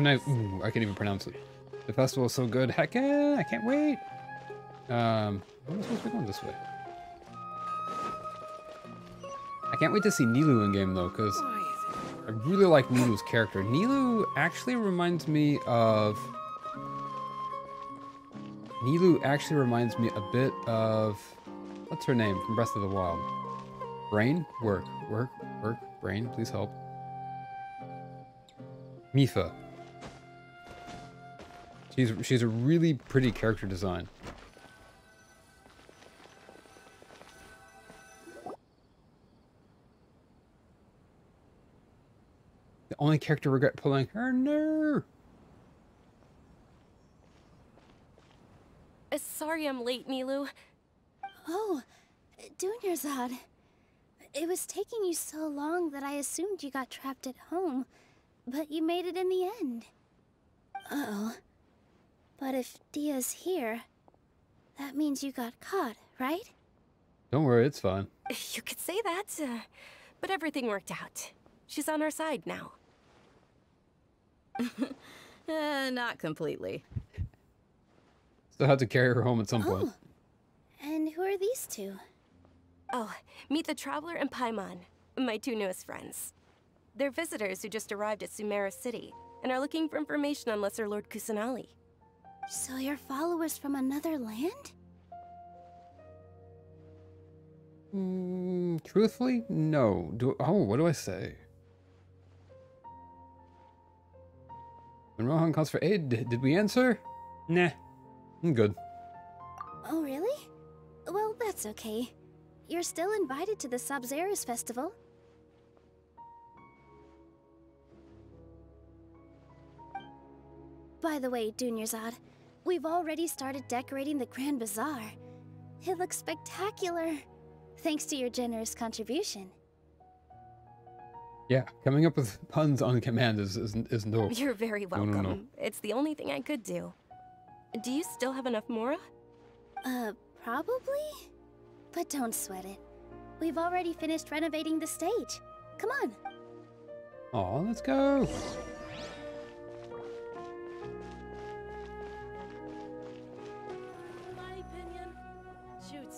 not. I can't even pronounce it. The festival is so good. Heck yeah! I can't wait. I'm supposed to be going this way. I can't wait to see Nilu in game though, because I really like Nilu's character. Nilu actually reminds me a bit of, what's her name from Breath of the Wild? Brain? Work. Brain, please help. Mipha. She's a really pretty character design. The only character regret pulling her, no. Sorry I'm late, Nilu. Oh, Dunyarzad. It was taking you so long that I assumed you got trapped at home, but you made it in the end. Uh-oh. But if Dia's here, that means you got caught, right? Don't worry, it's fine. You could say that, but everything worked out. She's on our side now. Not completely. Still have to carry her home at some point. And who are these two? Oh, meet the Traveler and Paimon, my two newest friends. They're visitors who just arrived at Sumeru City and are looking for information on Lesser Lord Kusanali. So you're followers from another land? Truthfully, no. What do I say? When Rohan calls for aid, did we answer? Nah, I'm good. Oh, really? Well, that's okay. You're still invited to the Sabzeruz festival. By the way, Dunyarzad, we've already started decorating the Grand Bazaar. It looks spectacular, thanks to your generous contribution. Yeah, coming up with puns on command is no. You're very welcome. No. It's the only thing I could do. Do you still have enough Mora? Probably? But don't sweat it. We've already finished renovating the stage. Come on. Aw, let's go.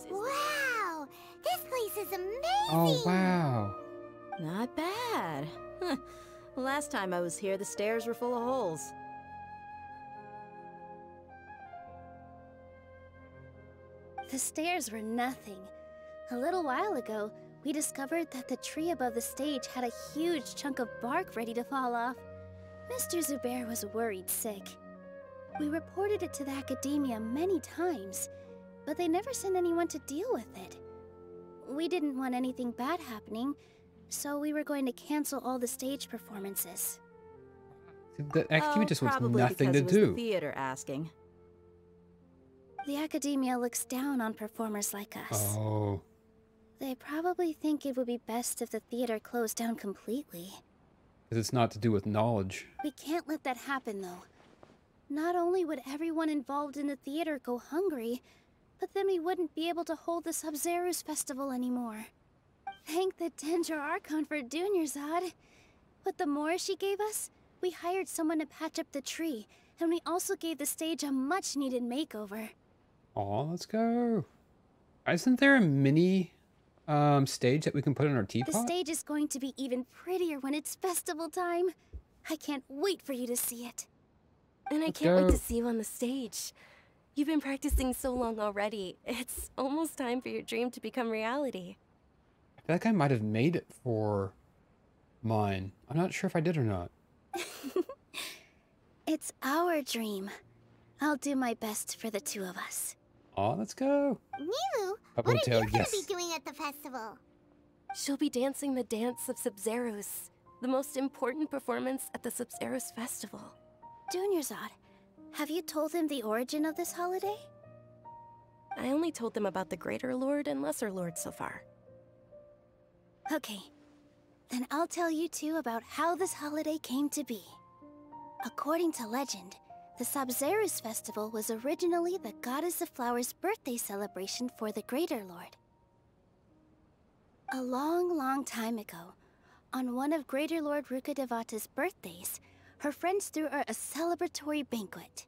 Wow! This place is amazing! Oh, wow. Not bad. Huh. Last time I was here, the stairs were full of holes. The stairs were nothing. A little while ago, we discovered that the tree above the stage had a huge chunk of bark ready to fall off. Mr. Zubair was worried sick. We reported it to the academia many times, but they never sent anyone to deal with it. We didn't want anything bad happening, so we were going to cancel all the stage performances. The academia just wants probably nothing because to it was do. the theater asking. The academia looks down on performers like us. Oh. They probably think it would be best if the theater closed down completely. Because it's not to do with knowledge. We can't let that happen, though. Not only would everyone involved in the theater go hungry, but then we wouldn't be able to hold the Sub-Zerus festival anymore. Thank the Dendro Archon for Dunyarzad. With the Mora she gave us, we hired someone to patch up the tree, and we also gave the stage a much-needed makeover. Aw, let's go. Isn't there a mini stage that we can put in our teapot? The stage is going to be even prettier when it's festival time. I can't wait for you to see it. And I can't wait to see you on the stage. You've been practicing so long already. It's almost time for your dream to become reality. I feel like I might have made it for mine. I'm not sure if I did or not. It's our dream. I'll do my best for the two of us. Aw, let's go. Nilu, Up what are until you going yes. to be doing at the festival? She'll be dancing the dance of Sub-Zerus, the most important performance at the Sub-Zerus festival. Dunyarzad, have you told him the origin of this holiday? I only told them about the Greater Lord and Lesser Lord so far. Okay, then I'll tell you two about how this holiday came to be. According to legend, the Sub-Zerus festival was originally the Goddess of Flowers' birthday celebration for the Greater Lord. A long, long time ago, on one of Greater Lord Rukkhadevata's birthdays, her friends threw her a celebratory banquet.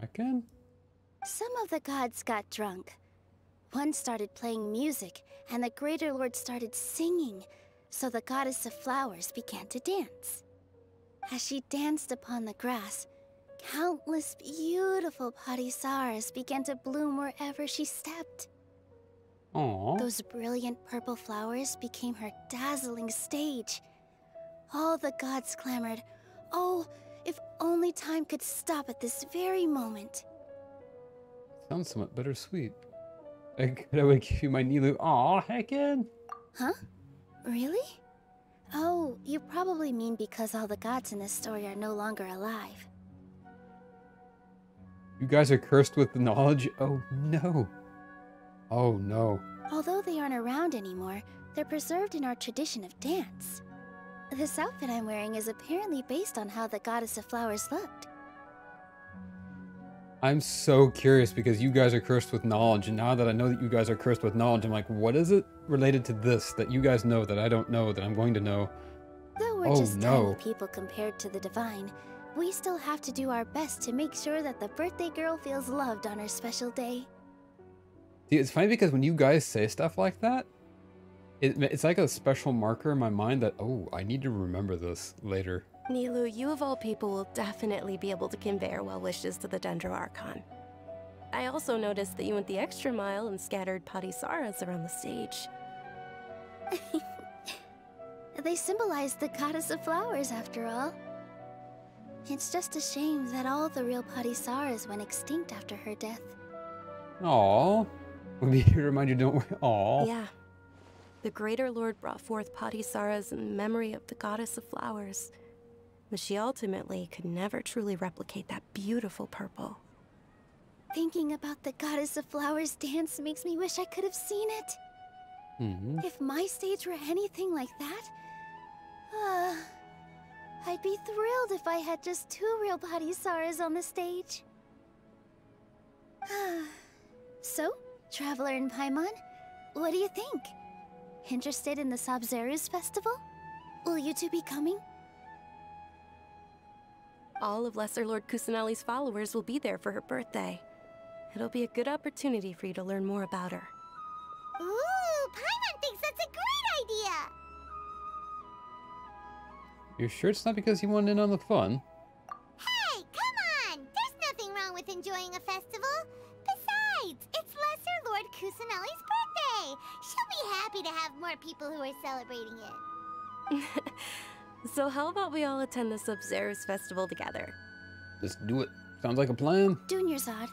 Again? Some of the gods got drunk. One started playing music, and the Greater Lord started singing, so the Goddess of Flowers began to dance. As she danced upon the grass, countless beautiful parisaras began to bloom wherever she stepped. Aww. Those brilliant purple flowers became her dazzling stage. All the gods clamored, "Oh, if only time could stop at this very moment." Sounds somewhat bittersweet. I would give you my Nilu. Aw, heckin'. Huh? Really? Oh, you probably mean because all the gods in this story are no longer alive. You guys are cursed with the knowledge? Oh no. Oh no. Although they aren't around anymore, they're preserved in our tradition of dance. This outfit I'm wearing is apparently based on how the Goddess of Flowers looked. I'm so curious because you guys are cursed with knowledge, and now that I know that you guys are cursed with knowledge, I'm like, what is it related to this that you guys know that I don't know that I'm going to know? Though we're just tiny people compared to the divine, we still have to do our best to make sure that the birthday girl feels loved on her special day. See, it's funny because when you guys say stuff like that, it's like a special marker in my mind that, oh, I need to remember this later. Nilu, you of all people will definitely be able to convey our well wishes to the Dendro Archon. I also noticed that you went the extra mile and scattered Padisaras around the stage. They symbolize the Goddess of Flowers, after all. It's just a shame that all the real Padisaras went extinct after her death. Aww. Let me remind you, don't worry. Aww. Yeah. The Greater Lord brought forth Padisaras in memory of the Goddess of Flowers, but she ultimately could never truly replicate that beautiful purple. Thinking about the Goddess of Flowers dance makes me wish I could have seen it. If my stage were anything like that, I'd be thrilled if I had just 2 real Padisaras on the stage. So, Traveler and Paimon, what do you think? Interested in the Sub-Zerus festival? Will you two be coming? All of Lesser Lord Kusanali's followers will be there for her birthday. It'll be a good opportunity for you to learn more about her. Ooh, Paimon thinks that's a great idea! You sure it's not because you wanted in on the fun? Hey, come on! There's nothing wrong with enjoying a festival. Besides, it's Lesser Lord Kusanali's birthday! Hey, she'll be happy to have more people who are celebrating it. So how about we all attend the Sub-Zero's festival together? Let's do it. Sounds like a plan. Dunyarzad,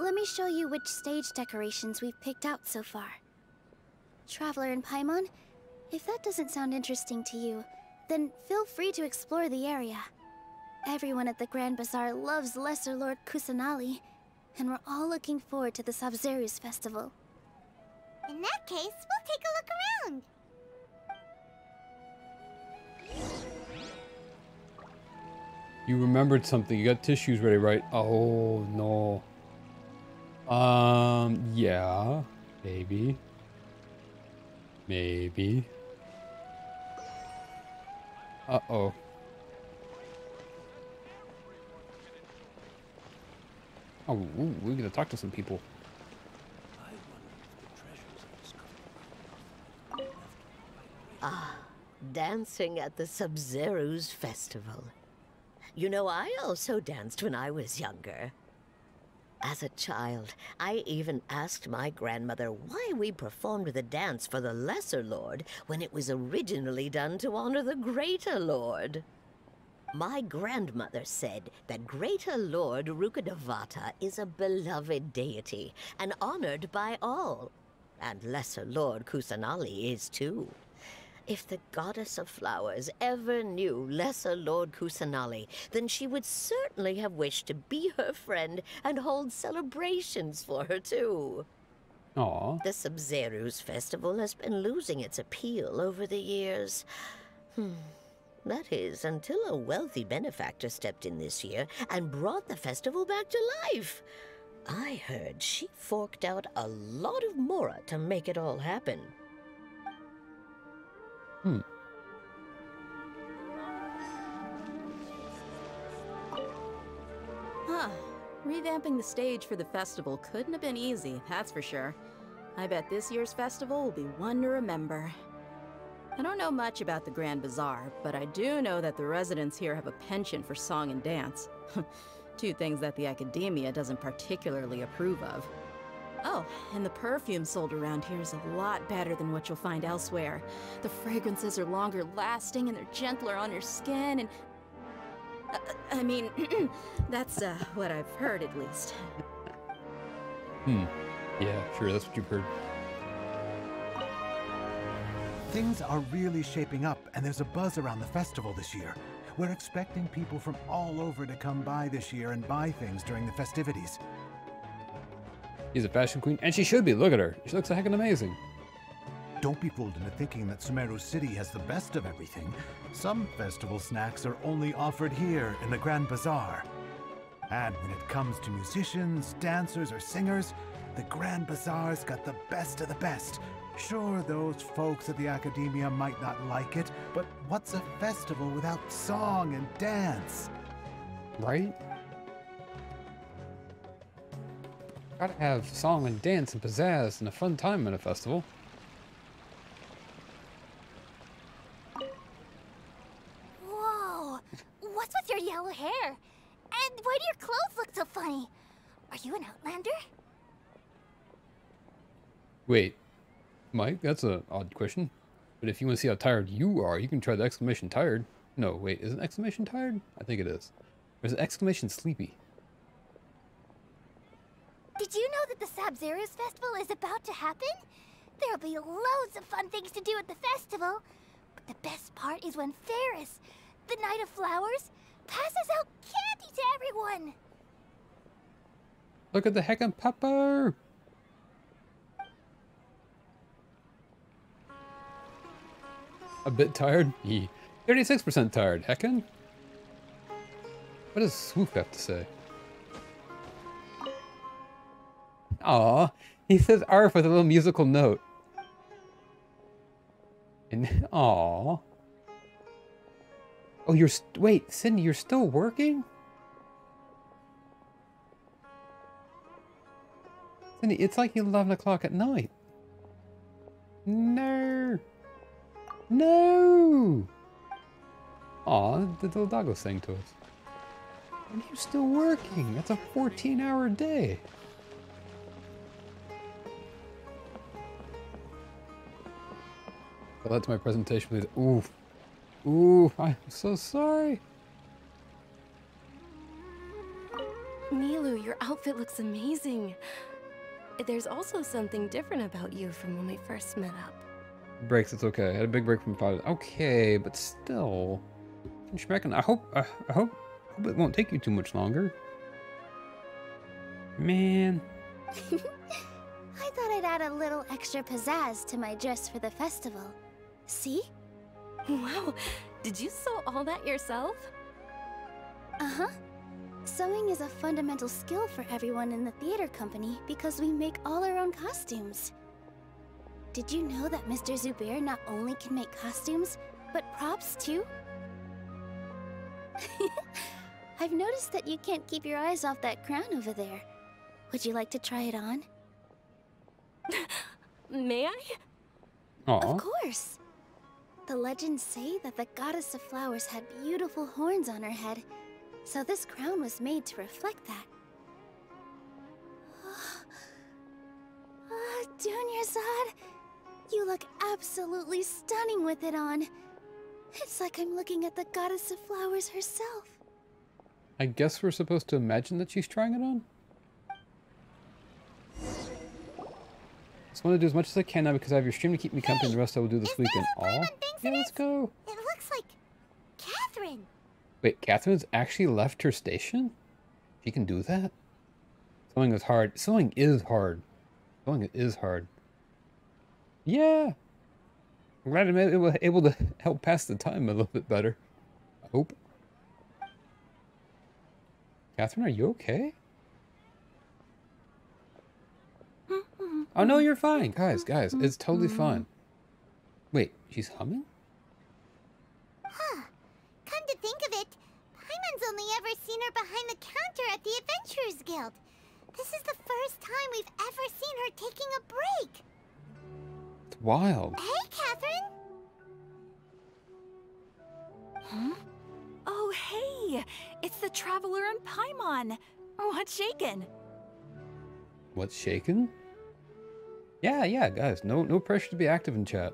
let me show you which stage decorations we've picked out so far. Traveler and Paimon, if that doesn't sound interesting to you, then feel free to explore the area. Everyone at the Grand Bazaar loves Lesser Lord Kusanali, and we're all looking forward to the Sub-Zero's festival. In that case, we'll take a look around. You remembered something. You got tissues ready, right? Oh, no. Yeah. Maybe. Maybe. Uh-oh. Oh, ooh, we're gonna talk to some people. Ah, dancing at the Sub-Zero's festival. You know, I also danced when I was younger. As a child, I even asked my grandmother why we performed the dance for the Lesser Lord when it was originally done to honor the Greater Lord. My grandmother said that Greater Lord Rukkhadevata is a beloved deity and honored by all, and Lesser Lord Kusanali is too. If the goddess of flowers ever knew Lesser Lord Kusanali, then she would certainly have wished to be her friend and hold celebrations for her too. Aww. The Sub-Zero's festival has been losing its appeal over the years. That is, until a wealthy benefactor stepped in this year and brought the festival back to life. I heard she forked out a lot of mora to make it all happen. Huh. Revamping the stage for the festival couldn't have been easy, that's for sure. I bet this year's festival will be one to remember. I don't know much about the Grand Bazaar, but I do know that the residents here have a penchant for song and dance. Two things that the academia doesn't particularly approve of. Oh, and the perfume sold around here is a lot better than what you'll find elsewhere. The fragrances are longer lasting and they're gentler on your skin and... I mean, that's what I've heard at least. Yeah, sure, that's what you've heard. Things are really shaping up, and there's a buzz around the festival this year. We're expecting people from all over to come by this year and buy things during the festivities. She's a fashion queen, and she should be. Look at her. She looks heckin' amazing. Don't be fooled into thinking that Sumeru City has the best of everything. Some festival snacks are only offered here in the Grand Bazaar. And when it comes to musicians, dancers, or singers, the Grand Bazaar's got the best of the best. Sure, those folks at the academia might not like it, but what's a festival without song and dance? Right? Gotta have song and dance and pizzazz and a fun time at a festival. Whoa! What's with your yellow hair? And why do your clothes look so funny? Are you an Outlander? Wait, Mike, that's an odd question. But if you want to see how tired you are, you can try the exclamation tired. No, wait, is it exclamation tired? I think it is. Or is it exclamation sleepy? Did you know that the Sub-Zero's festival is about to happen? There'll be loads of fun things to do at the festival. But the best part is when Ferris, the Knight of Flowers, passes out candy to everyone. Look at the heckin' pepper! A bit tired? 36% tired, heckin'? What does Swoop have to say? Aw, he says ARF with a little musical note. And, aw. Oh, wait, Sydney, you're still working? Sydney, it's like 11 o'clock at night. No. No! Aw, the little dog was saying to us. And you're still working. That's a 14-hour day. Tell that to my presentation, please. Ooh. Ooh, I'm so sorry. Milu, your outfit looks amazing. There's also something different about you from when we first met up. Breaks, it's okay. I had a big break from pilot. Okay, but still. Schmecken, I hope it won't take you too much longer. Man. I thought I'd add a little extra pizzazz to my dress for the festival. See? Wow, did you sew all that yourself? Uh-huh. Sewing is a fundamental skill for everyone in the theater company because we make all our own costumes. Did you know that Mr. Zubair not only can make costumes, but props too? I've noticed that you can't keep your eyes off that crown over there. Would you like to try it on? May I? Aww. Of course! The legends say that the goddess of flowers had beautiful horns on her head, so this crown was made to reflect that. Dunyarzad, you look absolutely stunning with it on. It's like I'm looking at the goddess of flowers herself. I guess we're supposed to imagine that she's trying it on? Just want to do as much as I can now because I have your stream to keep me company and the rest I will do this weekend. Aw. Yeah, let's go. It looks like Catherine. Wait, Catherine's actually left her station? She can do that? Sewing is hard. Sewing is hard. Sewing is hard. Yeah. I'm glad I'm able to help pass the time a little bit better. I hope. Catherine, are you okay? Oh no, you're fine. Guys, it's totally fine. Wait, she's humming? Huh. Come to think of it, Paimon's only ever seen her behind the counter at the Adventurers Guild. This is the first time we've ever seen her taking a break. It's wild. Hey, Catherine. Huh? Oh, hey! It's the Traveler and Paimon. What's shaken? What's shaken? Yeah, guys. No pressure to be active in chat.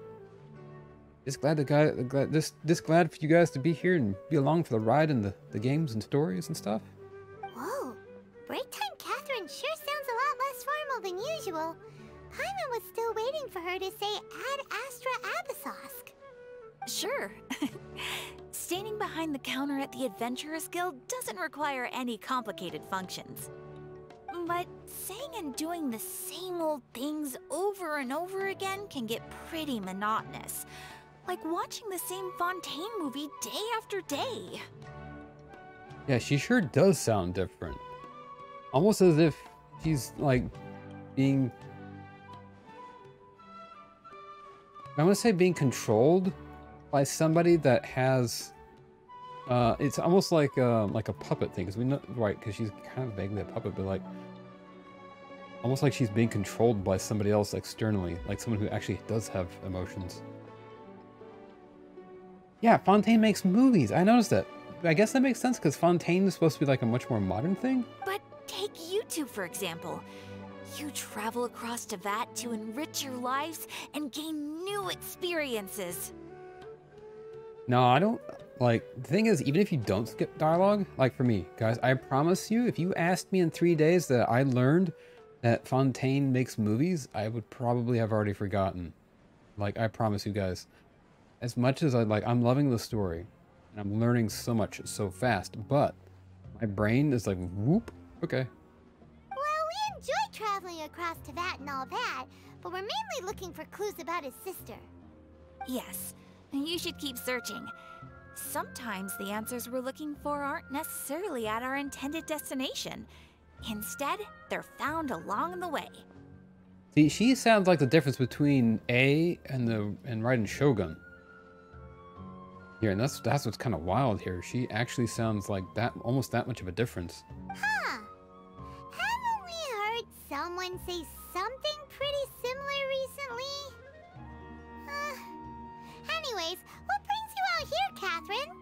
Just glad glad for you guys to be here and be along for the ride and the games and stories and stuff. Whoa, break time Catherine sure sounds a lot less formal than usual. Paimon was still waiting for her to say Ad Astra Abyssosk. Sure. Standing behind the counter at the Adventurers Guild doesn't require any complicated functions. But saying and doing the same old things over and over again can get pretty monotonous. Like watching the same Fontaine movie day after day. Yeah, she sure does sound different. Almost as if she's like being... I want to say being controlled by somebody that has... it's almost like a puppet thing, because we know, right, because she's kind of vaguely a puppet, but like... Almost like she's being controlled by somebody else externally, like someone who actually does have emotions. Yeah, Fontaine makes movies. I noticed that. I guess that makes sense because Fontaine is supposed to be like a much more modern thing. But take you two, for example. You travel across Teyvat to enrich your lives and gain new experiences. No, I don't. Like, the thing is, even if you don't skip dialogue, like for me, guys, I promise you, if you asked me in 3 days that I learned that Fontaine makes movies, I would probably have already forgotten. Like, I promise you guys. As much as I'm loving the story, and I'm learning so much so fast, but my brain is like, whoop, okay. Well, we enjoy traveling across Teyvat and all that, but we're mainly looking for clues about his sister. Yes, you should keep searching. Sometimes the answers we're looking for aren't necessarily at our intended destination. Instead, they're found along the way. See, she sounds like the difference between A and Raiden Shogun. Here, and that's what's kind of wild here. She actually sounds like that, almost that much of a difference. Huh. Haven't we heard someone say something pretty similar recently? Anyways, what brings you out here, Catherine?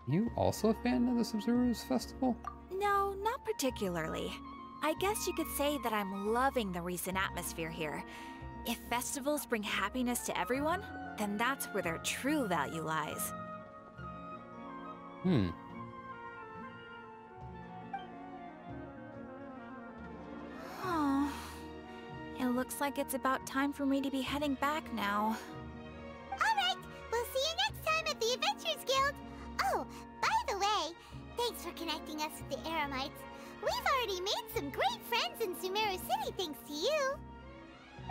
You also a fan of the Sumeru's festival? No, not particularly. I guess you could say that I'm loving the recent atmosphere here. If festivals bring happiness to everyone, then that's where their true value lies. Oh, it looks like it's about time for me to be heading back now. Alright, we'll see you next time at the Adventurers Guild. Oh, by the way, thanks for connecting us with the Eremites. We've already made some great friends in Sumeru City thanks to you.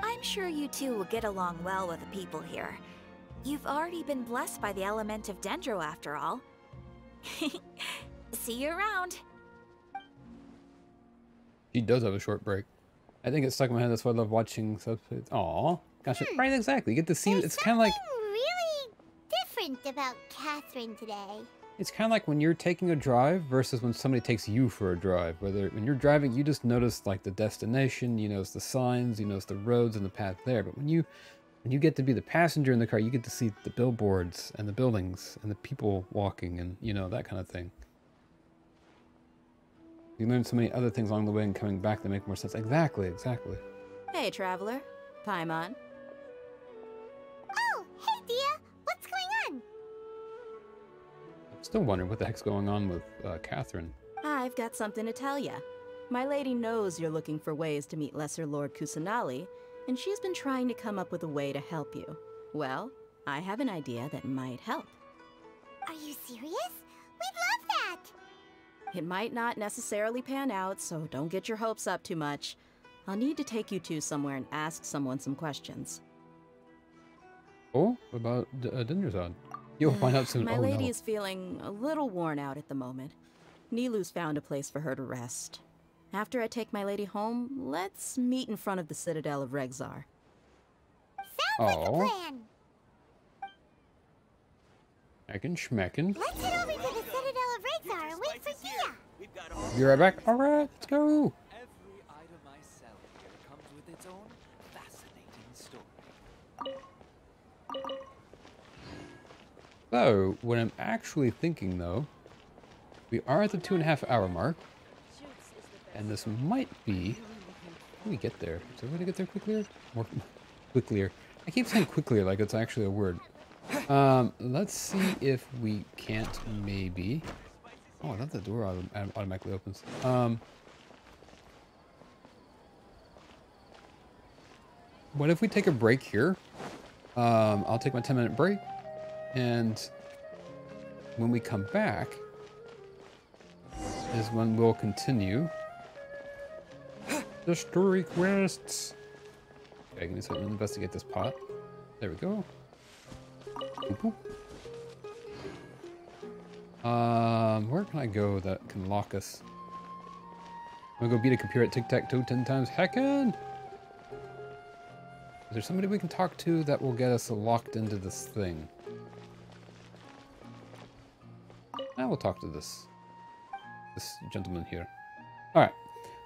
I'm sure you two will get along well with the people here. You've already been blessed by the element of Dendro after all. See you around. She does have a short break. I think it stuck in my head. That's why I love watching subtitles. Aw, gosh, right, exactly. You get to see. It's kind of like really different about Catherine today. it's kind of like when you're taking a drive versus when somebody takes you for a drive. When you're driving, you just notice like the destination, you notice the signs, you notice the roads and the path there. But when you get to be the passenger in the car, you get to see the billboards and the buildings and the people walking and that kind of thing. You learn so many other things along the way and coming back that make more sense. Exactly. Hey, traveler. Paimon. Oh, hey, Dia. What's going on? I'm still wondering what the heck's going on with Catherine. I've got something to tell ya. My lady knows you're looking for ways to meet Lesser Lord Kusanali, and she's been trying to come up with a way to help you. Well, I have an idea that might help. Are you serious? We'd love that! It might not necessarily pan out, so don't get your hopes up too much. I'll need to take you two somewhere and ask someone some questions. Oh, what about Dinderzad? You'll find out soon. My Oh, lady no. is feeling a little worn out at the moment. Nilu's found a place for her to rest. After I take my lady home, let's meet in front of the Citadel of Regzar. Sounds like a plan! Schmeckin'. Let's head over to the Citadel of Regzar and wait for Dia! Be right back. Alright, let's go. Every item I sell here comes with its own fascinating story. So, what I'm actually thinking though, we are at the 2.5 hour mark. And this might be... How do we get there? Is there a way to get there quicklier? More quicklier. I keep saying quicklier like it's actually a word. Let's see if we can't maybe... Oh, I thought the door automatically opens. What if we take a break here? I'll take my 10-minute break. And when we come back is when we'll continue the story quests. Okay, give me a second to investigate this pot. There we go. Boop, boop. Where can I go that can lock us? I'm gonna go beat a computer at tic-tac-toe 10 times. Heckin'! Is there somebody we can talk to that will get us locked into this thing? Now we'll talk to this gentleman here. Alright,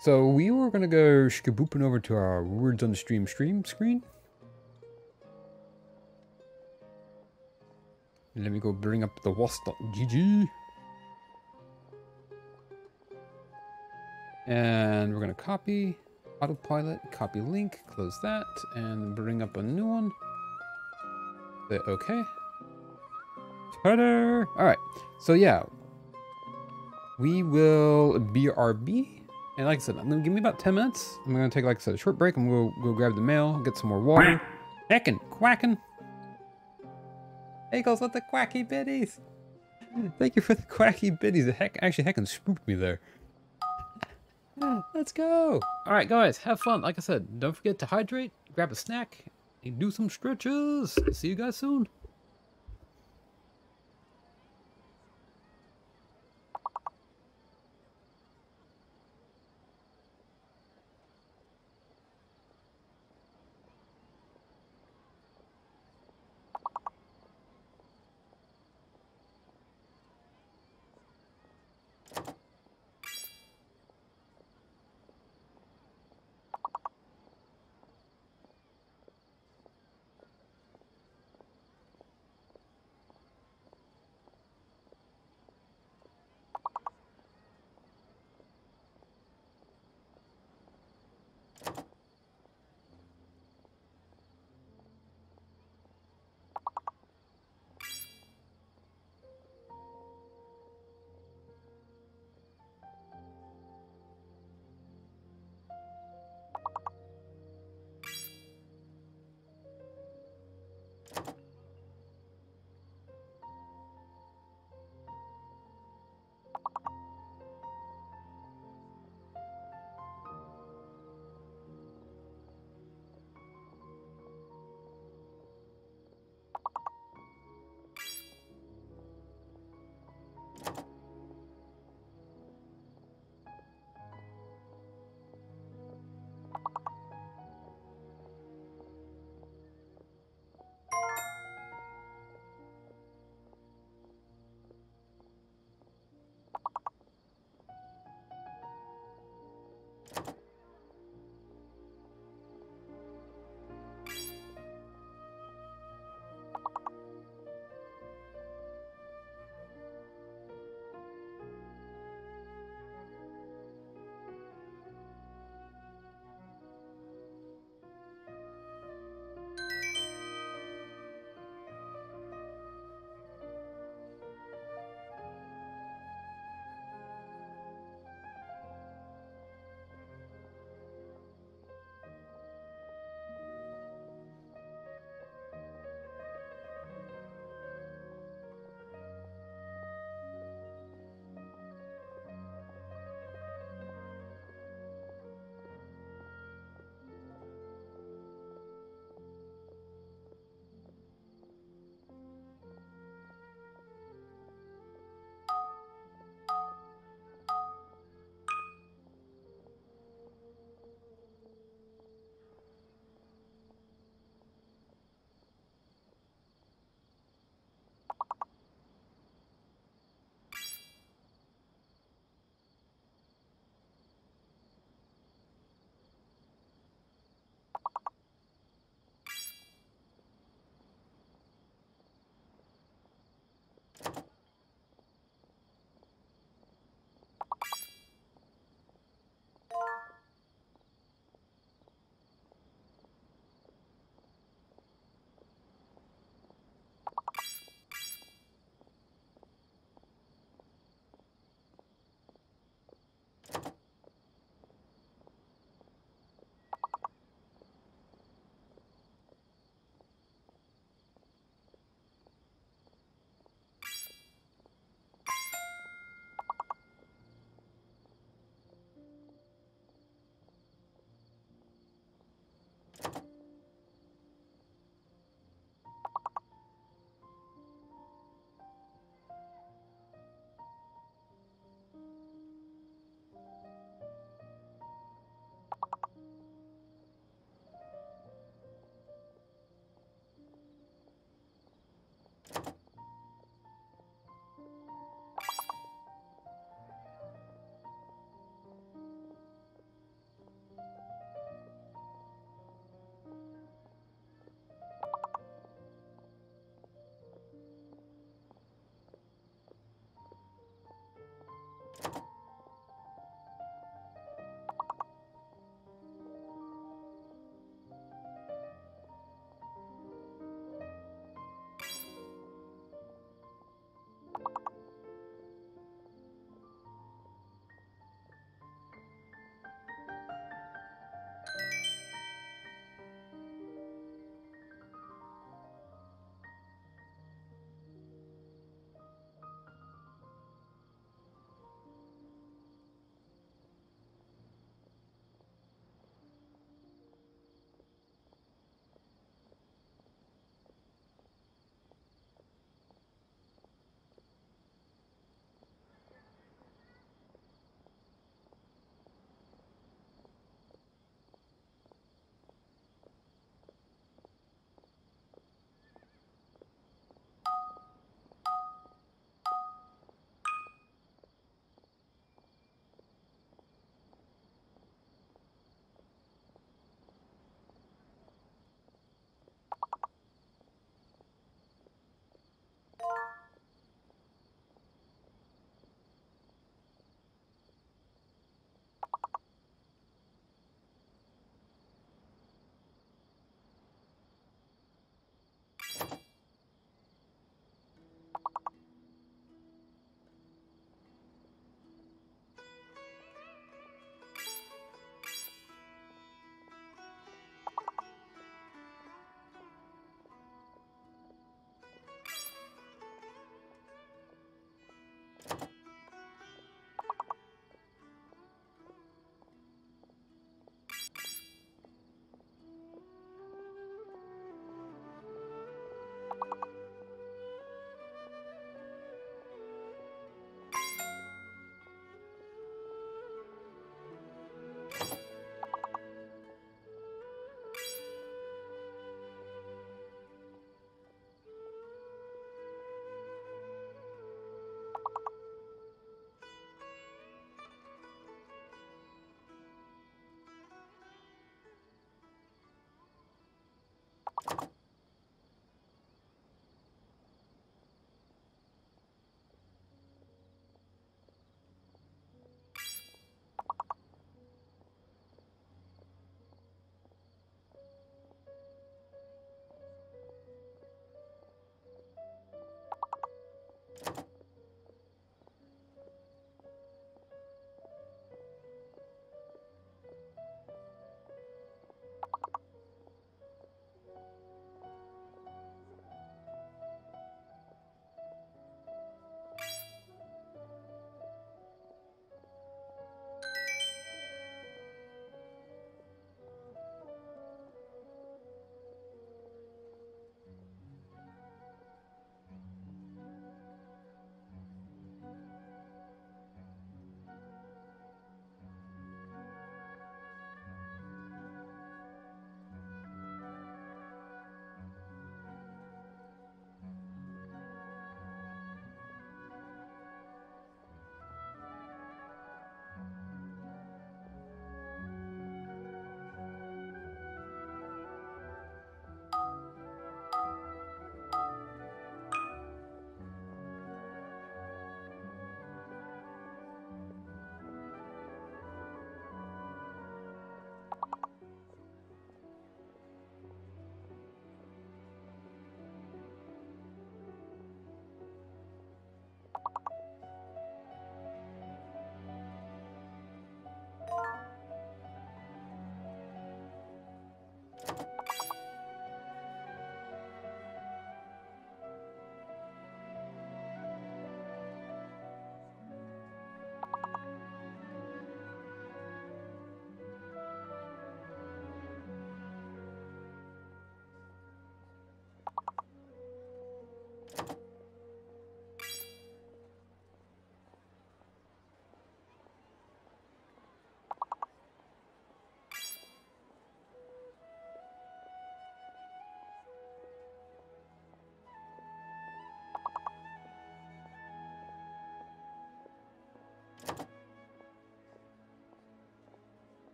so we were gonna go shkabooping over to our Words on the Stream screen. Let me go bring up the was.gg. And we're gonna copy autopilot, copy link, close that, and bring up a new one. Say okay. Ta-da! Alright, so yeah. We will BRB. And like I said, I'm gonna give me about 10 minutes. I'm gonna take, like I said, a short break and we'll go grab the mail, get some more water. Heckin', quacking. Hey, goes with the quacky biddies. Thank you for the quacky biddies. The heck, actually, heckin' spooked me there. Let's go. All right, guys, have fun. Like I said, don't forget to hydrate, grab a snack, and do some stretches. See you guys soon.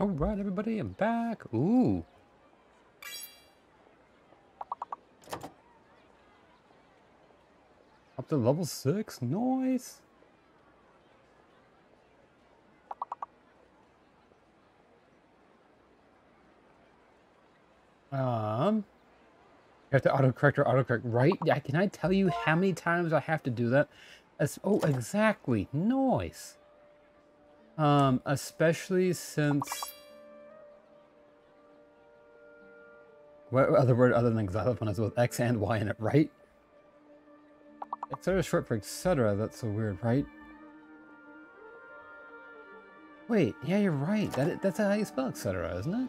Alright, everybody, I'm back. Ooh. Up to level 6. Nice. You have to autocorrect, right? Yeah, can I tell you how many times I have to do that? Oh, exactly. Nice. Especially since... What other word other than xylophone is with X and Y in it, right? Etc. is short for etc. That's so weird, right? Wait, yeah, you're right. That's how you spell etc., isn't it?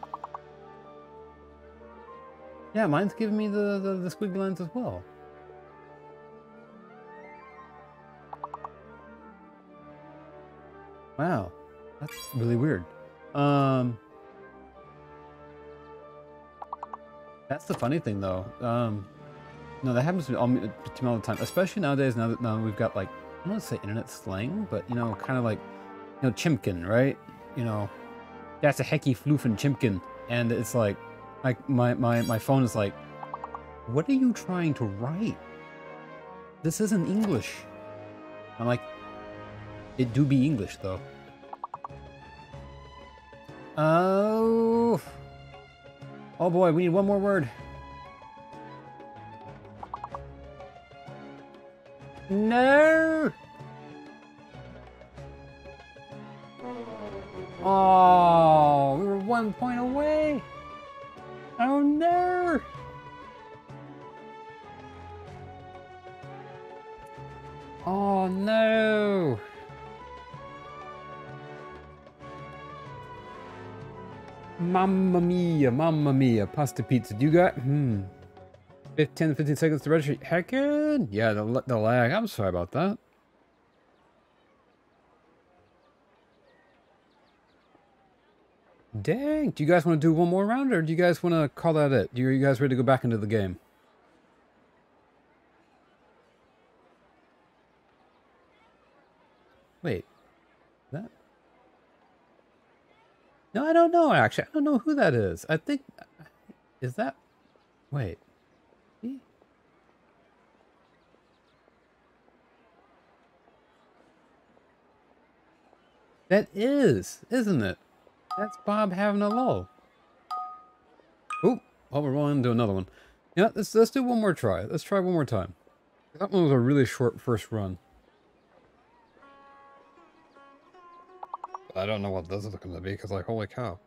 Yeah, mine's giving me the squiggly lines as well. Wow, that's really weird. That's the funny thing, though. No, that happens to me all the time, especially nowadays. Now we've got like, I don't want to say internet slang, but you know, kind of like, you know, chimkin, right? You know, that's a hecky floofin chimkin, and it's like my phone is like, what are you trying to write? This isn't English. I'm like, it do be English though. Oh boy, we need one more word. No. Oh, we were 1 point away. Oh no. Oh no. Mamma mia, pasta pizza. Do you got 10 to 15 seconds to register? Heckin'? Yeah, the lag. I'm sorry about that. Dang. Do you guys want to do one more round, or do you guys want to call that it? Are you guys ready to go back into the game? Wait. That? No, I don't know, actually. I don't know who that is. I think... Is that... Wait. That is, isn't it? That's Bob having a lull. Oh, well, we're rolling into another one. Yeah, let's do one more try. Let's try one more time. That one was a really short first run. I don't know what this is going to be, because, like, holy cow.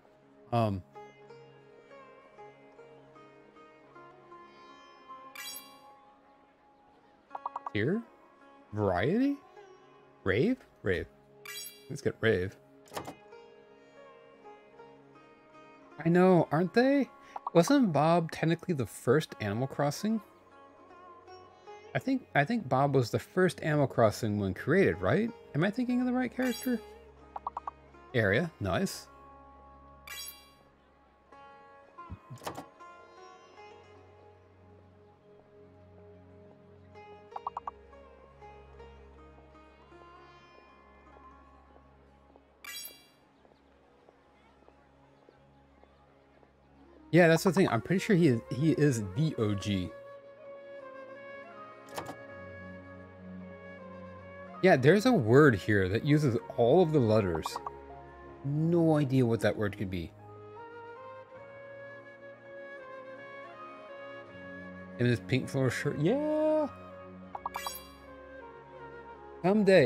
Here? Variety? Rave? Rave. Let's get Rave. I know, aren't they? Wasn't Bob technically the first Animal Crossing? I think Bob was the first Animal Crossing when created, right? Am I thinking of the right character? Area, nice. Yeah, that's the thing. I'm pretty sure he is the OG. Yeah, there's a word here that uses all of the letters. No idea what that word could be. In this pink floral shirt. Yeah.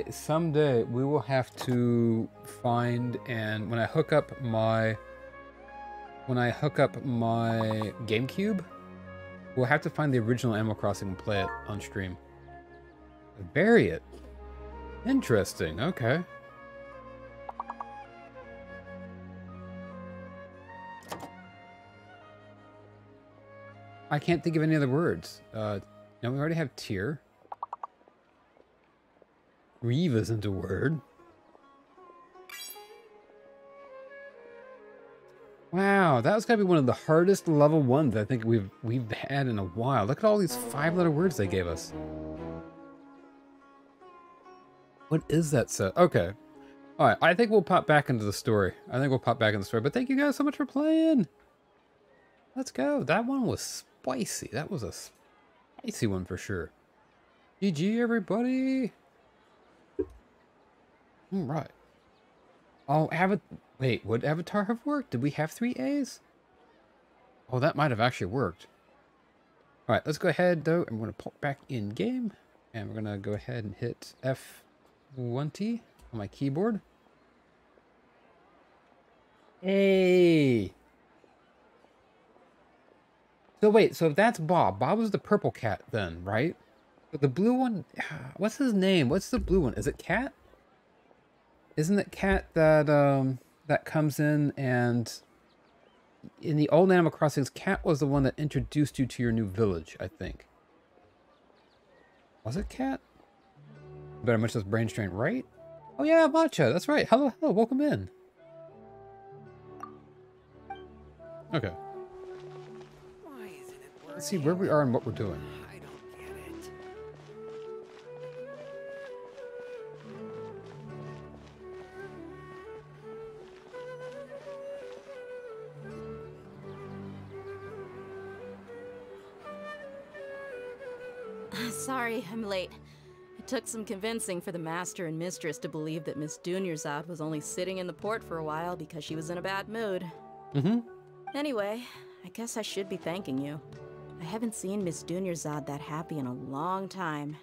Someday we will have to find, and when I hook up my GameCube, we'll have to find the original Animal Crossing and play it on stream. Bury it. Interesting, okay. I can't think of any other words. No, we already have tier. Reeve isn't a word. Wow, that was gotta be one of the hardest level ones I think we've had in a while. Look at all these 5-letter words they gave us. What is that set? Okay. Alright, I think we'll pop back into the story. But thank you guys so much for playing. Let's go. That one was spicy. That was a spicy one for sure. GG, everybody. Alright. Oh, wait, would Avatar have worked? Did we have 3 A's? Oh, that might have actually worked. Alright, let's go ahead, though, and we're going to pop back in game. And we're going to go ahead and hit F20 on my keyboard. Hey! So wait, so if that's Bob. Bob was the purple cat then, right? But the blue one, what's his name? What's the blue one? Is it Cat? Isn't it Cat that that comes in and in the old Animal Crossings, Cat was the one that introduced you to your new village, I think. Was it Cat? Better much this brain strain, right? Oh yeah, Matcha, that's right. Hello, hello, welcome in. Okay. Let's see where we are and what we're doing. Sorry, I'm late. It took some convincing for the master and mistress to believe that Miss Dunyarzad was only sitting in the port for a while because she was in a bad mood. Mm-hmm. Anyway, I guess I should be thanking you. I haven't seen Miss Dunyarzad that happy in a long time.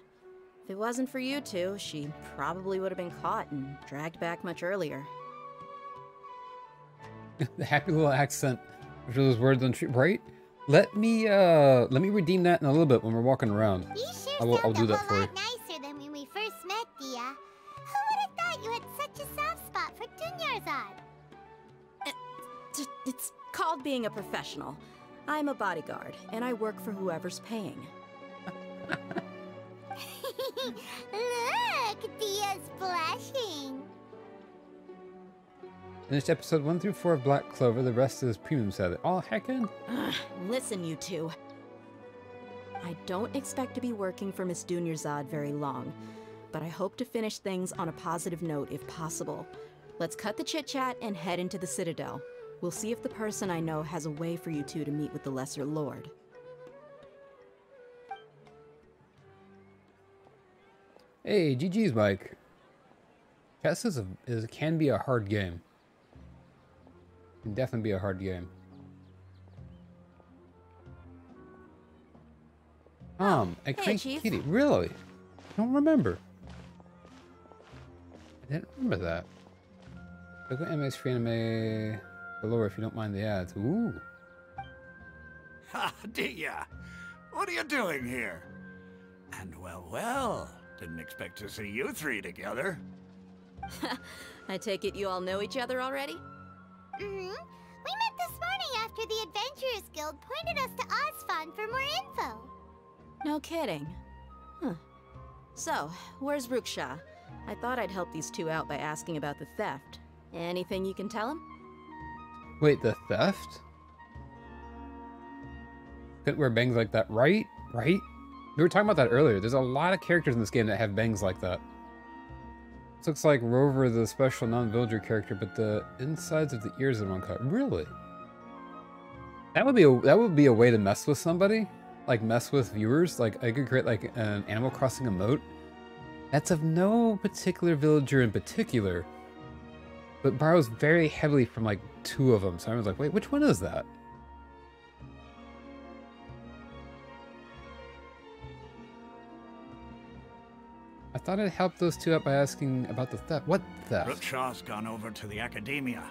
If it wasn't for you two, she probably would have been caught and dragged back much earlier. The happy little accent after those words on street, right? Let me redeem that in a little bit when we're walking around. You sure I'll do that for you. lot nicer than when we first met, Dia. Who would have thought you had such a soft spot for Dunyarzad? It's called being a professional. I'm a bodyguard, and I work for whoever's paying. Look, Dia's blushing. Finished episode 1 through 4 of Black Clover. The rest is premium set. All heckin'. Listen, you two. I don't expect to be working for Miss Dunyarzad very long, but I hope to finish things on a positive note if possible. Let's cut the chit-chat and head into the Citadel. We'll see if the person I know has a way for you two to meet with the Lesser Lord. Hey, GG's, Mike. Chess can be a hard game. Can definitely be a hard game. A cranky kitty. Really? I don't remember. I didn't remember that. Look at MA's free anime below if you don't mind the ads. Ooh. Ha, Dia! What are you doing here? And well, didn't expect to see you three together. I take it you all know each other already? Mm-hmm. We met this morning after the Adventurers Guild pointed us to Osfon for more info. No kidding. Huh. So, where's Ruksha? I thought I'd help these two out by asking about the theft. Anything you can tell him? Wait, the theft? Couldn't wear bangs like that, right? Right? We were talking about that earlier. There's a lot of characters in this game that have bangs like that. This looks like Rover, the special non-villager character, but the insides of the ears are the wrong color. Really? That would be a way to mess with somebody, like mess with viewers. Like I could create like an Animal Crossing emote that's of no particular villager in particular, but borrows very heavily from like 2 of them. So I was like, wait, which one is that? I thought I'd help those 2 out by asking about the theft. What theft? Ruksha's gone over to the Academia.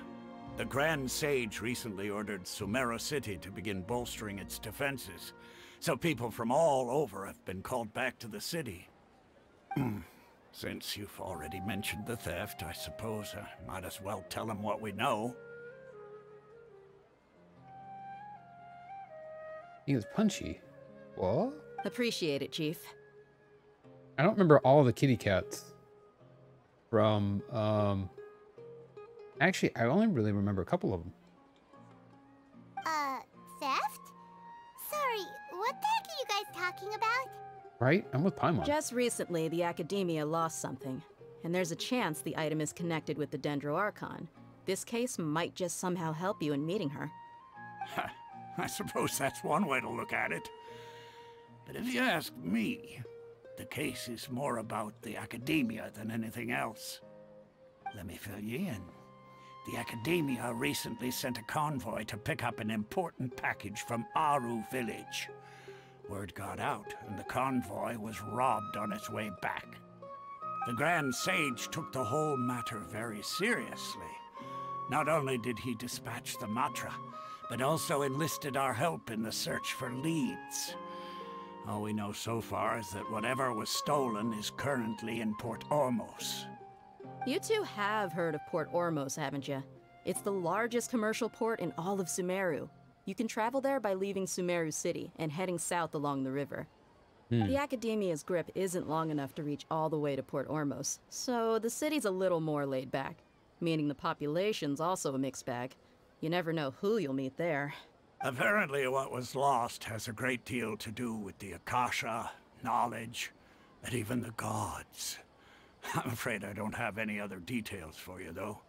The Grand Sage recently ordered Sumeru City to begin bolstering its defenses, so people from all over have been called back to the city. Since you've already mentioned the theft, I suppose I might as well tell them what we know. He was punchy. What? Appreciate it, Chief. I don't remember all the kitty cats from, actually, I only really remember a couple of them. Theft? Sorry, what the heck are you guys talking about? Right? I'm with Paimon. Just recently, the Academia lost something, and there's a chance the item is connected with the Dendro Archon. This case might just somehow help you in meeting her. I suppose that's one way to look at it. But if you ask me, the case is more about the Academia than anything else. Let me fill you in. The Academia recently sent a convoy to pick up an important package from Aru village. Word got out, and the convoy was robbed on its way back. The Grand Sage took the whole matter very seriously. Not only did he dispatch the Matra, but also enlisted our help in the search for leads. All we know so far is that whatever was stolen is currently in Port Ormos. You two have heard of Port Ormos, haven't you? It's the largest commercial port in all of Sumeru. You can travel there by leaving Sumeru City and heading south along the river. The Academia's grip isn't long enough to reach all the way to Port Ormos, so the city's a little more laid back, meaning the population's also a mixed bag. You never know who you'll meet there. Apparently what was lost has a great deal to do with the Akasha, knowledge, and even the gods. I'm afraid I don't have any other details for you, though.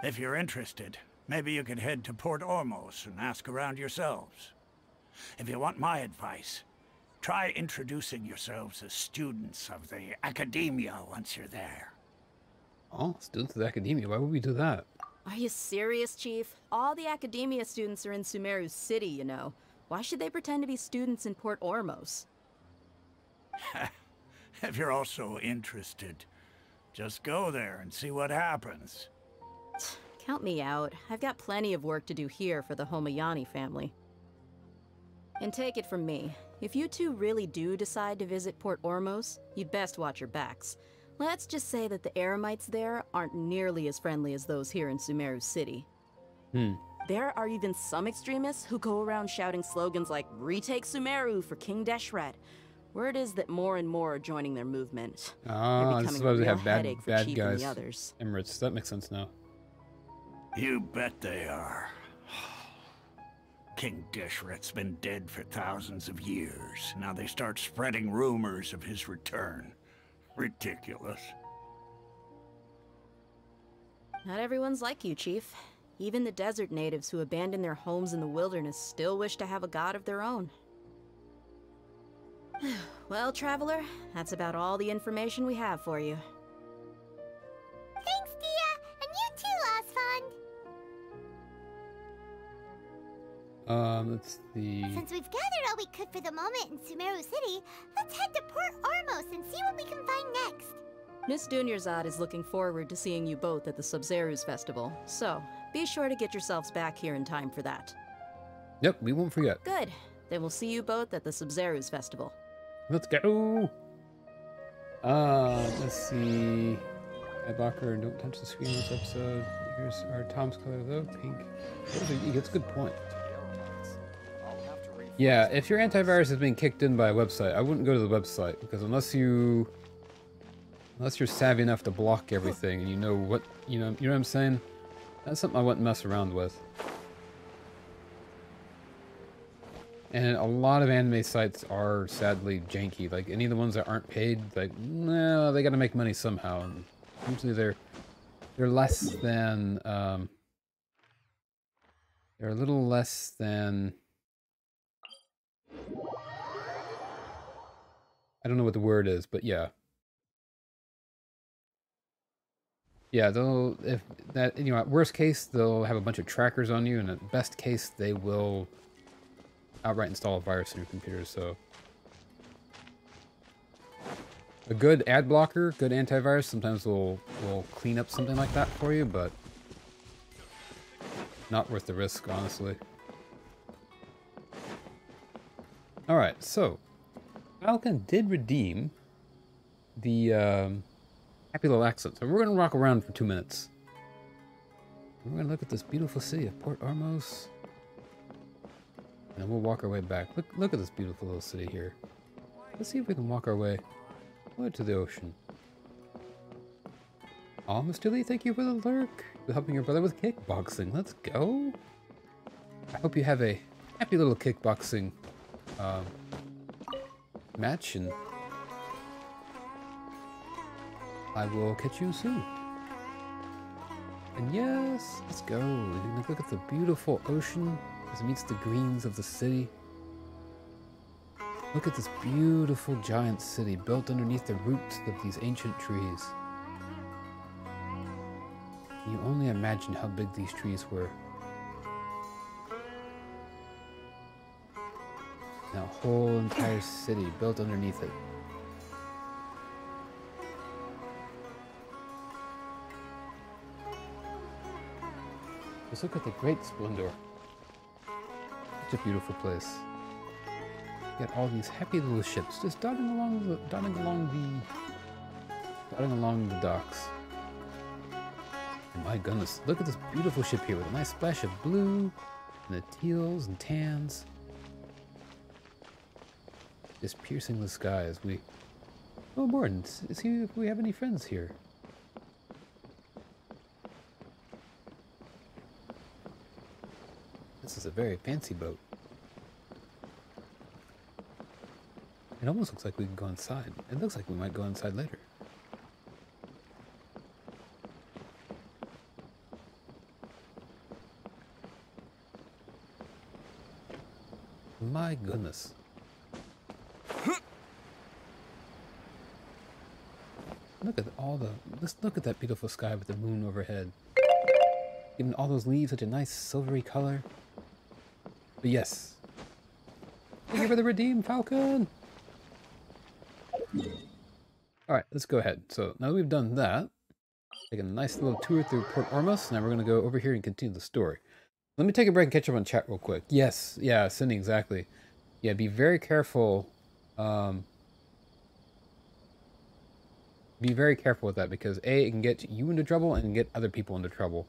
If you're interested, maybe you could head to Port Ormos and ask around yourselves. If you want my advice, try introducing yourselves as students of the Academia once you're there. Oh, students of the Academia? Why would we do that? Are you serious, Chief? All the Academia students are in Sumeru City, you know. Why should they pretend to be students in Port Ormos? If you're also interested, just go there and see what happens. Count me out. I've got plenty of work to do here for the Homayani family. And take it from me, if you two really do decide to visit Port Ormos, you'd best watch your backs. Let's just say that the Eremites there aren't nearly as friendly as those here in Sumeru City. There are even some extremists who go around shouting slogans like, "Retake Sumeru for King Deshret." Word is that more and more are joining their movement. Oh, this is why they have bad Chief guys. and the others. Emirates, that makes sense now. You bet they are. King Deshret's been dead for thousands of years. Now they start spreading rumors of his return. Ridiculous. Not everyone's like you, Chief. Even the desert natives who abandoned their homes in the wilderness still wish to have a god of their own. Well, Traveler, that's about all the information we have for you. Thanks, Dia! And you too, Osfond! Let's see. Since we've gathered all we could for the moment in Sumeru City, let's head to Port Ormos and see what we can find next. Miss Dunyarzad is looking forward to seeing you both at the Sub-Zerus Festival, so be sure to get yourselves back here in time for that. Yep, we won't forget. Good. Then we'll see you both at the Sub-Zerus Festival. Let's go! Let's see. Headlocker, don't touch the screen in this episode. Here's our Tom's color though, pink. That's a good point. Yeah, if your antivirus is being kicked in by a website, I wouldn't go to the website, because unless you're savvy enough to block everything and you know what I'm saying? That's something I wouldn't mess around with. And a lot of anime sites are sadly janky. Like any of the ones that aren't paid, like no, they got to make money somehow. And usually they're less than they're a little less than, I don't know what the word is, but yeah. Yeah, they'll, if that, at worst case, they'll have a bunch of trackers on you, and at best case, they will outright install a virus in your computer, so. A good ad blocker, good antivirus, sometimes will clean up something like that for you, but not worth the risk, honestly. Alright, so, Falcon did redeem the, happy little accent. So we're going to rock around for 2 minutes. We're going to look at this beautiful city of Port Ormos. And then we'll walk our way back. Look at this beautiful little city here. Let's see if we can walk our way over to the ocean. Aw, Mr. Lee, thank you for the lurk. You're helping your brother with kickboxing. Let's go. I hope you have a happy little kickboxing match, and I will catch you soon. And yes, let's go. Look at the beautiful ocean as it meets the greens of the city. Look at this beautiful giant city built underneath the roots of these ancient trees. Can you only imagine how big these trees were? Now, a whole entire city built underneath it. Just look at the great splendor. Such a beautiful place. You got all these happy little ships just dotting along the docks. And my goodness, look at this beautiful ship here with a nice splash of blue and the teals and tans. Just piercing the sky as we go aboard and see if we have any friends here. This is a very fancy boat. It almost looks like we can go inside. It looks like we might go inside later. My goodness. Look at let's look at that beautiful sky with the moon overhead. Giving all those leaves such a nice silvery color. But yes. Thank you for the redeem, Falcon! Alright, let's go ahead. So now that we've done that, take a nice little tour through Port Ormos. Now we're going to go over here and continue the story. Let me take a break and catch up on chat real quick. Yes, yeah, Cindy, exactly. Yeah, be very careful. Be very careful with that because A, it can get you into trouble and get other people into trouble.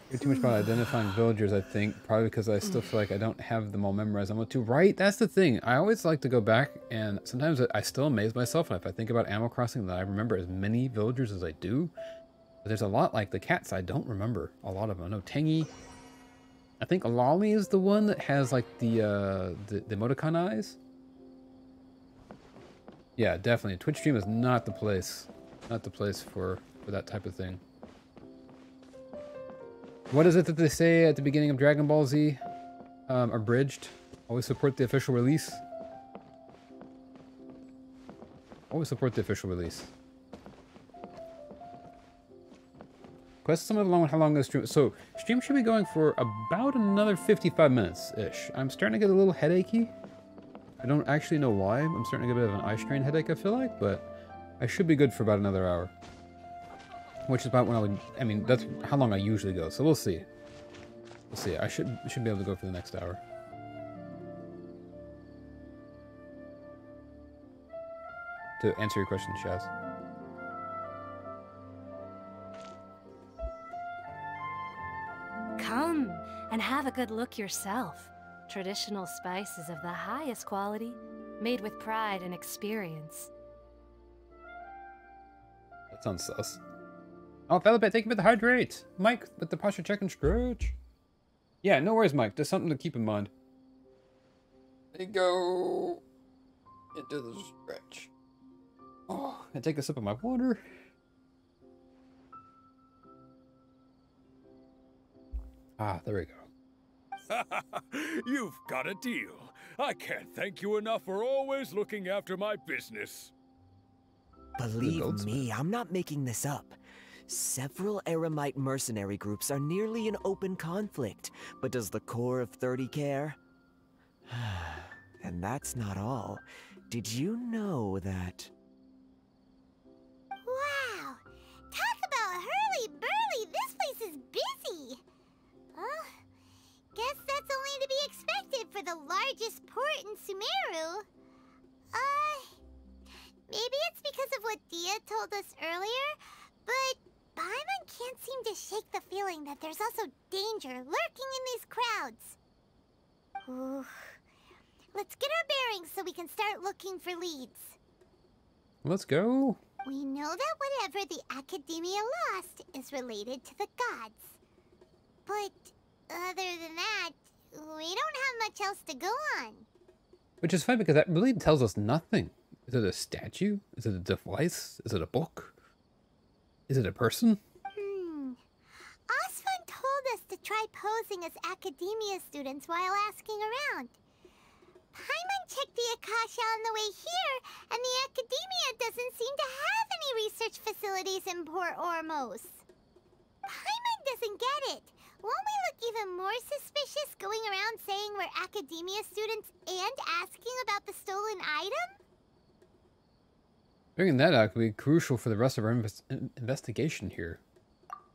I care too much about identifying villagers, I think. Probably because I still feel like I don't have them all memorized. I'm too right. That's the thing. I always like to go back and sometimes I still amaze myself. And if I think about Animal Crossing, that I remember as many villagers as I do. But there's a lot like the cats I don't remember. A lot of them. I know Tangy. I think Lolly is the one that has like the emoticon eyes. Yeah, definitely. Twitch stream is not the place. Not the place for that type of thing. What is it that they say at the beginning of Dragon Ball Z? Abridged. Always support the official release. Always support the official release. Quest somewhat along with how long this stream. So stream should be going for about another 55 minutes ish. I'm starting to get a little headachy. I don't actually know why. I'm starting to get a bit of an eye strain headache, I feel like, but I should be good for about another hour. Which is about when I mean, that's how long I usually go, so we'll see. We'll see. I should be able to go for the next hour. To answer your question, Shaz. Come and have a good look yourself. Traditional spices of the highest quality, made with pride and experience. That sounds sus. Oh, Felipet, thank you for the hydrate. Mike, with the posture check and stretch. Yeah, no worries, Mike. Just something to keep in mind. There you go. Into the stretch. Oh, I take a sip of my water. Ah, there we go. You've got a deal. I can't thank you enough for always looking after my business. Believe me, I'm not making this up. Several Eremite mercenary groups are nearly in open conflict, but does the core of 30 care? And that's not all. Did you know that... Wow! Talk about hurly-burly! This place is busy! Guess that's only to be expected for the largest port in Sumeru. Maybe it's because of what Dia told us earlier, but Paimon can't seem to shake the feeling that there's also danger lurking in these crowds. Ooh. Let's get our bearings so we can start looking for leads. Let's go. We know that whatever the Academia lost is related to the gods. But other than that, we don't have much else to go on. Which is fine because that really tells us nothing. Is it a statue? Is it a device? Is it a book? Is it a person? Osfun told us to try posing as academia students while asking around. Paimon checked the Akasha on the way here, and the academia doesn't seem to have any research facilities in Port Ormos. Paimon doesn't get it. Won't we look even more suspicious going around saying we're academia students and asking about the stolen item? Figuring that out could be crucial for the rest of our investigation here.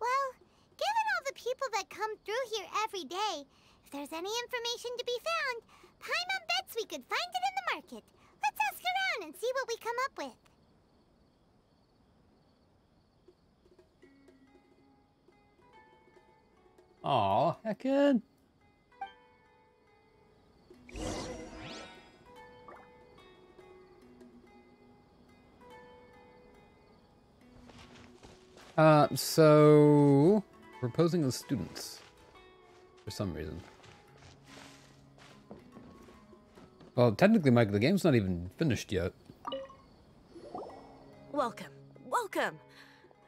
Well, given all the people that come through here every day, if there's any information to be found, Paimon bets we could find it in the market. Let's ask around and see what we come up with. Aw, heckin'. So we're posing as students for some reason. Well, technically, Mike, the game's not even finished yet. Welcome. Welcome.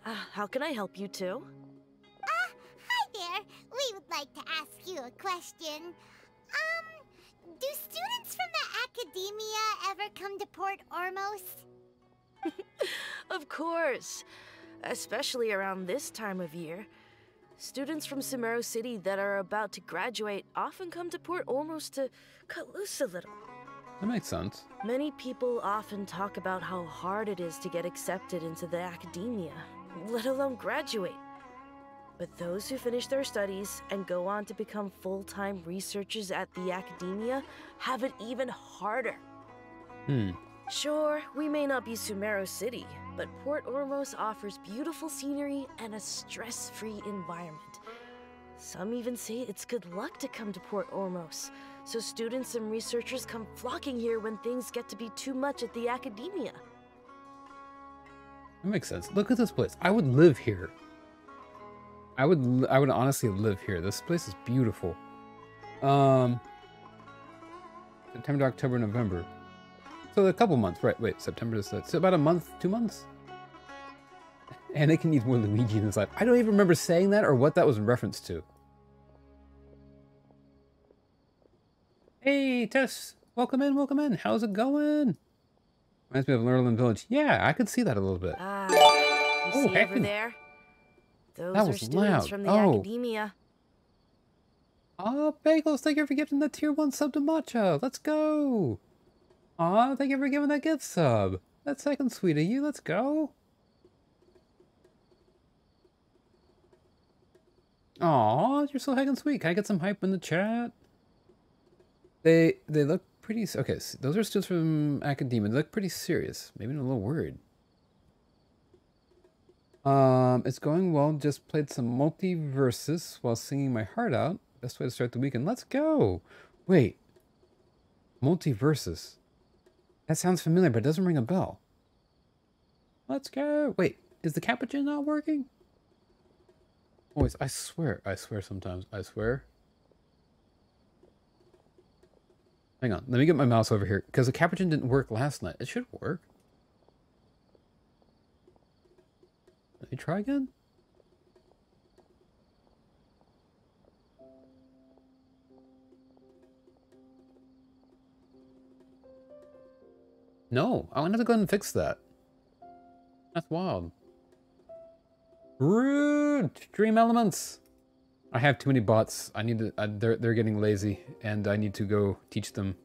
How can I help you two? Hi there. We would like to ask you a question. Do students from the academia ever come to Port Ormos? Of course. Especially around this time of year. Students from Sumeru City that are about to graduate often come to Port Ormos to cut loose a little. That makes sense. Many people often talk about how hard it is to get accepted into the academia, let alone graduate. But those who finish their studies and go on to become full-time researchers at the academia have it even harder. Sure, we may not be Sumeru City, but Port Ormos offers beautiful scenery and a stress-free environment. Some even say it's good luck to come to Port Ormos, so students and researchers come flocking here when things get to be too much at the academia. That makes sense. Look at this place. I would live here. I would honestly live here. This place is beautiful. September to October, November. So a couple months, right? Wait, September to so about a month, 2 months. Anakin needs more Luigi in his life. I don't even remember saying that or what that was in reference to. Hey, Tess, welcome in, welcome in. How's it going? Reminds me of Lurlin Village. Yeah, I could see that a little bit. You see over there? Those are students from the academia. Oh, Bagels, thank you for gifting the tier 1 sub to Matcha. Let's go. Aw, thank you for giving that gift sub. That's second sweet of you. Let's go. Aw, you're so heckin' sweet. Can I get some hype in the chat? They look pretty... Okay, so those are students from academia. They look pretty serious. Maybe a little worried. It's going well. Just played some multiverses while singing my heart out. Best way to start the weekend. Let's go. Wait. Multiverses. That sounds familiar, but it doesn't ring a bell. Let's go. Wait, is the capuchin not working? Always, I swear sometimes. I swear. Hang on, let me get my mouse over here, because the capuchin didn't work last night. It should work. Let me try again. No, I'm gonna have to go ahead and fix that. That's wild. Rude! Dream elements! I have too many bots. I need to... they're getting lazy, and I need to go teach them.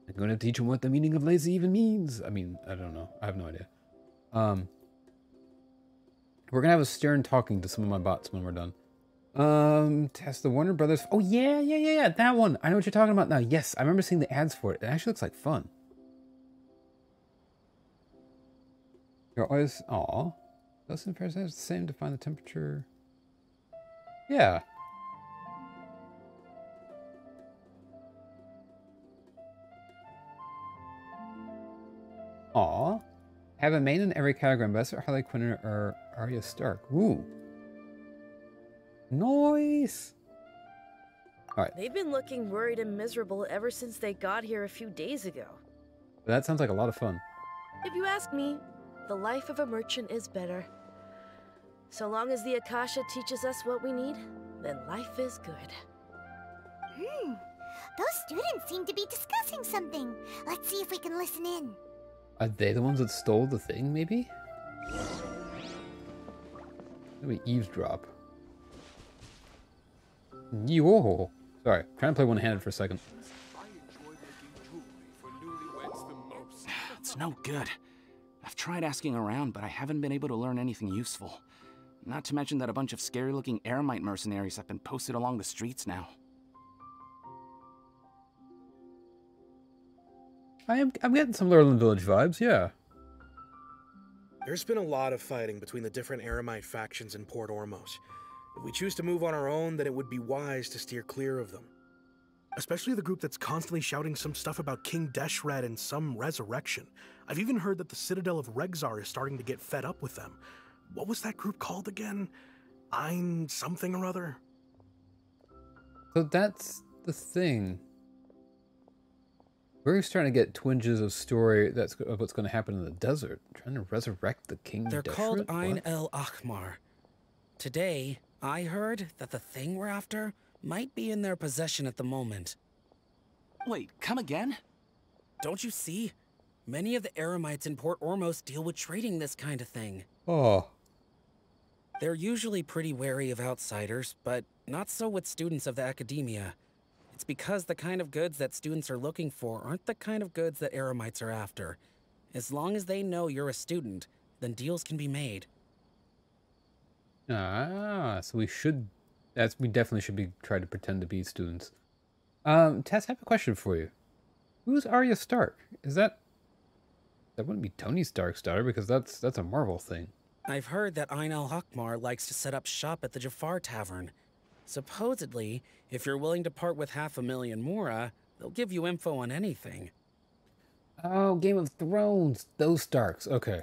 I'm going to teach them what the meaning of lazy even means. I mean, I don't know. I have no idea. We're going to have a stern talking to some of my bots when we're done. Test the Warner Brothers... Oh, yeah. That one. I know what you're talking about now. Yes, I remember seeing the ads for it. It actually looks like fun. You're always... Aw. Those in Paris are the same to find the temperature... Yeah. Aw. Have a main in every category. Ambassador, Harley Quinn, or Arya Stark. Ooh. Nice. Alright. They've been looking worried and miserable ever since they got here a few days ago. That sounds like a lot of fun. If you ask me, the life of a merchant is better. So long as the Akasha teaches us what we need, then life is good. Those students seem to be discussing something. Let's see if we can listen in. Are they the ones that stole the thing, maybe? Maybe eavesdrop. Yo! Sorry, trying to play one-handed for a second. It's no good. I've tried asking around, but I haven't been able to learn anything useful. Not to mention that a bunch of scary-looking Eremite mercenaries have been posted along the streets now. I'm getting some Lurelin Village vibes, yeah. There's been a lot of fighting between the different Eremite factions in Port Ormos. If we choose to move on our own, then it would be wise to steer clear of them. Especially the group that's constantly shouting some stuff about King Deshret and some resurrection. I've even heard that the Citadel of Regzar is starting to get fed up with them. What was that group called again? Ein something or other? So that's the thing. We're starting to get twinges of story of what's going to happen in the desert. Trying to resurrect the King They're Deshret? called What? Ein el Akhmar. Today, I heard that the thing we're after might be in their possession at the moment. Wait, come again? Don't you see? Many of the Eremites in Port Ormos deal with trading this kind of thing. Oh. They're usually pretty wary of outsiders, but not so with students of the academia. It's because the kind of goods that students are looking for aren't the kind of goods that Eremites are after. As long as they know you're a student, then deals can be made. Ah, so we definitely should be trying to pretend to be students. Tess, I have a question for you. Who's Arya Stark? That wouldn't be Tony Stark's daughter, because that's a Marvel thing. I've heard that Ein el Akhmar likes to set up shop at the Jafar Tavern. Supposedly, if you're willing to part with 500,000 Mora, they'll give you info on anything. Oh, Game of Thrones. Those Starks. Okay.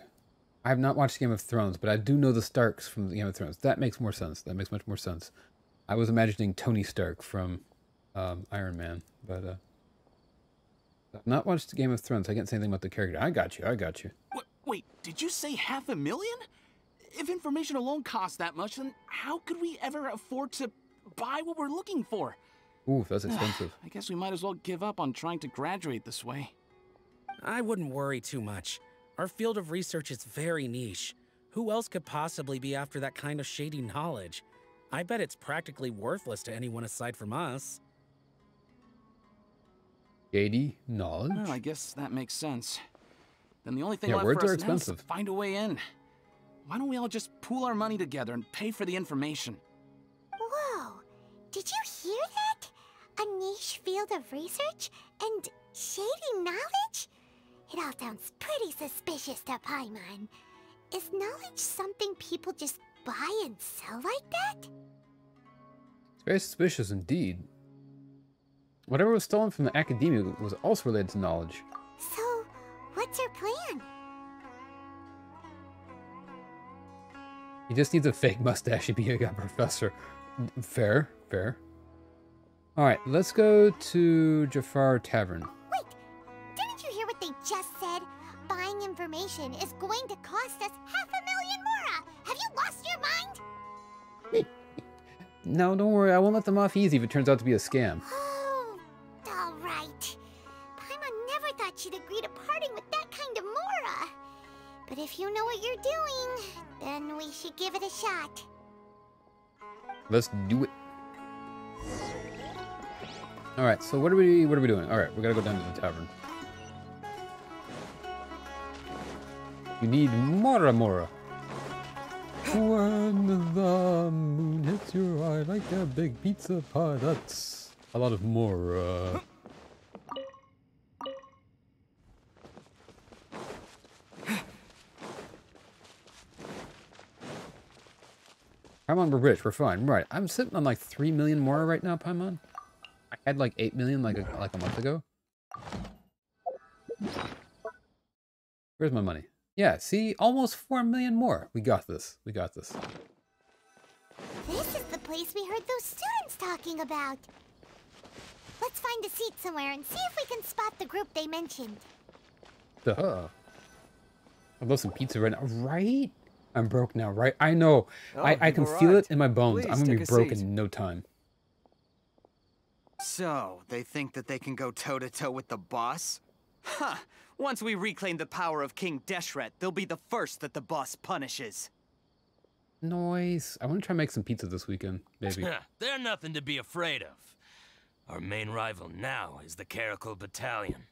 I have not watched Game of Thrones, but I do know the Starks from Game of Thrones. That makes more sense. That makes much more sense. I was imagining Tony Stark from Iron Man, but I've not watched Game of Thrones. I can't say anything about the character. I got you. Wait, did you say 500,000? If information alone costs that much, then how could we ever afford to buy what we're looking for? Ooh, that's expensive. I guess we might as well give up on trying to graduate this way. I wouldn't worry too much. Our field of research is very niche. Who else could possibly be after that kind of shady knowledge? I bet it's practically worthless to anyone aside from us. Shady knowledge? Well, I guess that makes sense. Then the only thing Yeah, left words for are us now is to expensive. find a way in. Why don't we all just pool our money together and pay for the information? Whoa! Did you hear that? A niche field of research and shady knowledge? It all sounds pretty suspicious to Paimon. Is knowledge something people just buy and sell like that? It's very suspicious indeed. Whatever was stolen from the academia was also related to knowledge. So, what's your plan? He just needs a fake mustache to be a professor. Fair. Alright, let's go to Jafar Tavern. Didn't you hear what they just said? Buying information is going to cost us 500,000 Mora! Have you lost your mind? No, don't worry, I won't let them off easy if it turns out to be a scam. Oh, alright. Paimon never thought she'd agree to parting with that kind of Mora. But if you know what you're doing, then we should give it a shot. Let's do it. Alright, so what are we doing? Alright, we gotta go down to the tavern. You need Mora. When the moon hits your eye like a big pizza pie, that's a lot of Mora. Paimon, we're rich, we're fine. Right, I'm sitting on like 3 million Mora right now, Paimon. I had like 8 million like a month ago. Where's my money? Yeah, see? Almost 4 million more. We got this. This is the place we heard those students talking about. Let's find a seat somewhere and see if we can spot the group they mentioned. Duh. I'd love some pizza right now. Right? I'm broke now, right? I know. Oh, I can you've feel it arrived. in my bones. Please I'm gonna be take a broke seat. in no time. So, they think that they can go toe-to-toe with the boss? Huh! Once we reclaim the power of King Deshret, they'll be the first that the boss punishes. Noise. I want to try and make some pizza this weekend, maybe. They're nothing to be afraid of. Our main rival now is the Caracal Battalion.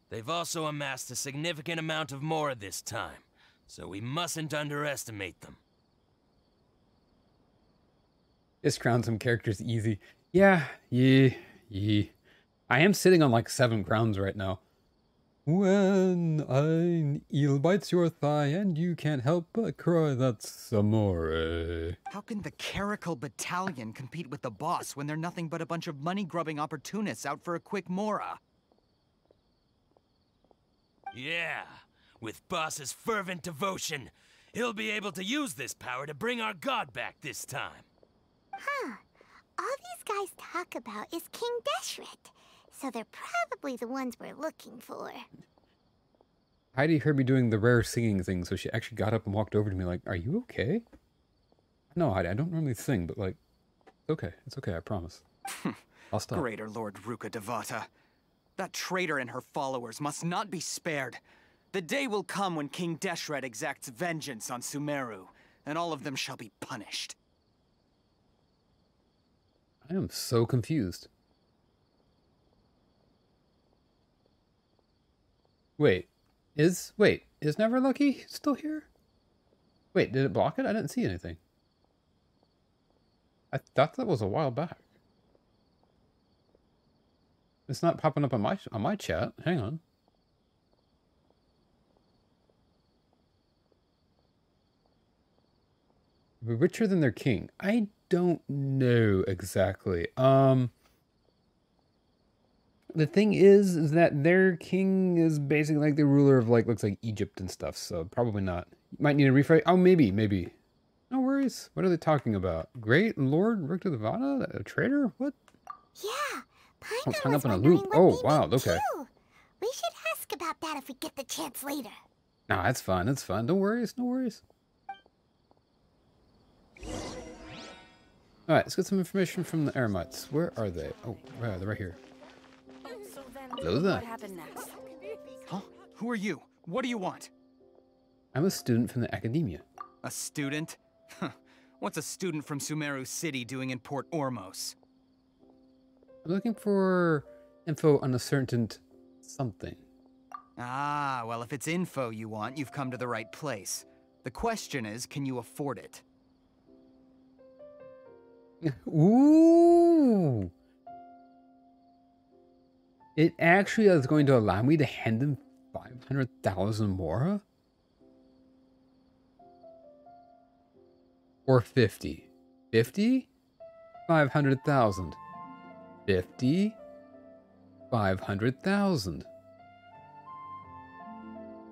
They've also amassed a significant amount of Mora this time, so we mustn't underestimate them. Just crown some characters easy. Yeah. I am sitting on like 7 crowns right now. When an eel bites your thigh and you can't help but cry, that's amore. How can the Caracal Battalion compete with the boss when they're nothing but a bunch of money-grubbing opportunists out for a quick Mora? Yeah, with Boss's fervent devotion, he'll be able to use this power to bring our god back this time. Huh. All these guys talk about is King Deshret, so they're probably the ones we're looking for. Heidi heard me doing the rare singing thing, so she actually got up and walked over to me like, are you okay? No, Heidi, I don't normally sing, but like, it's okay, I promise. I'll stop. Greater Lord Ruka Devata. That traitor and her followers must not be spared. The day will come when King Deshret exacts vengeance on Sumeru, and all of them shall be punished. I am so confused. Wait, is Never Lucky still here? Wait, did it block it? I didn't see anything. I thought that was a while back. It's not popping up on my chat. Hang on. We're richer than their king. I don't know exactly. The thing is that their king is basically like the ruler of looks like Egypt and stuff, so probably not. Might need a refresh. Oh, maybe. No worries. What are they talking about? Great Lord Richter Devata? A traitor? What? Yeah, I was hung up in a loop. Oh, wow, okay. Too. We should ask about that if we get the chance later. No, that's fine. That's fine. No worries. Alright, let's get some information from the Eremites. Where are they? Oh, right, they're right here. So then, Hello there. what happened next? Huh? Who are you? What do you want? I'm a student from the academia. A student? Huh. What's a student from Sumeru City doing in Port Ormos? I'm looking for info on a certain something. Ah, well, if it's info you want, you've come to the right place. The question is, can you afford it? Ooh! It actually is going to allow me to hand them 500,000 Mora? Or 50? 50? 500,000. 50? 500,000.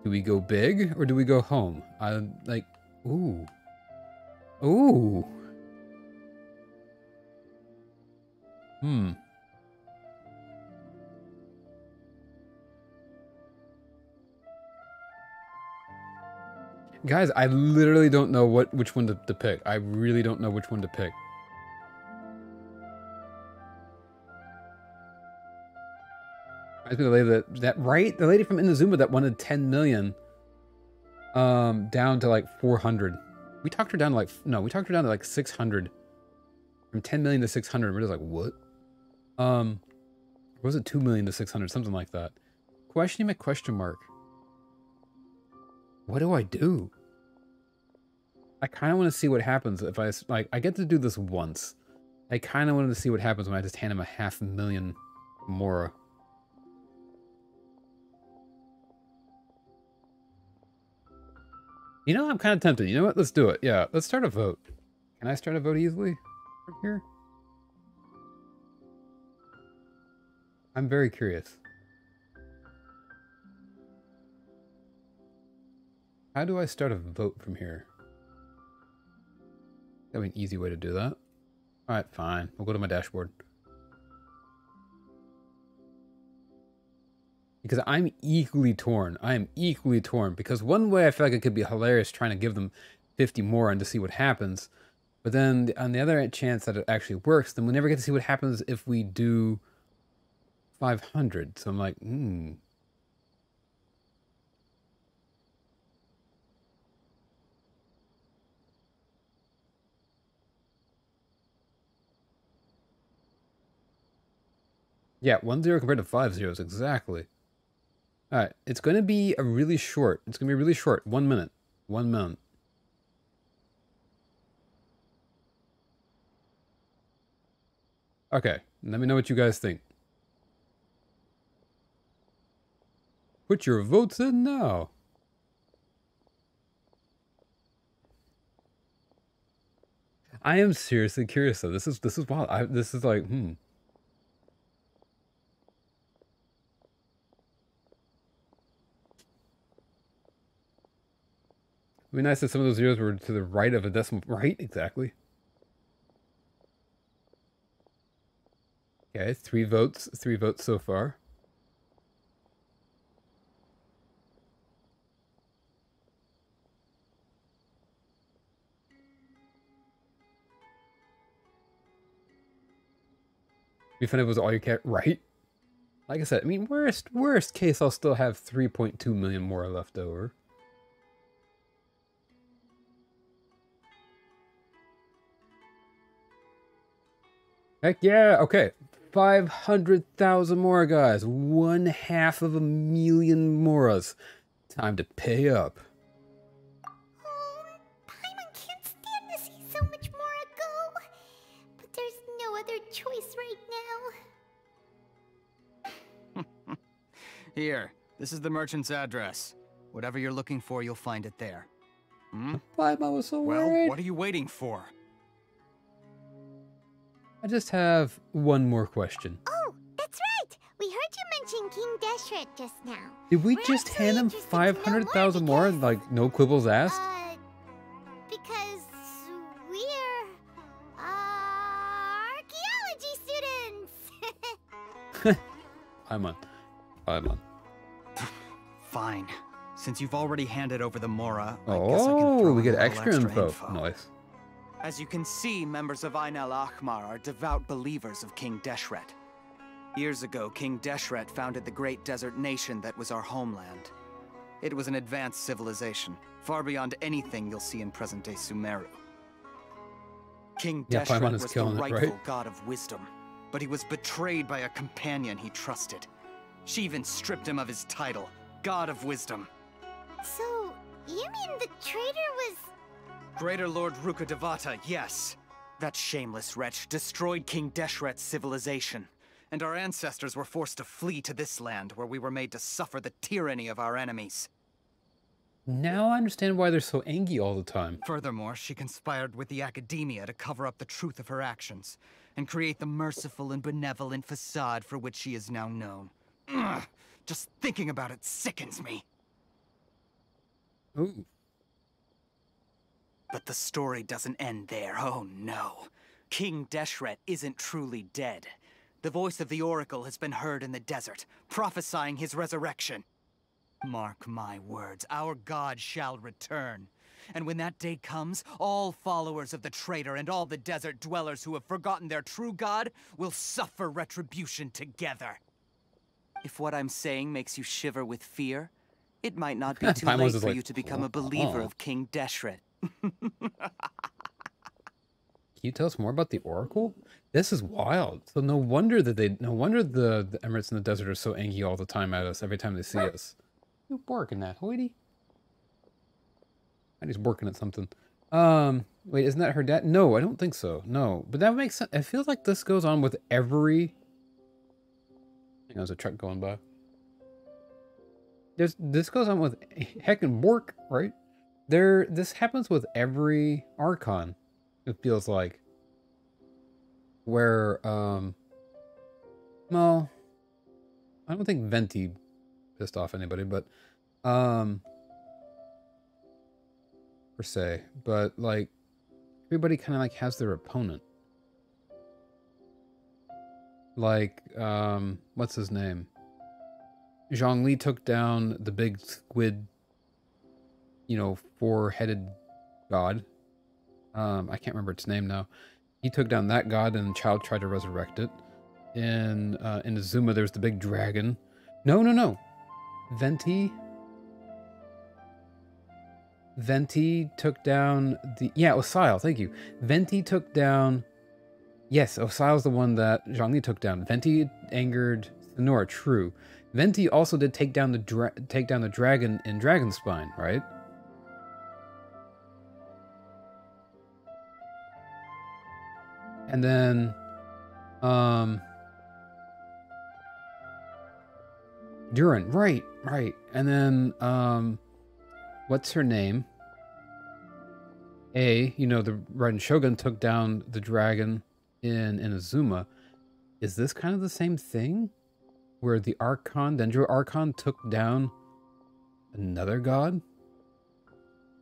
Do we go big or do we go home? Ooh. Ooh. Guys, I literally don't know which one to pick. I really don't know which one to pick. I think the lady the lady from Inazuma that wanted 10 million down to like 400. We talked her down to we talked her down to like 600. From 10 million to 600. We're just like, what? Or was it 2 million to 600? Something like that. Questioning my question mark. What do I do? I kind of want to see what happens if I get to do this once. I kind of wanted to see what happens when I just hand him 500,000 Mora. You know, I'm kind of tempted. You know what? Let's do it. Yeah, let's start a vote. Can I start a vote easily from here? I'm very curious. How do I start a vote from here? That'd be an easy way to do that. Alright, fine. We'll go to my dashboard. Because I'm equally torn. I am equally torn. Because one way I feel like it could be hilarious trying to give them 50 more and to see what happens. But then on the other chance that it actually works, then we never get to see what happens if we do 500. So I'm like, Yeah, 1-0 compared to 5 zeros, exactly. Alright, it's going to be a really short. It's going to be really short. 1 minute. 1 minute. Okay, let me know what you guys think. Put your votes in now. I am seriously curious though. This is wild. This is like, It'd be nice if some of those zeros were to the right of a decimal. Right, exactly. Okay, 3 votes. 3 votes so far. Be fun if it was all you kept right. Like I said, I mean, worst case, I'll still have 3.2 million more left over. Heck yeah! Okay, 500,000 more, guys. 1/2 moras. Time to pay up. Paimon can't stand to see so much Mora go. But there's no other choice right now. Here, this is the merchant's address. Whatever you're looking for, you'll find it there. Paimon was so Well, worried. what are you waiting for? I just have one more question. Oh, that's right. We heard you mention King Deshret just now. Did we just hand him 500,000 more and, like, no quibbles asked? Because we're archaeology students. Paimon. Fine. Since you've already handed over the Mora, I guess I can throw we in get a little extra info. Nice. As you can see, members of Ainel Ahmar are devout believers of King Deshret. Years ago, King Deshret founded the great desert nation that was our homeland. It was an advanced civilization, far beyond anything you'll see in present-day Sumeru. King Deshret was the rightful god of wisdom, but he was betrayed by a companion he trusted. She even stripped him of his title, God of Wisdom. So, you mean the traitor was... Greater Lord Rukkhadevata, yes. That shameless wretch destroyed King Deshret's civilization, and our ancestors were forced to flee to this land where we were made to suffer the tyranny of our enemies. Now I understand why they're so angry all the time. Furthermore, she conspired with the Academia to cover up the truth of her actions, and create the merciful and benevolent facade for which she is now known. Ugh, just thinking about it sickens me. Ooh. But the story doesn't end there, oh no. King Deshret isn't truly dead. The voice of the Oracle has been heard in the desert, prophesying his resurrection. Mark my words, our god shall return. And when that day comes, all followers of the traitor and all the desert dwellers who have forgotten their true god will suffer retribution together. If what I'm saying makes you shiver with fear, it might not be too late for you to become a believer of King Deshret. Can you tell us more about the Oracle? This is wild. So no wonder the Emirates in the desert are so angry all the time at us every time they see us. You're barking at, Hoity. He's working at something. Wait, isn't that her dad? No, I don't think so. No, but that makes sense. It feels like this goes on with every... I think there's a truck going by. This goes on with heckin' Bork, right? This happens with every Archon, it feels like. Where, well, I don't think Venti pissed off anybody, but, per se. But, like, everybody kind of, like, has their opponent. Like, what's his name? Zhongli took down the big squid, you know, four-headed god. I can't remember its name now. He took down that god, and the child tried to resurrect it. In Azuma, there's the big dragon. No. Venti took down the... Yeah, Osile, thank you. Venti took down... Yes, Osile's the one that Zhongli took down. Venti angered Thenora, true. Venti also did take down the dragon in Dragonspine, right? And then... Durin, right. And then, what's her name? You know, the Raiden Shogun took down the dragon in Azuma. Is this kind of the same thing? Where the Archon, Dendro Archon, took down another god?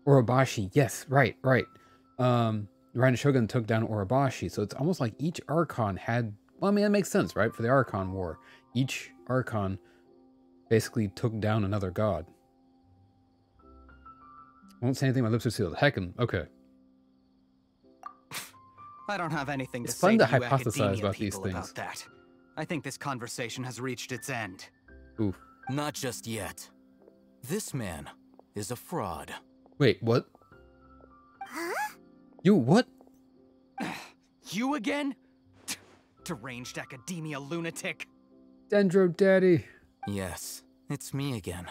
Orobashi, yes, right. Raiden Shogun took down Orobashi, so it's almost like each Archon had... Well, I mean, that makes sense, right? For the Archon War. Each Archon basically took down another god. I won't say anything, my lips are sealed. Heckin', okay. I don't have anything It's to fun say to to you hypothesize academia about these people things. about that. I think this conversation has reached its end. Oof. Not just yet. This man is a fraud. Wait, what? You what? You again? Deranged academia lunatic. Dendro Daddy. Yes, it's me again.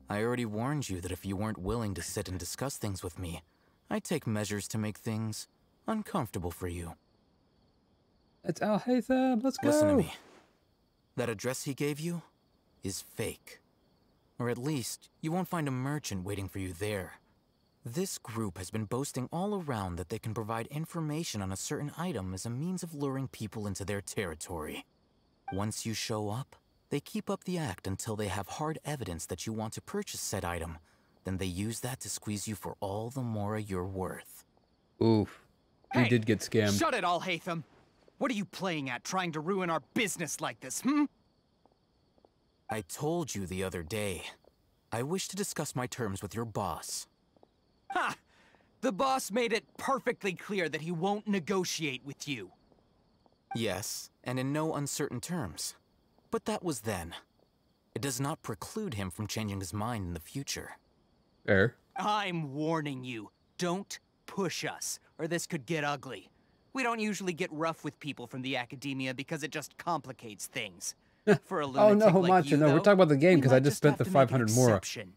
I already warned you that if you weren't willing to sit and discuss things with me, I'd take measures to make things uncomfortable for you. It's Al Haytham, let's go. Listen to me. That address he gave you is fake. Or at least, you won't find a merchant waiting for you there. This group has been boasting all around that they can provide information on a certain item as a means of luring people into their territory. Once you show up, they keep up the act until they have hard evidence that you want to purchase said item. Then they use that to squeeze you for all the more you're worth. Oof. Hey, We did get scammed. Shut it, Al-Haytham. What are you playing at, trying to ruin our business like this, I told you the other day. I wish to discuss my terms with your boss. Ha! The boss made it perfectly clear that he won't negotiate with you. Yes, and in no uncertain terms. But that was then. It does not preclude him from changing his mind in the future. Fair. I'm warning you. Don't push us, or this could get ugly. We don't usually get rough with people from the academia because it just complicates things. For a lunatic Oh no, like Homacho, you, no, we're though, talking about the game we because I might just spent have the to make an 500 more. exception.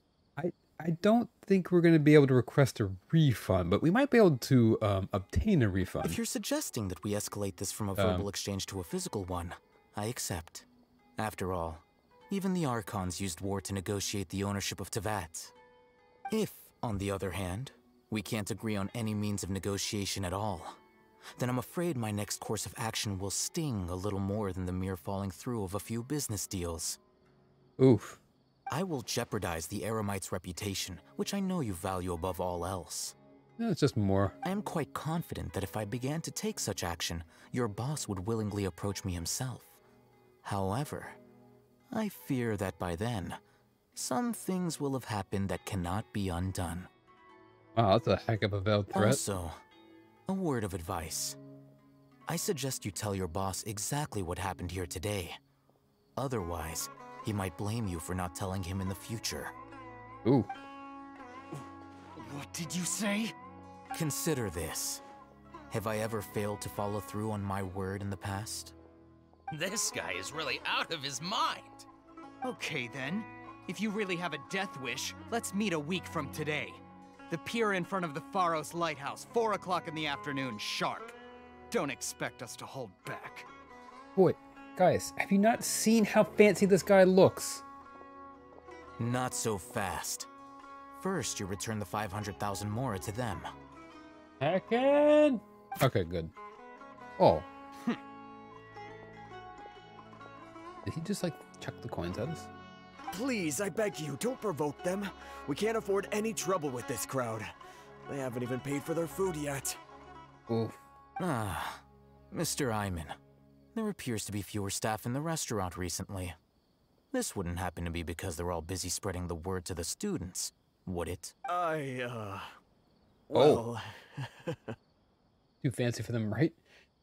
I don't think we're going to be able to request a refund, but we might be able to obtain a refund. If you're suggesting that we escalate this from a verbal exchange to a physical one, I accept. After all, even the Archons used war to negotiate the ownership of Tevat. If, on the other hand, we can't agree on any means of negotiation at all, then I'm afraid my next course of action will sting a little more than the mere falling through of a few business deals. Oof. I will jeopardize the Eremite's reputation, which I know you value above all else. Yeah, it's just more. I am quite confident that if I began to take such action, your boss would willingly approach me himself. However, I fear that by then, some things will have happened that cannot be undone. Wow, that's a heck of a veiled threat. Also, a word of advice. I suggest you tell your boss exactly what happened here today. Otherwise, he might blame you for not telling him in the future. Ooh. What did you say? Consider this. Have I ever failed to follow through on my word in the past? This guy is really out of his mind. Okay then. If you really have a death wish, let's meet a week from today. The pier in front of the Pharos Lighthouse, 4 o'clock in the afternoon, sharp. Don't expect us to hold back. Boy, guys, have you not seen how fancy this guy looks? Not so fast. First, you return the 500,000 Mora to them. Heckin'! Okay, good. Oh. Did he just, like, chuck the coins at us? Please, I beg you, don't provoke them. We can't afford any trouble with this crowd. They haven't even paid for their food yet. Oof. Mr. Iman. There appears to be fewer staff in the restaurant recently. This wouldn't happen to be because they're all busy spreading the word to the students, would it? Well... Too fancy for them, right?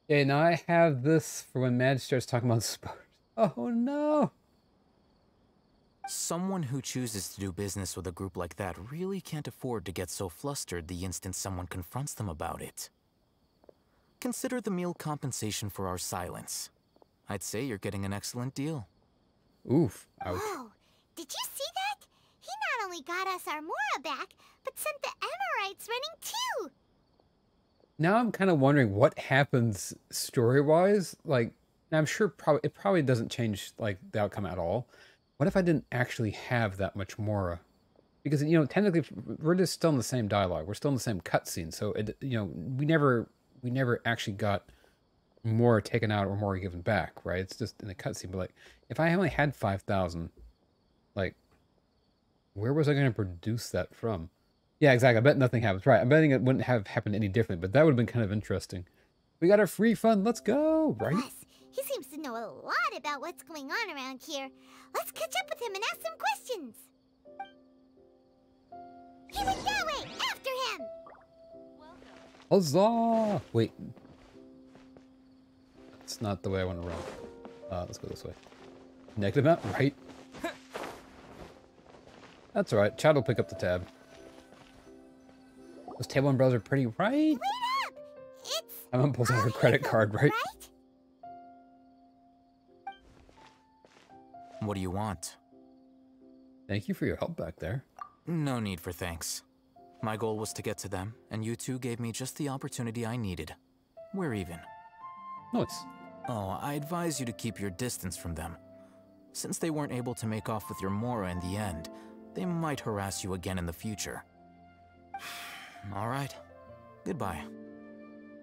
And I have this for when Madge starts talking about sports. Oh no! Someone who chooses to do business with a group like that really can't afford to get so flustered the instant someone confronts them about it. Consider the meal compensation for our silence. I'd say you're getting an excellent deal. Oof. Ouch. Whoa, did you see that? He not only got us our Mora back, but sent the Emirites running too! Now I'm kind of wondering what happens story-wise. Like, I'm sure it probably doesn't change like the outcome at all. What if I didn't actually have that much Mora? Because, you know, technically we're just still in the same dialogue. We're still in the same cutscene. So, you know, we never actually got Mora taken out or Mora given back, right? It's just in the cutscene. But, like, if I only had 5,000, like, where was I going to produce that from? Yeah, exactly. I bet nothing happens. Right. I'm betting it wouldn't have happened any differently, but that would have been kind of interesting. We got our free fun. Let's go, right? Yes, he seems to know a lot about what's going on around here. Let's catch up with him and ask some questions. He went that way! After him! Huzzah! Wait. That's not the way I want to run. Let's go this way. Negative amount, right? That's alright. Chad will pick up the tab. Those table umbrellas are pretty, right? Wait up! It's... I'm gonna pull out her credit card, right? What do you want? Thank you for your help back there. No need for thanks. My goal was to get to them, and you two gave me just the opportunity I needed. We're even. Nice. Oh, I advise you to keep your distance from them. Since they weren't able to make off with your Mora in the end, they might harass you again in the future. All right. Goodbye.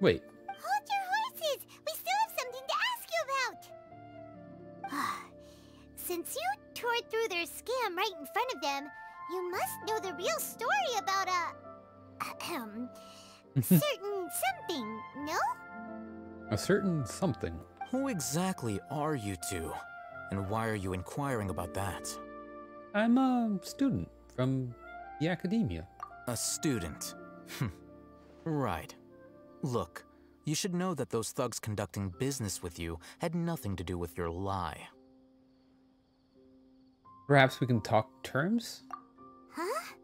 Wait. Hold your horses! We still have something to ask you about! Since you tore through their scam right in front of them, you must know the real story about certain something, no? A certain something. Who exactly are you two? And why are you inquiring about that? I'm a student from the academia. A student? Right. Look, you should know that those thugs conducting business with you had nothing to do with your lie. Perhaps we can talk terms? Huh?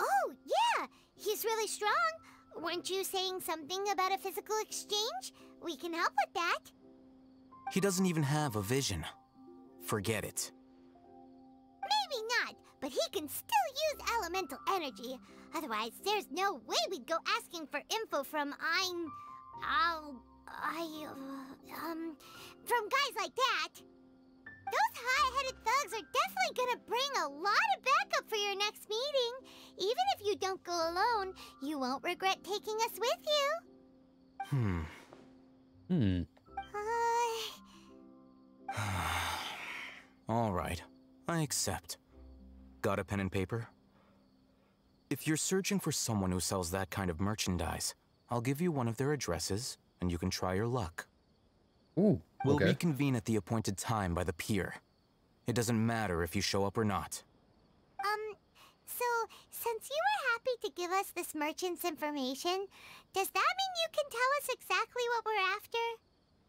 Oh, yeah! He's really strong! Weren't you saying something about a physical exchange? We can help with that. He doesn't even have a vision. Forget it. Maybe not, but he can still use elemental energy. Otherwise, there's no way we'd go asking for info from from guys like that. Those hot-headed thugs are definitely gonna bring a lot of backup for your next meeting. Even if you don't go alone, you won't regret taking us with you. All right, I accept. Got a pen and paper? If you're searching for someone who sells that kind of merchandise, I'll give you one of their addresses, and you can try your luck. Ooh, We'll reconvene at the appointed time by the pier. It doesn't matter if you show up or not. So, since you were happy to give us this merchant's information, does that mean you can tell us exactly what we're after?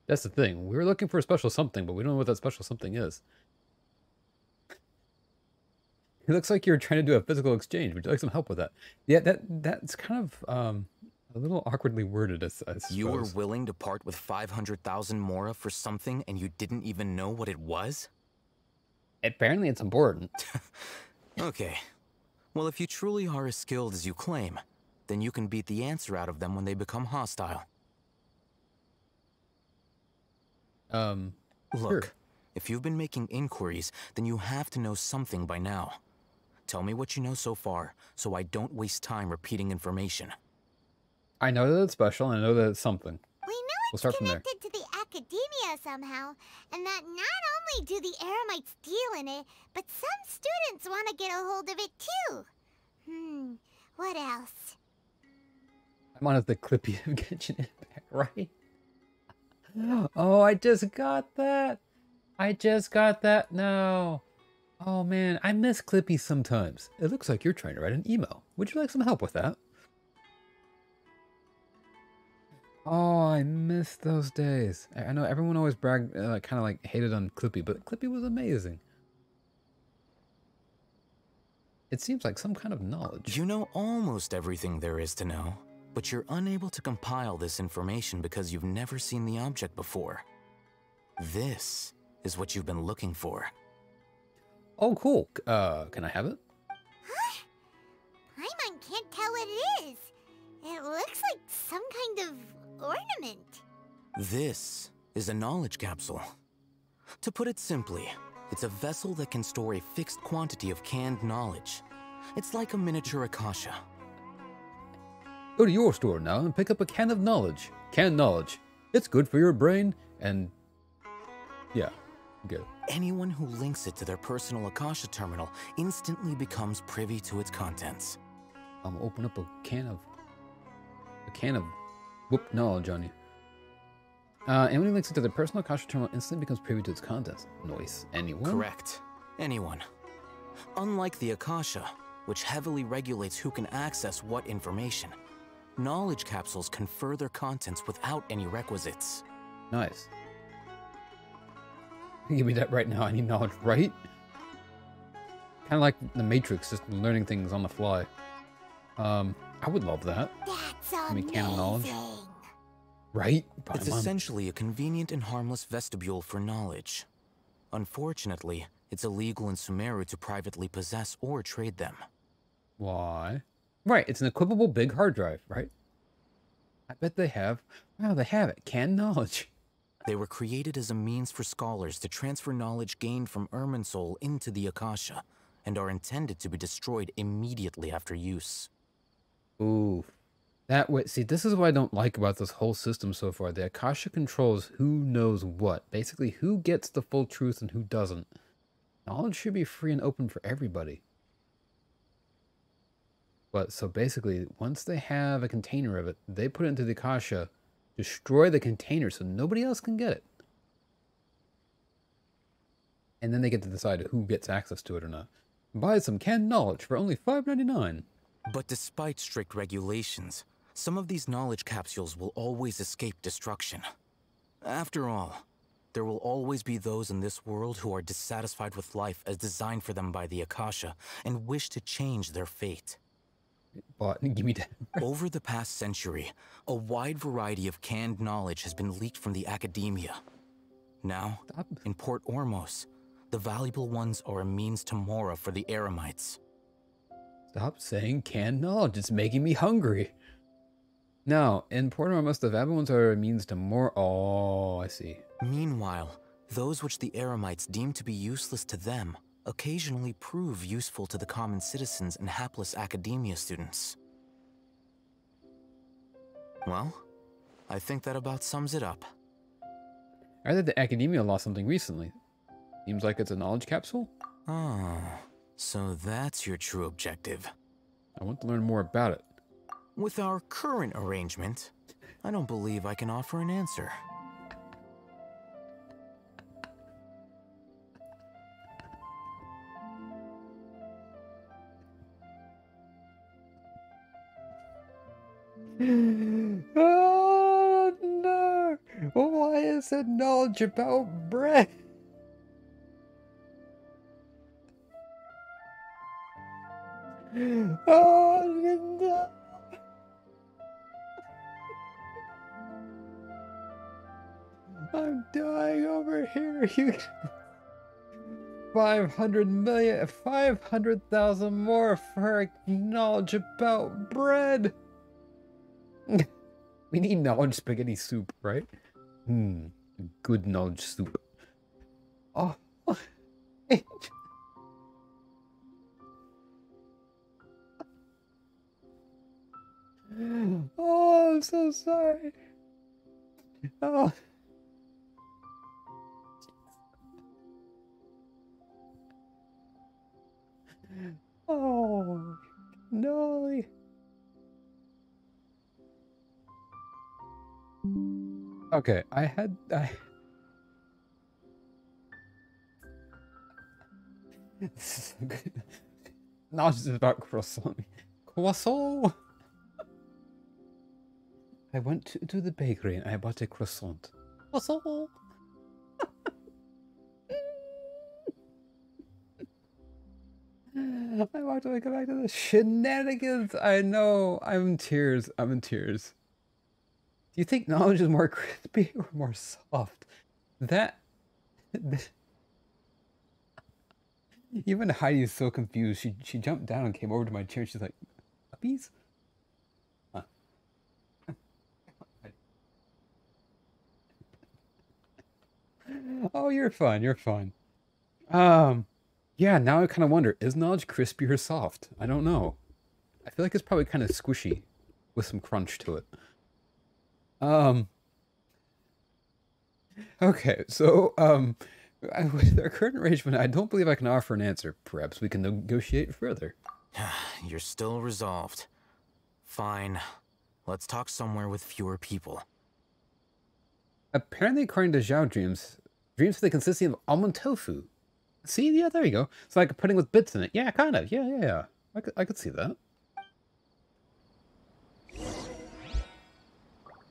That's the thing. We were looking for a special something, but we don't know what that special something is. It looks like you're trying to do a physical exchange. Would you like some help with that? Yeah, that's kind of a little awkwardly worded, I suppose. You were willing to part with 500,000 Mora for something and you didn't even know what it was? Apparently it's important. Okay. Well, if you truly are as skilled as you claim, then you can beat the answer out of them when they become hostile. Look, if you've been making inquiries, then you have to know something by now. Tell me what you know so far, so I don't waste time repeating information. I know that it's special, and I know that it's something. We know it's connected to the academia somehow, and that not only do the Eremites deal in it, but some students want to get a hold of it too. What else? I'm on the Clippy of Genshin Impact, right? Oh, I just got that! I just got that now! Oh man, I miss Clippy sometimes. It looks like you're trying to write an email. Would you like some help with that? Oh, I miss those days. I know everyone always bragged, kind of like hated on Clippy, but Clippy was amazing. It seems like some kind of knowledge. You know almost everything there is to know, but you're unable to compile this information because you've never seen the object before. This is what you've been looking for. Oh, cool. Can I have it? Paimon can't tell what it is. It looks like some kind of ornament. This is a knowledge capsule. To put it simply, it's a vessel that can store a fixed quantity of canned knowledge. It's like a miniature Akasha. Go to your store now and pick up a can of knowledge. Canned knowledge. It's good for your brain and... yeah, good. Anyone who links it to their personal Akasha terminal instantly becomes privy to its contents. I'm gonna open up a can of whoop knowledge on you. Anyone who links it to their personal Akasha terminal instantly becomes privy to its contents. Noise. Anyone? Correct. Anyone. Unlike the Akasha, which heavily regulates who can access what information, knowledge capsules confer their contents without any requisites. Nice. Give me that right now. I need knowledge, right? Kind of like the Matrix, just learning things on the fly. I would love that. That's amazing. Can of knowledge. Right? It's essentially a convenient and harmless vestibule for knowledge. Unfortunately, it's illegal in Sumeru to privately possess or trade them. Why? Right, it's an equipable big hard drive, right? I bet they have. Wow, they have it. Canned knowledge. They were created as a means for scholars to transfer knowledge gained from Irminsul into the Akasha, and are intended to be destroyed immediately after use. Ooh. That way, see, this is what I don't like about this whole system so far. The Akasha controls who knows what. Basically, who gets the full truth and who doesn't. Knowledge should be free and open for everybody. But, so basically, once they have a container of it, they put it into the Akasha, destroy the container so nobody else can get it. And then they get to decide who gets access to it or not. Buy some canned knowledge for only $5.99. But despite strict regulations, some of these knowledge capsules will always escape destruction. After all, there will always be those in this world who are dissatisfied with life as designed for them by the Akasha and wish to change their fate. But give me that. Over the past century, a wide variety of canned knowledge has been leaked from the academia. Now, in Port Ormos, the valuable ones are a means to Mora for the Eremites. Stop saying canned knowledge. It's making me hungry. Now, in Port Ormos, the valuable ones are a means to Mora. Oh, I see. Meanwhile, those which the Eremites deem to be useless to them occasionally prove useful to the common citizens and hapless academia students. Well, I think that about sums it up. I heard that the academia lost something recently. Seems like it's a knowledge capsule? Oh, so that's your true objective. I want to learn more about it. With our current arrangement, I don't believe I can offer an answer. Oh no! Why is it knowledge about bread? Oh no! I'm dying over here. You 500,000 more for knowledge about bread. We need knowledge spaghetti soup, right? Good knowledge soup. Oh. Oh, I'm so sorry. Oh. Oh, no. Okay, Knowledge is about croissant. Croissant! I went to the bakery and I bought a croissant. Croissant! I walked away, go back to the shenanigans. I know. I'm in tears. I'm in tears. Do you think knowledge is more crispy or more soft? That... Even Heidi is so confused. She jumped down and came over to my chair and she's like, puppies? Huh. Oh, you're fine. You're fine. Yeah, now I kind of wonder, is knowledge crispy or soft? I don't know. I feel like it's probably kind of squishy with some crunch to it. Okay, so, with our current arrangement, I don't believe I can offer an answer. Perhaps we can negotiate further. You're still resolved. Fine. Let's talk somewhere with fewer people. Apparently, according to Zhao dreams have the consistency of almond tofu. See, yeah, there you go. It's like pudding with bits in it. Yeah, kind of. Yeah. I could see that.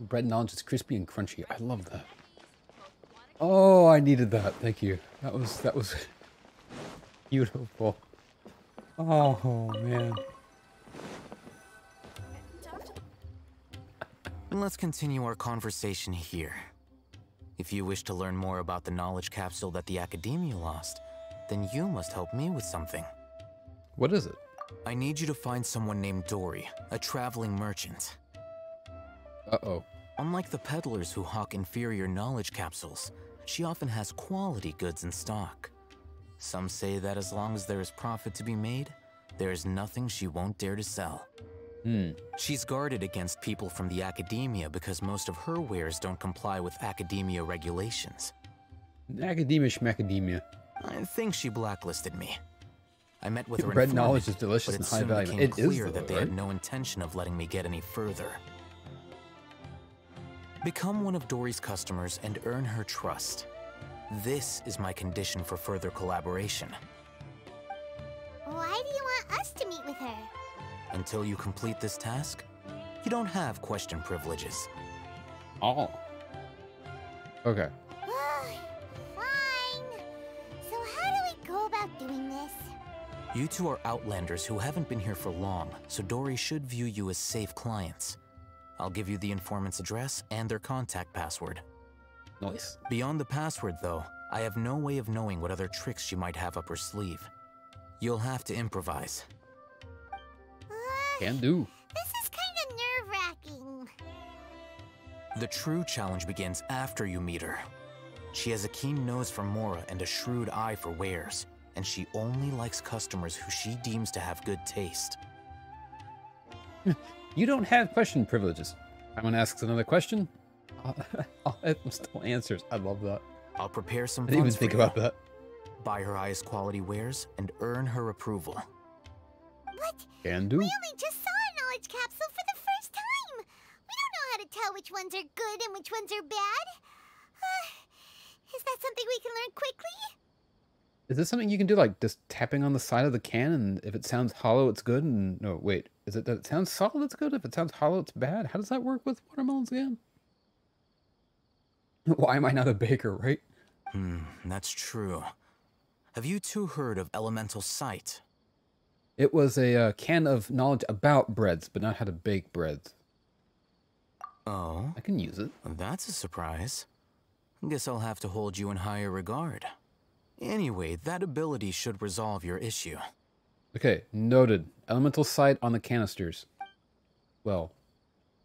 Bread knowledge is crispy and crunchy. I love that. Oh, I needed that. Thank you. That was beautiful. Oh man. Let's continue our conversation here. If you wish to learn more about the knowledge capsule that the Academia lost, then you must help me with something. What is it? I need you to find someone named Dory, a traveling merchant. Uh-oh. Unlike the peddlers who hawk inferior knowledge capsules, she often has quality goods in stock. Some say that as long as there is profit to be made, there is nothing she won't dare to sell. She's guarded against people from the Academia because most of her wares don't comply with Academia regulations. Academia schmacademia. I think she blacklisted me. I met with her Bread informant, knowledge is delicious but and it high soon value. became It is clear though, that they right? had no intention of letting me get any further. Become one of Dory's customers and earn her trust. This is my condition for further collaboration. Why do you want us to meet with her? Until you complete this task, you don't have question privileges. Oh. Okay. Fine. So how do we go about doing this? You two are outlanders who haven't been here for long, so Dory should view you as safe clients. I'll give you the informant's address and their contact password. Nice. Beyond the password, though, I have no way of knowing what other tricks she might have up her sleeve. You'll have to improvise. Can do. This is kind of nerve-wracking. The true challenge begins after you meet her. She has a keen nose for Mora and a shrewd eye for wares, and she only likes customers who she deems to have good taste. You don't have question privileges. Someone asks another question, I'll have them still answers. I love that. I'll prepare some I didn't even funds think for you. about that. Buy her highest quality wares and earn her approval. What? Can do. We only just saw a knowledge capsule for the first time. We don't know how to tell which ones are good and which ones are bad. Is that something we can learn quickly? Is this something you can do, like just tapping on the side of the can, and if it sounds hollow, it's good? And no, wait, is it that it sounds solid, it's good? If it sounds hollow, it's bad? How does that work with watermelons again? Why am I not a baker, right? That's true. Have you two heard of elemental sight? It was a can of knowledge about breads, but not how to bake breads. Oh? I can use it. That's a surprise. Guess I'll have to hold you in higher regard. Anyway, that ability should resolve your issue. Okay, noted. Elemental sight on the canisters. Well,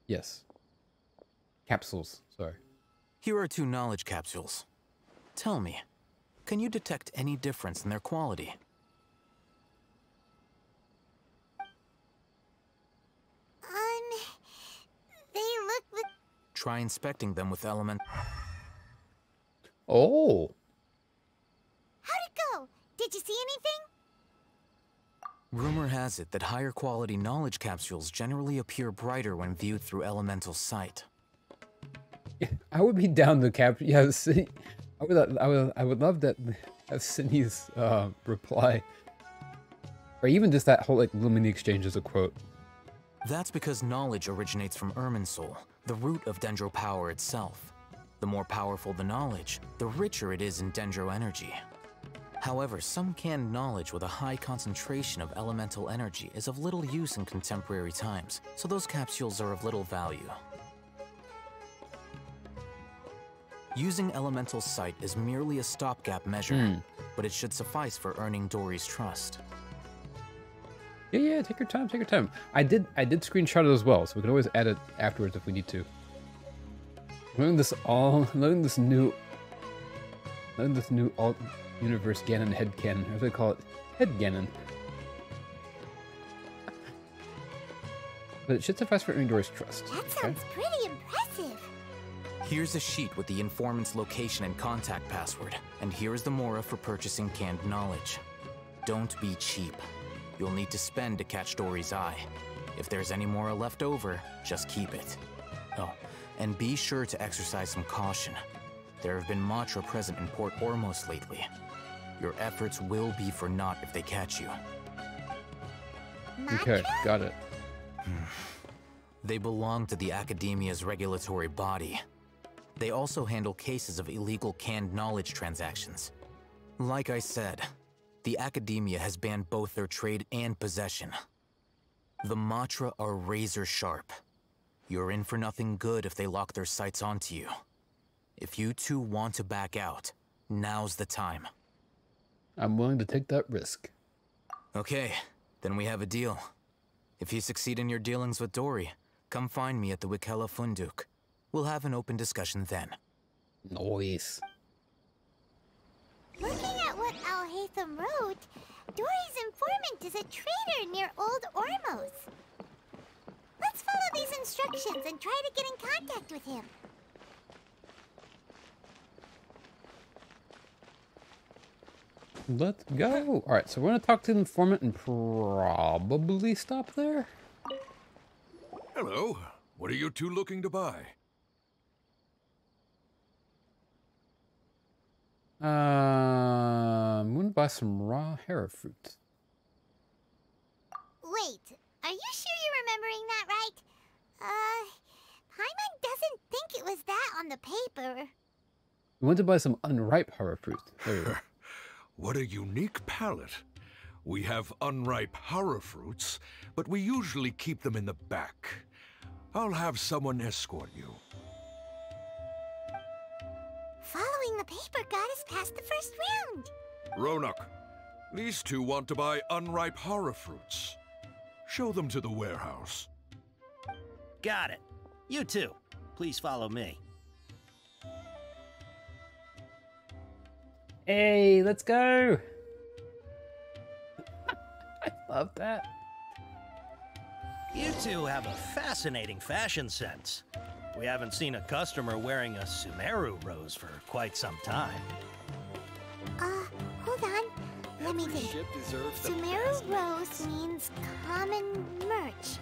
yes. Capsules, sorry. Here are 2 knowledge capsules. Tell me, can you detect any difference in their quality? They look... Try inspecting them with element... Oh! How'd it go? Did you see anything? Rumor has it that higher quality knowledge capsules generally appear brighter when viewed through elemental sight. Yeah, I would be down the cap. Yeah, see, I would love that. have Cindy's reply. Or even just that whole like Lumini exchange as a quote. That's because knowledge originates from Irminsul, the root of Dendro power itself. The more powerful the knowledge, the richer it is in Dendro energy. However, some canned knowledge with a high concentration of elemental energy is of little use in contemporary times, so those capsules are of little value. Using Elemental Sight is merely a stopgap measure, but it should suffice for earning Dory's trust. Yeah, take your time, take your time. I did screenshot it as well, so we can always add it afterwards if we need to. Learning this new alt universe Ganon head canon, or as they call it, head Ganon. But it should suffice for earning Dory's trust. That sounds pretty impressive. Here's a sheet with the informant's location and contact password, and here is the Mora for purchasing canned knowledge. Don't be cheap. You'll need to spend to catch Dory's eye. If there's any Mora left over, just keep it. Oh, and be sure to exercise some caution. There have been Matra present in Port Ormos lately. Your efforts will be for naught if they catch you. Okay, got it. They belong to the Academia's regulatory body. They also handle cases of illegal canned knowledge transactions. Like I said, the Academia has banned both their trade and possession. The Matra are razor sharp. You're in for nothing good if they lock their sights onto you. If you two want to back out, now's the time. I'm willing to take that risk. Okay, then we have a deal. If you succeed in your dealings with Dory, come find me at the Wikella Funduk. We'll have an open discussion then. Nice. Looking at what Al-Haytham wrote, Dory's informant is a trader near Old Ormos. Let's follow these instructions and try to get in contact with him. Let's go. All right, so we're gonna talk to the informant and probably stop there. Hello. What are you two looking to buy? I'm gonna buy some raw hera fruit. Wait, are you sure you're remembering that right? Paimon doesn't think it was that on the paper. We want to buy some unripe hera fruit. There you go. What a unique palate. We have unripe hara fruits, but we usually keep them in the back. I'll have someone escort you. Following the paper got us past the first round. Ronak, these two want to buy unripe hara fruits. Show them to the warehouse. Got it. You two, please follow me. Hey, let's go. I love that. You two have a fascinating fashion sense. We haven't seen a customer wearing a Sumeru rose for quite some time. Hold on. Let me think. Sumeru rose means common merch.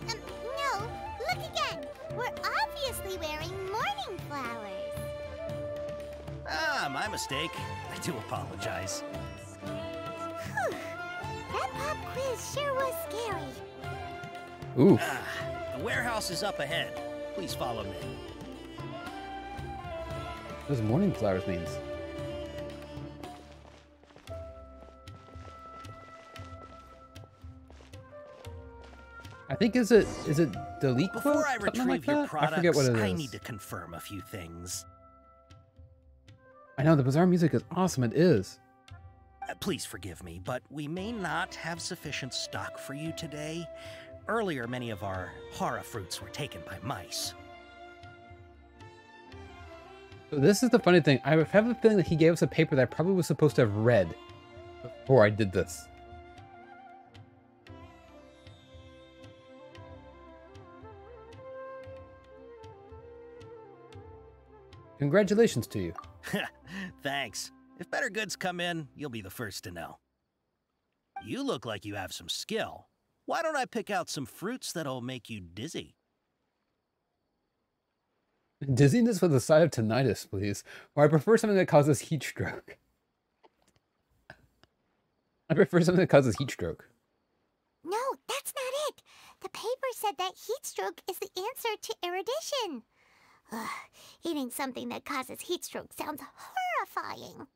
No, look again. We're obviously wearing morning flowers. Ah, my mistake. I do apologize. Whew. That pop quiz sure was scary. Ooh. The warehouse is up ahead. Please follow me. What does morning flowers means? I think is it delete quote? Before I Something retrieve like your that? products, I forget what it is. I need to confirm a few things. I know the Bazaar music is awesome. It is. Please forgive me, but we may not have sufficient stock for you today. Earlier, many of our hara fruits were taken by mice. So this is the funny thing. I have a feeling that he gave us a paper that I probably was supposed to have read before I did this. Congratulations to you. Thanks. If better goods come in, you'll be the first to know. You look like you have some skill. Why don't I pick out some fruits that'll make you dizzy? Dizziness with a side of tinnitus, please. Or I prefer something that causes heat stroke. I prefer something that causes heat stroke. No, that's not it. The paper said that heat stroke is the answer to erudition. Ugh, eating something that causes heat stroke sounds horrifying.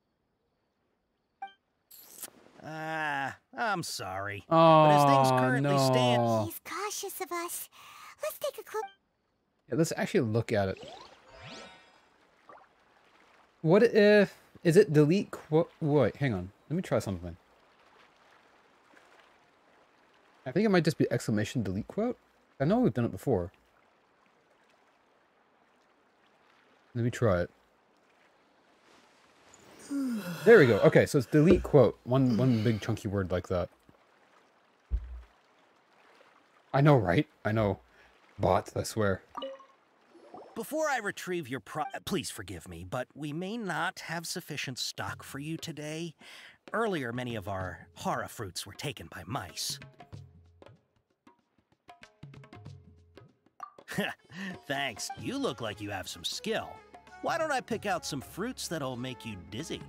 I'm sorry. Oh, but as things currently stand... He's cautious of us. Let's take a clook. Yeah, let's actually look at it. What if... Is it delete quote? Wait, hang on. Let me try something. I think it might just be exclamation delete quote. I know we've done it before. Let me try it. There we go. Okay, so it's delete quote. One big chunky word like that. I know, right? I know. Bots, I swear. Before I retrieve your please forgive me, but we may not have sufficient stock for you today. Earlier, many of our hara fruits were taken by mice. Thanks. You look like you have some skill. Why don't I pick out some fruits that'll make you dizzy?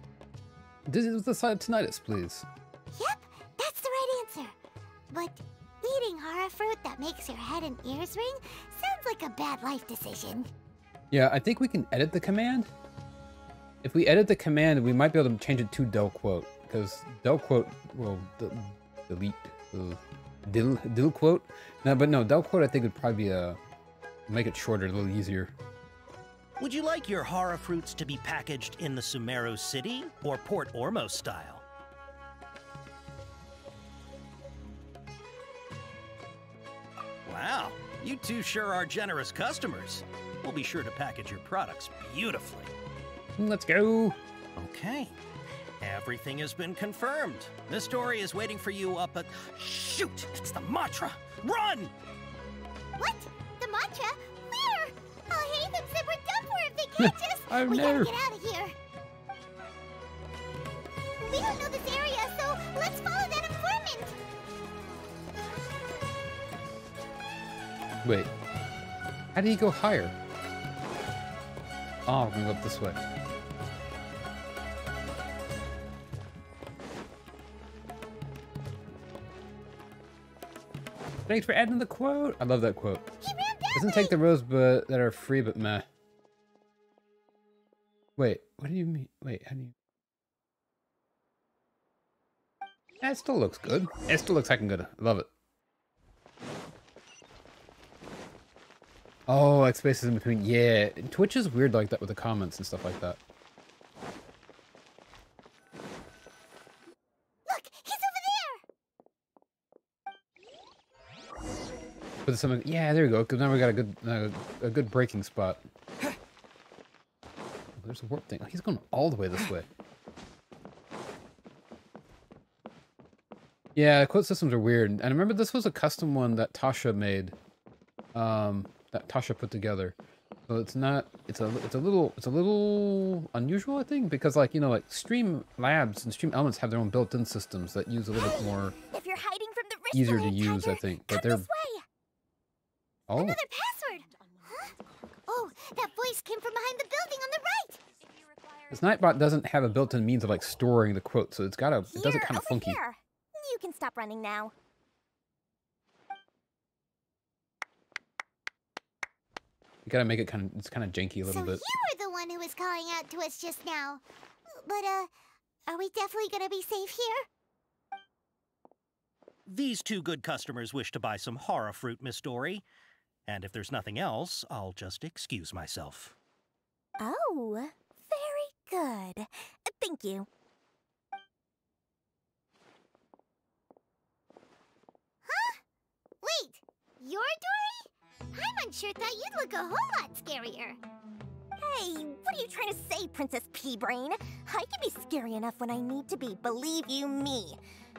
Dizzy with the side of tinnitus, please. Yep, that's the right answer. But eating hara fruit that makes your head and ears ring sounds like a bad life decision. Yeah, I think we can edit the command. If we edit the command, we might be able to change it to del quote, because del quote will delete dil quote. No, but no, del quote I think would probably be make it shorter, a little easier. Would you like your hara fruits to be packaged in the Sumeru City or Port Ormos style? Wow, you two sure are generous customers. We'll be sure to package your products beautifully. Let's go. Okay. Everything has been confirmed. Miss Dory is waiting for you up at... Shoot! It's the Matra! Run! What? The Matra? Where? I'll hate them said we're done for if they catch us. We never. gotta get out of here. We don't know this area, so let's follow that informant. Wait. How do you go higher? Oh, we're gonna go up this way. Thanks for adding the quote. I love that quote. Doesn't take the rows but that are free, but meh. Wait, what do you mean? Wait, how do you? Yeah, it still looks good. It still looks heckin' good. I love it. Oh, like spaces in between. Yeah, Twitch is weird like that with the comments and stuff like that. Look, he's over there. Put some. Yeah, there we go. Because now we got a good breaking spot. There's a warp thing. Oh, he's going all the way this way. Yeah, quote systems are weird. And I remember this was a custom one that Tasha made. That Tasha put together. So it's not. It's a little unusual, I think, because like like Stream Labs and Stream Elements have their own built-in systems that use a little bit more. If you're hiding from the easier to use, I think. But they're. Oh. Another password. Huh? Oh, that voice came from behind the building on the right. This Nightbot doesn't have a built-in means of like storing the quote, so it does it kind of funky. Here. You can stop running now. You gotta make it it's kind of janky a little bit. So you were the one who was calling out to us just now. But, are we definitely gonna be safe here? These two good customers wish to buy some hara fruit, Miss Dory. And if there's nothing else, I'll just excuse myself. Oh, very good. Thank you. Huh? Wait, you're Dory? Paimon sure thought you'd look a whole lot scarier. Hey, what are you trying to say, Princess Pea-Brain? I can be scary enough when I need to be, believe you me.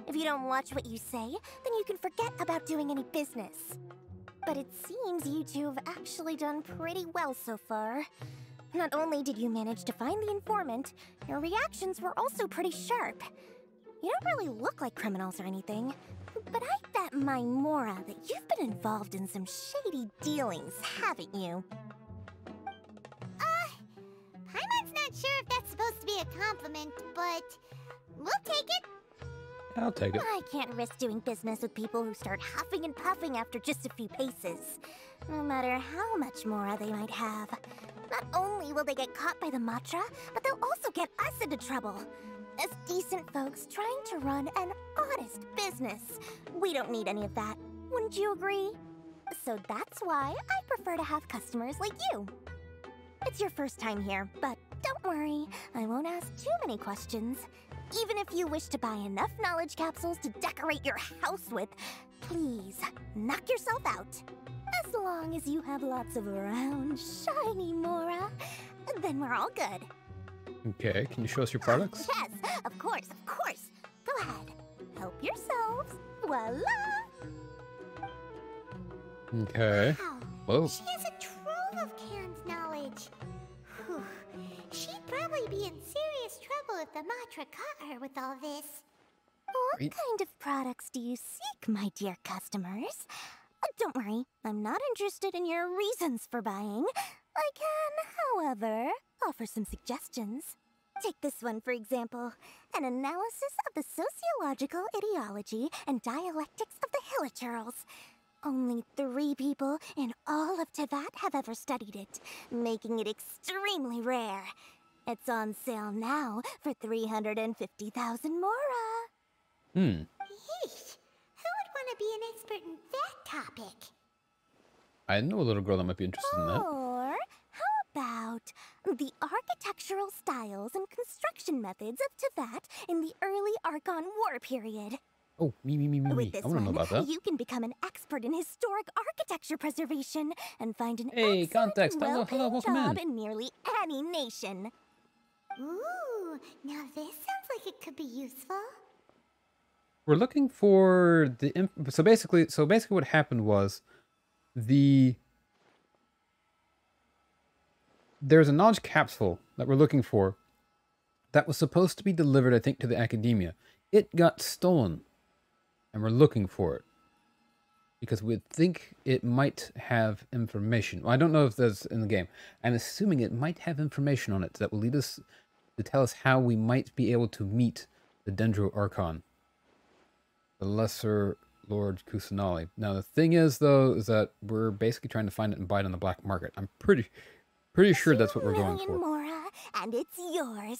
If you don't watch what you say, then you can forget about doing any business. But it seems you two have actually done pretty well so far. Not only did you manage to find the informant, your reactions were also pretty sharp. You don't really look like criminals or anything, but I bet my Mora that you've been involved in some shady dealings, haven't you? Paimon's not sure if that's supposed to be a compliment, but we'll take it. I'll take it. I can't risk doing business with people who start huffing and puffing after just a few paces. No matter how much Mora they might have. Not only will they get caught by the Matra, but they'll also get us into trouble. As decent folks trying to run an honest business. We don't need any of that. Wouldn't you agree? So that's why I prefer to have customers like you. It's your first time here, but don't worry. I won't ask too many questions. Even if you wish to buy enough knowledge capsules to decorate your house with, please knock yourself out. As long as you have lots of round, shiny Mora, then we're all good. Okay, can you show us your products? Yes, of course, of course. Go ahead. Help yourselves. Voila! Okay. Whoa. She has a trove of canned knowledge. Whew. She'd probably be in serious trouble if the Matra caught her with all this. What kind of products do you seek, my dear customers? Don't worry, I'm not interested in your reasons for buying. I can, however, offer some suggestions. Take this one, for example. An analysis of the sociological ideology and dialectics of the Hilichurls. Only 3 people in all of Teyvat have ever studied it, making it extremely rare. It's on sale now for 350,000 Mora. Yeesh. Who would want to be an expert in that topic? I know a little girl that might be interested in that. Or how about the architectural styles and construction methods of Teyvat in the early Archon War period? Oh, me. With this I want to know about that. you can become an expert in historic architecture preservation and find an Hey, excellent, context. Hello, well-paid welcome job in. nearly any nation. Ooh, now this sounds like it could be useful. We're looking for the so basically what happened was there's a knowledge capsule that we're looking for that was supposed to be delivered, I think, to the academia. It got stolen, and we're looking for it because we think it might have information. Well, I don't know if that's in the game. I'm assuming it might have information on it that will lead us to tell us how we might be able to meet the Dendro Archon, the Lesser Lord Kusanali. Now, the thing is, though, is that we're basically trying to find it and buy it on the black market. I'm pretty sure that's what we're going for. Mora, and it's yours.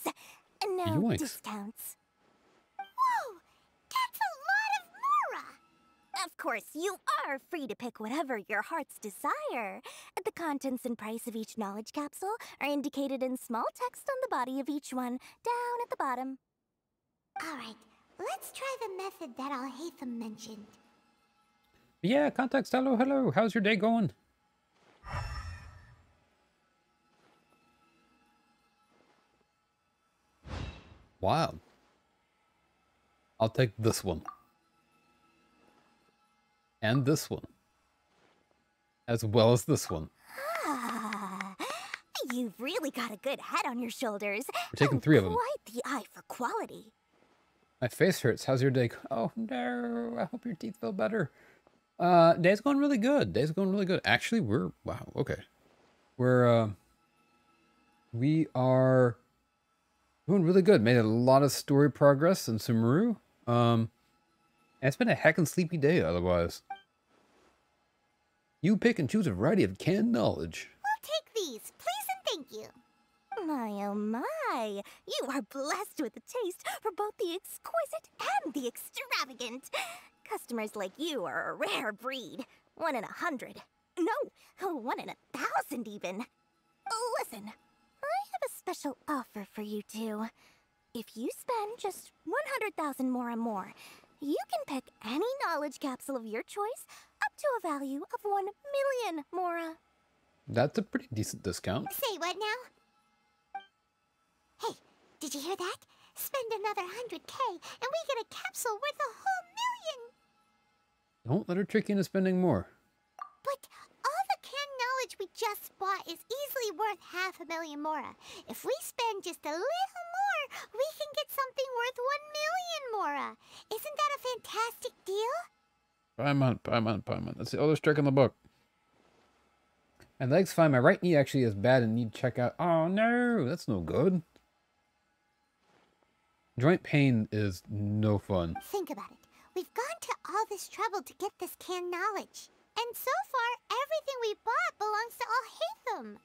No Yoinks. discounts. Whoa, that's a lot of Mora. Of course, you are free to pick whatever your heart's desire. The contents and price of each knowledge capsule are indicated in small text on the body of each one, down at the bottom. All right, let's try the method that Al-Haytham mentioned. Yeah, context. Hello. How's your day going? Wow. I'll take this one. And this one. As well as this one. Ah, you've really got a good head on your shoulders. We're taking 3 of them. Quite the eye for quality. My face hurts. How's your day? Oh, no. I hope your teeth feel better. Day's going really good. Actually, wow, okay. We are doing really good. Made a lot of story progress in Sumeru. And it's been a heckin' sleepy day otherwise. You pick and choose a variety of canned knowledge. We'll take these, please and thank you. My, oh my. You are blessed with a taste for both the exquisite and the extravagant. Customers like you are a rare breed. 1 in 100. No, 1 in 1,000 even. Listen, I have a special offer for you two. If you spend just 100,000 more, you can pick any knowledge capsule of your choice up to a value of 1 million Mora. That's a pretty decent discount. Say what now? Hey, did you hear that? Spend another 100K and we get a capsule worth a whole million. Don't let her trick you into spending more. But all the canned knowledge we just bought is easily worth 500,000 Mora. If we spend just a little more, we can get something worth 1 million Mora. Isn't that a fantastic deal? Paimon. That's the oldest trick in the book. My leg's fine. My right knee actually is bad and need check out. Oh no, that's no good. Joint pain is no fun. Think about it. We've gone to all this trouble to get this canned knowledge. And so far, everything we bought belongs to Alhaitham.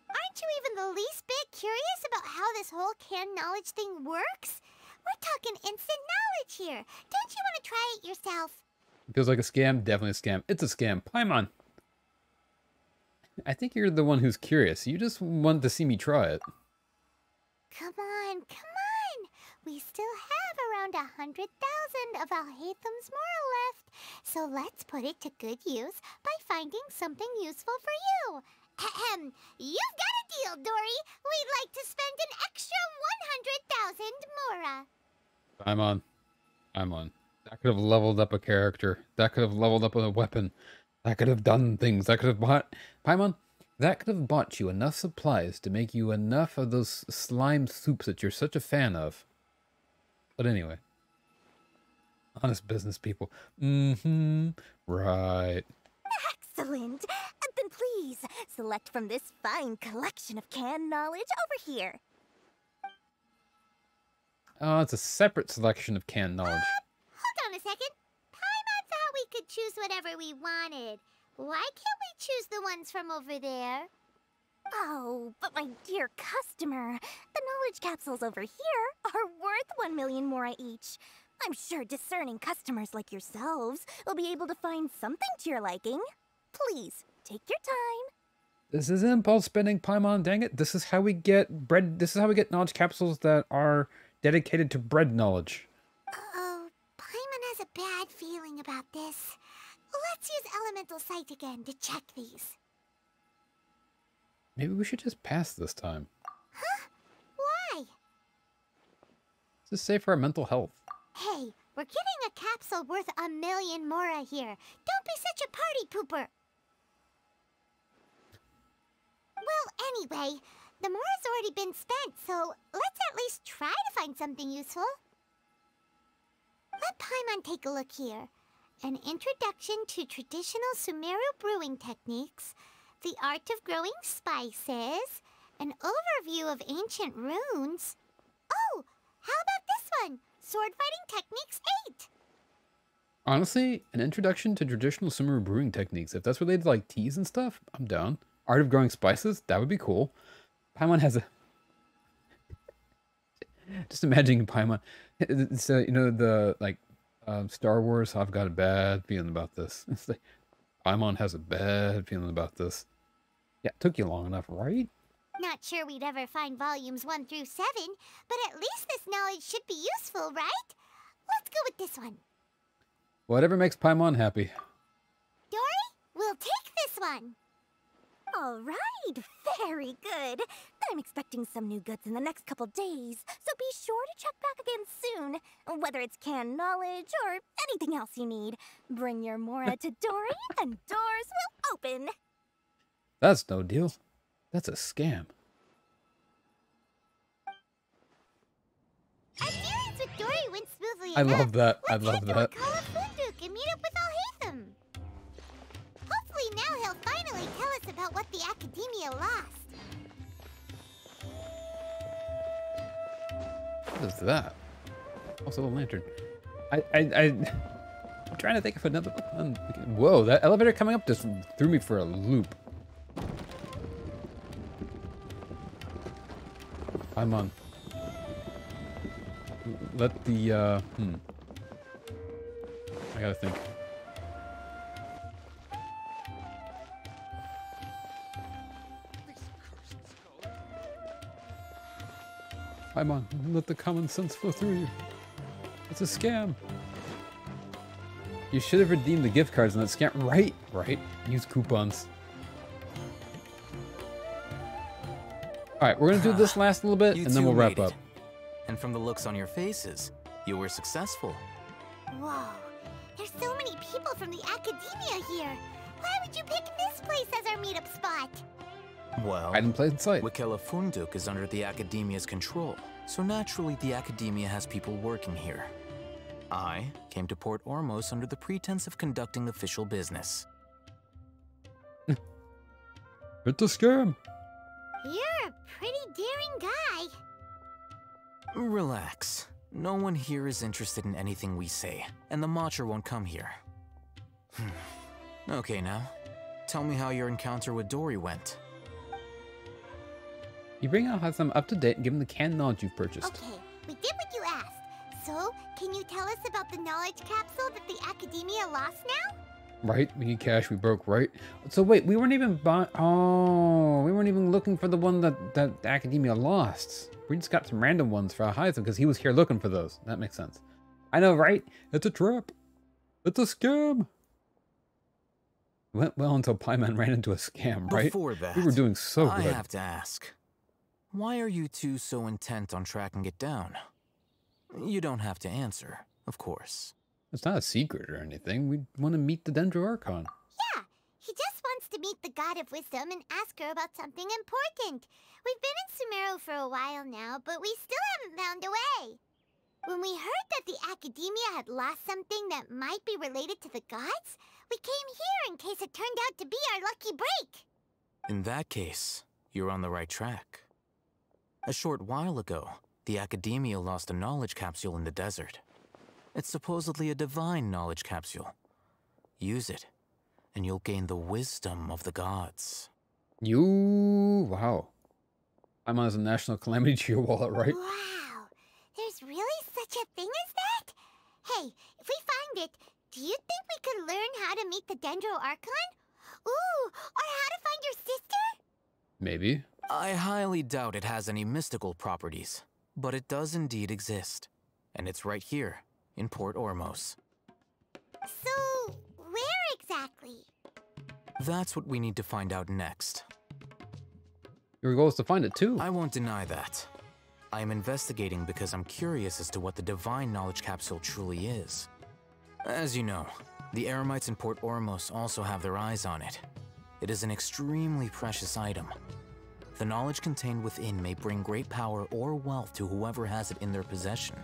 Aren't you even the least bit curious about how this whole canned knowledge thing works? We're talking instant knowledge here. Don't you want to try it yourself? Feels like a scam? Definitely a scam. It's a scam. Paimon. I think you're the one who's curious. You just want to see me try it. Come on, come on. We still have around 100,000 of Alhaitham's moral left. So let's put it to good use by finding something useful for you. Ahem. You've got a deal, Dory. We'd like to spend an extra 100,000 mora. I'm on. That could have leveled up a character. That could have leveled up a weapon. That could have done things. That could have bought... Paimon, that could have bought you enough supplies to make you enough of those slime soups that you're such a fan of. But anyway. Honest business people. Right. Excellent. Then please, select from this fine collection of canned knowledge over here. Oh, it's a separate selection of canned knowledge. Hold on a second. Paimon thought we could choose whatever we wanted. Why can't we choose the ones from over there? Oh, but my dear customer, the knowledge capsules over here are worth 1 million mora each. I'm sure discerning customers like yourselves will be able to find something to your liking. Please, take your time. This is impulse spending, Paimon, dang it. This is how we get bread. This is how we get knowledge capsules that are dedicated to bread knowledge. Uh-oh, Paimon has a bad feeling about this. Let's use Elemental Sight again to check these. Maybe we should just pass this time. Huh? Why? This is safe for our mental health. Hey, we're getting a capsule worth 1 million mora here. Don't be such a party pooper. Well, anyway, the mora's already been spent, so let's at least try to find something useful. Let Paimon take a look here. An introduction to traditional Sumeru brewing techniques, the art of growing spices, an overview of ancient runes. Oh, how about this one? Sword fighting techniques 8. Honestly, an introduction to traditional Sumeru brewing techniques. If that's related to like teas and stuff, I'm down. Art of growing spices, that would be cool. Paimon has a... Just imagining Paimon. It's, you know, the, like, Star Wars, I've got a bad feeling about this. It's like, Paimon has a bad feeling about this. Yeah, it took you long enough, right? Not sure we'd ever find volumes 1 through 7, but at least this knowledge should be useful, right? Let's go with this one. Whatever makes Paimon happy. Dory, we'll take this one. All right, very good. I'm expecting some new goods in the next couple days, so be sure to check back again soon. Whether it's canned knowledge or anything else you need, bring your mora to Dory and doors will open. That's no deal. That's a scam. Adherence with Dory went smoothly I enough. love that. I Let's love head to that. Call of Funduk and meet up with Alhaitham. Hopefully now he'll finally tell us about what the Academia lost. What is that? Also a lantern. I'm trying to think of another one. Whoa, that elevator coming up just threw me for a loop. I'm on. Let the, I gotta think. I'm on. Let the common sense flow through you. It's a scam. You should have redeemed the gift cards in that scam. Right, right. Use coupons. Alright, we're gonna do this last little bit, You and then two we'll wrap made up. it. And from the looks on your faces, you were successful. Whoa, there's so many people from the Academia here. Why would you pick this place as our meetup spot? Well, Hide in plain sight. Wakela Funduk is under the Academia's control, so naturally the Academia has people working here. I came to Port Ormos under the pretense of conducting official business. It's a scam. You're a pretty daring guy. Relax. No one here is interested in anything we say, and the Matcher won't come here. Okay now, tell me how your encounter with Dory went. You bring out some up to date and give him the canned knowledge you've purchased. Okay, we did what you asked. So, can you tell us about the knowledge capsule that the Academia lost now? Right? We need cash, we broke, right? So wait, we weren't even we weren't even looking for the one that the Academia lost. We just got some random ones for Hytham because he was here looking for those. That makes sense. I know, right? It's a trap. It's a scam. Went well until Paimon ran into a scam, right? Before that, we were doing so good. I have to ask, why are you two so intent on tracking it down? You don't have to answer, of course. It's not a secret or anything. We want to meet the Dendro Archon. Yeah, he just wants to meet the God of Wisdom and ask her about something important. We've been in Sumeru for a while now, but we still haven't found a way. When we heard that the Academia had lost something that might be related to the gods, we came here in case it turned out to be our lucky break. In that case, you're on the right track. A short while ago, the Academia lost a knowledge capsule in the desert. It's supposedly a divine knowledge capsule. Use it, and you'll gain the wisdom of the gods. Wow. I'm on as a national calamity to your wallet, right? Wow, there's really such a thing as that? Hey, if we find it, do you think we could learn how to meet the Dendro Archon? Ooh, or how to find your sister? Maybe. I highly doubt it has any mystical properties, but it does indeed exist. And it's right here, in Port Ormos. So, where exactly? That's what we need to find out next. Your goal is to find it too. I won't deny that. I am investigating because I'm curious as to what the divine knowledge capsule truly is. As you know, the Eremites in Port Ormos also have their eyes on it. It is an extremely precious item. The knowledge contained within may bring great power or wealth to whoever has it in their possession.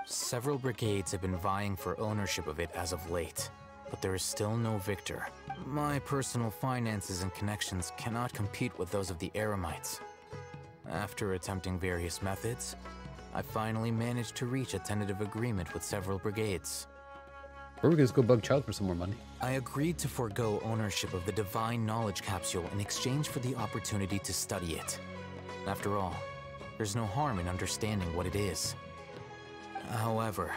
Several brigades have been vying for ownership of it as of late, but there is still no victor. My personal finances and connections cannot compete with those of the Eremites. After attempting various methods, I finally managed to reach a tentative agreement with several brigades. Or we could just go bug Child for some more money. I agreed to forego ownership of the divine knowledge capsule in exchange for the opportunity to study it. After all, there's no harm in understanding what it is. However,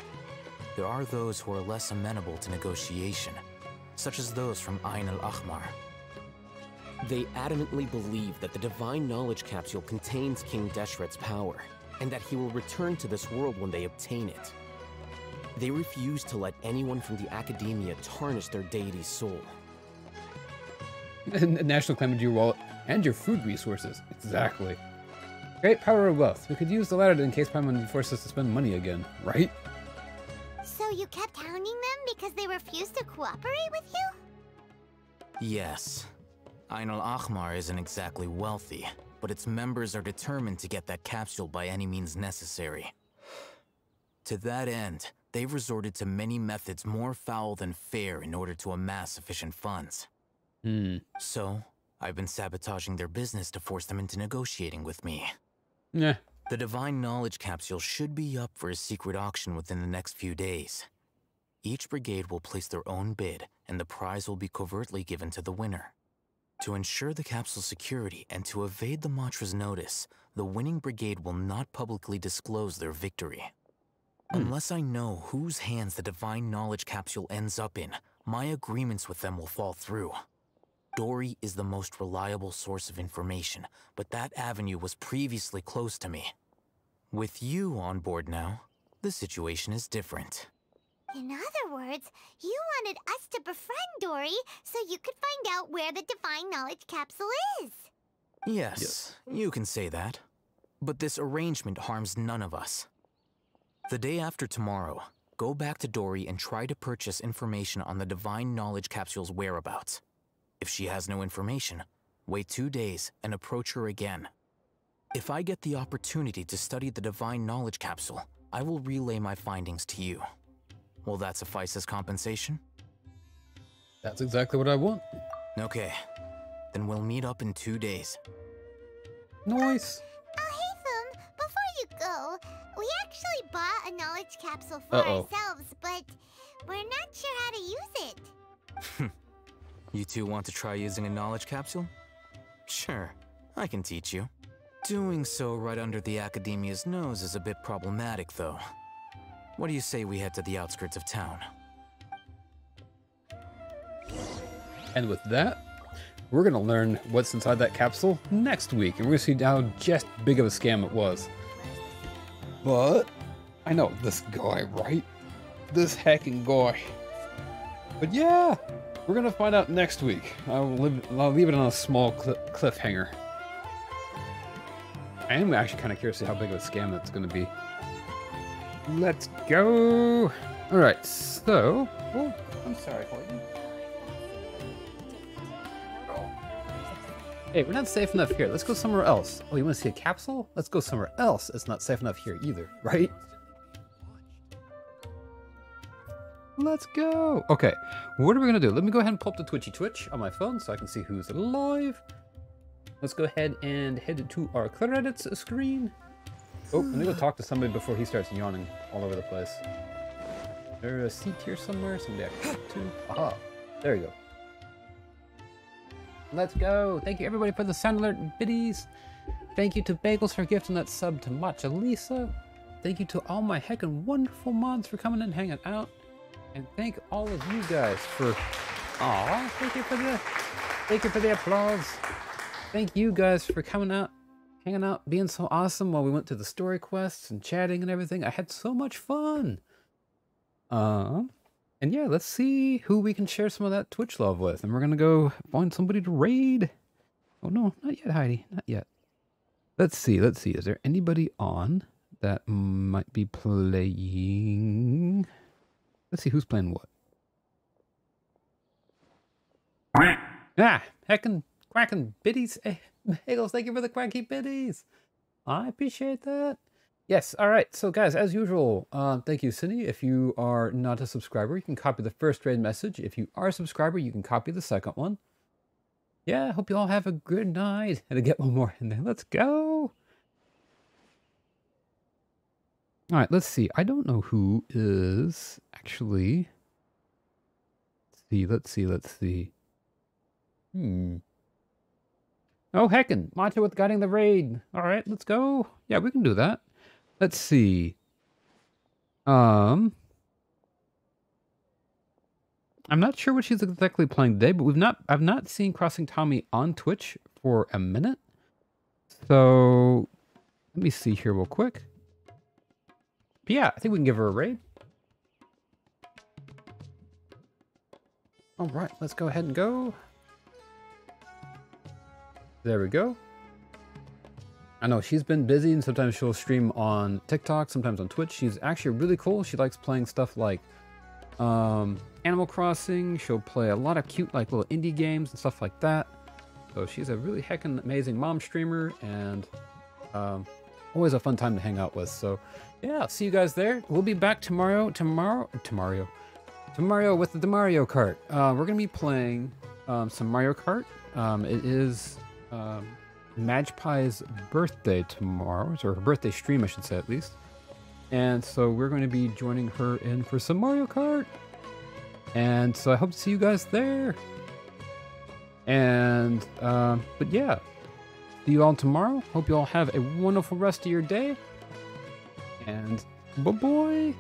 there are those who are less amenable to negotiation, such as those from Ain al-Ahmar. They adamantly believe that the divine knowledge capsule contains King Deshret's power, and that he will return to this world when they obtain it. They refuse to let anyone from the Academia tarnish their deity's soul. National calamity to your wallet and your food resources. Exactly. Great power or wealth. We could use the latter in case Paimon forces us to spend money again, right? So you kept hounding them because they refused to cooperate with you? Yes. Ain al-Ahmar isn't exactly wealthy, but its members are determined to get that capsule by any means necessary. To that end, they've resorted to many methods more foul than fair in order to amass sufficient funds. So, I've been sabotaging their business to force them into negotiating with me. Yeah. The divine knowledge capsule should be up for a secret auction within the next few days. Each brigade will place their own bid, and the prize will be covertly given to the winner. To ensure the capsule's security and to evade the Matra's notice, the winning brigade will not publicly disclose their victory. Unless I know whose hands the divine knowledge capsule ends up in, my agreements with them will fall through. Dory is the most reliable source of information, but that avenue was previously closed to me. With you on board now, the situation is different. In other words, you wanted us to befriend Dory so you could find out where the divine knowledge capsule is. Yes, you can say that. But this arrangement harms none of us. The day after tomorrow, go back to Dory and try to purchase information on the divine knowledge capsule's whereabouts. If she has no information, wait 2 days and approach her again. If I get the opportunity to study the divine knowledge capsule, I will relay my findings to you. Will that suffice as compensation? That's exactly what I want. Okay, then we'll meet up in 2 days. Nice. Haytham, before you go, we actually knowledge capsule for ourselves, but we're not sure how to use it. You two want to try using a knowledge capsule? Sure, I can teach you. Doing so right under the Academia's nose is a bit problematic, though. What do you say we head to the outskirts of town? And with that, we're gonna learn what's inside that capsule next week, and we're gonna see how just big of a scam it was. But I know this guy, right? This hacking guy. But yeah, we're gonna find out next week. I'll leave it on a small cliffhanger. I am actually kind of curious to see how big of a scam that's gonna be. Let's go. All right, so. Oh, I'm sorry, Horton. Hey, we're not safe enough here. Let's go somewhere else. Oh, you want to see a capsule? Let's go somewhere else. It's not safe enough here either, right? Let's go. Okay, what are we gonna do? Let me go ahead and pull up the Twitch on my phone so I can see who's live. Let's go ahead and head to our credits screen. Oh, let me go talk to somebody before he starts yawning all over the place. There's a seat here somewhere. Somebody I can talk to. Aha, there you go. Let's go. Thank you everybody for the sound alert biddies. Thank you to Bagels for gifting that sub to Matcha Lisa. Thank you to all my heckin' wonderful mods for coming and hanging out. And thank all of you guys for thank you for the applause. Thank you guys for coming out, hanging out, being so awesome while we went to the story quests and chatting and everything. I had so much fun. And yeah, let's see who we can share some of that Twitch love with. And we're going to go find somebody to raid. Oh, no, not yet, Heidi. Not yet. Let's see. Is there anybody on that might be playing? Let's see who's playing what. Heckin' quacking biddies. Hey, Bagels, thank you for the quacky biddies. I appreciate that. Yes, all right. So, guys, as usual, thank you, Cindy. If you are not a subscriber, you can copy the first raid message. If you are a subscriber, you can copy the second one. Yeah, hope you all have a good night. And to get one more in there. Let's go. All right, let's see. I don't know who is actually. Let's see. Oh, heckin'. Matcha with guiding the raid. All right, let's go. Yeah, we can do that. Let's see. I'm not sure what she's exactly playing today, but I've not seen Crossing Tommy on Twitch for a minute. So let me see here real quick. But yeah, I think we can give her a raid. All right, let's go ahead and go. There we go. I know she's been busy and sometimes she'll stream on TikTok, sometimes on Twitch. She's actually really cool. She likes playing stuff like Animal Crossing. She'll play a lot of cute like little indie games and stuff like that. So she's a really heckin' amazing mom streamer and always a fun time to hang out with. So yeah, I'll see you guys there. We'll be back tomorrow with the Mario Kart. We're gonna be playing some Mario Kart. It is Magpie's birthday tomorrow, or her birthday stream, I should say, at least. And so we're going to be joining her in for some Mario Kart. And so I hope to see you guys there. And, but yeah, see you all tomorrow. Hope you all have a wonderful rest of your day. And bye-bye.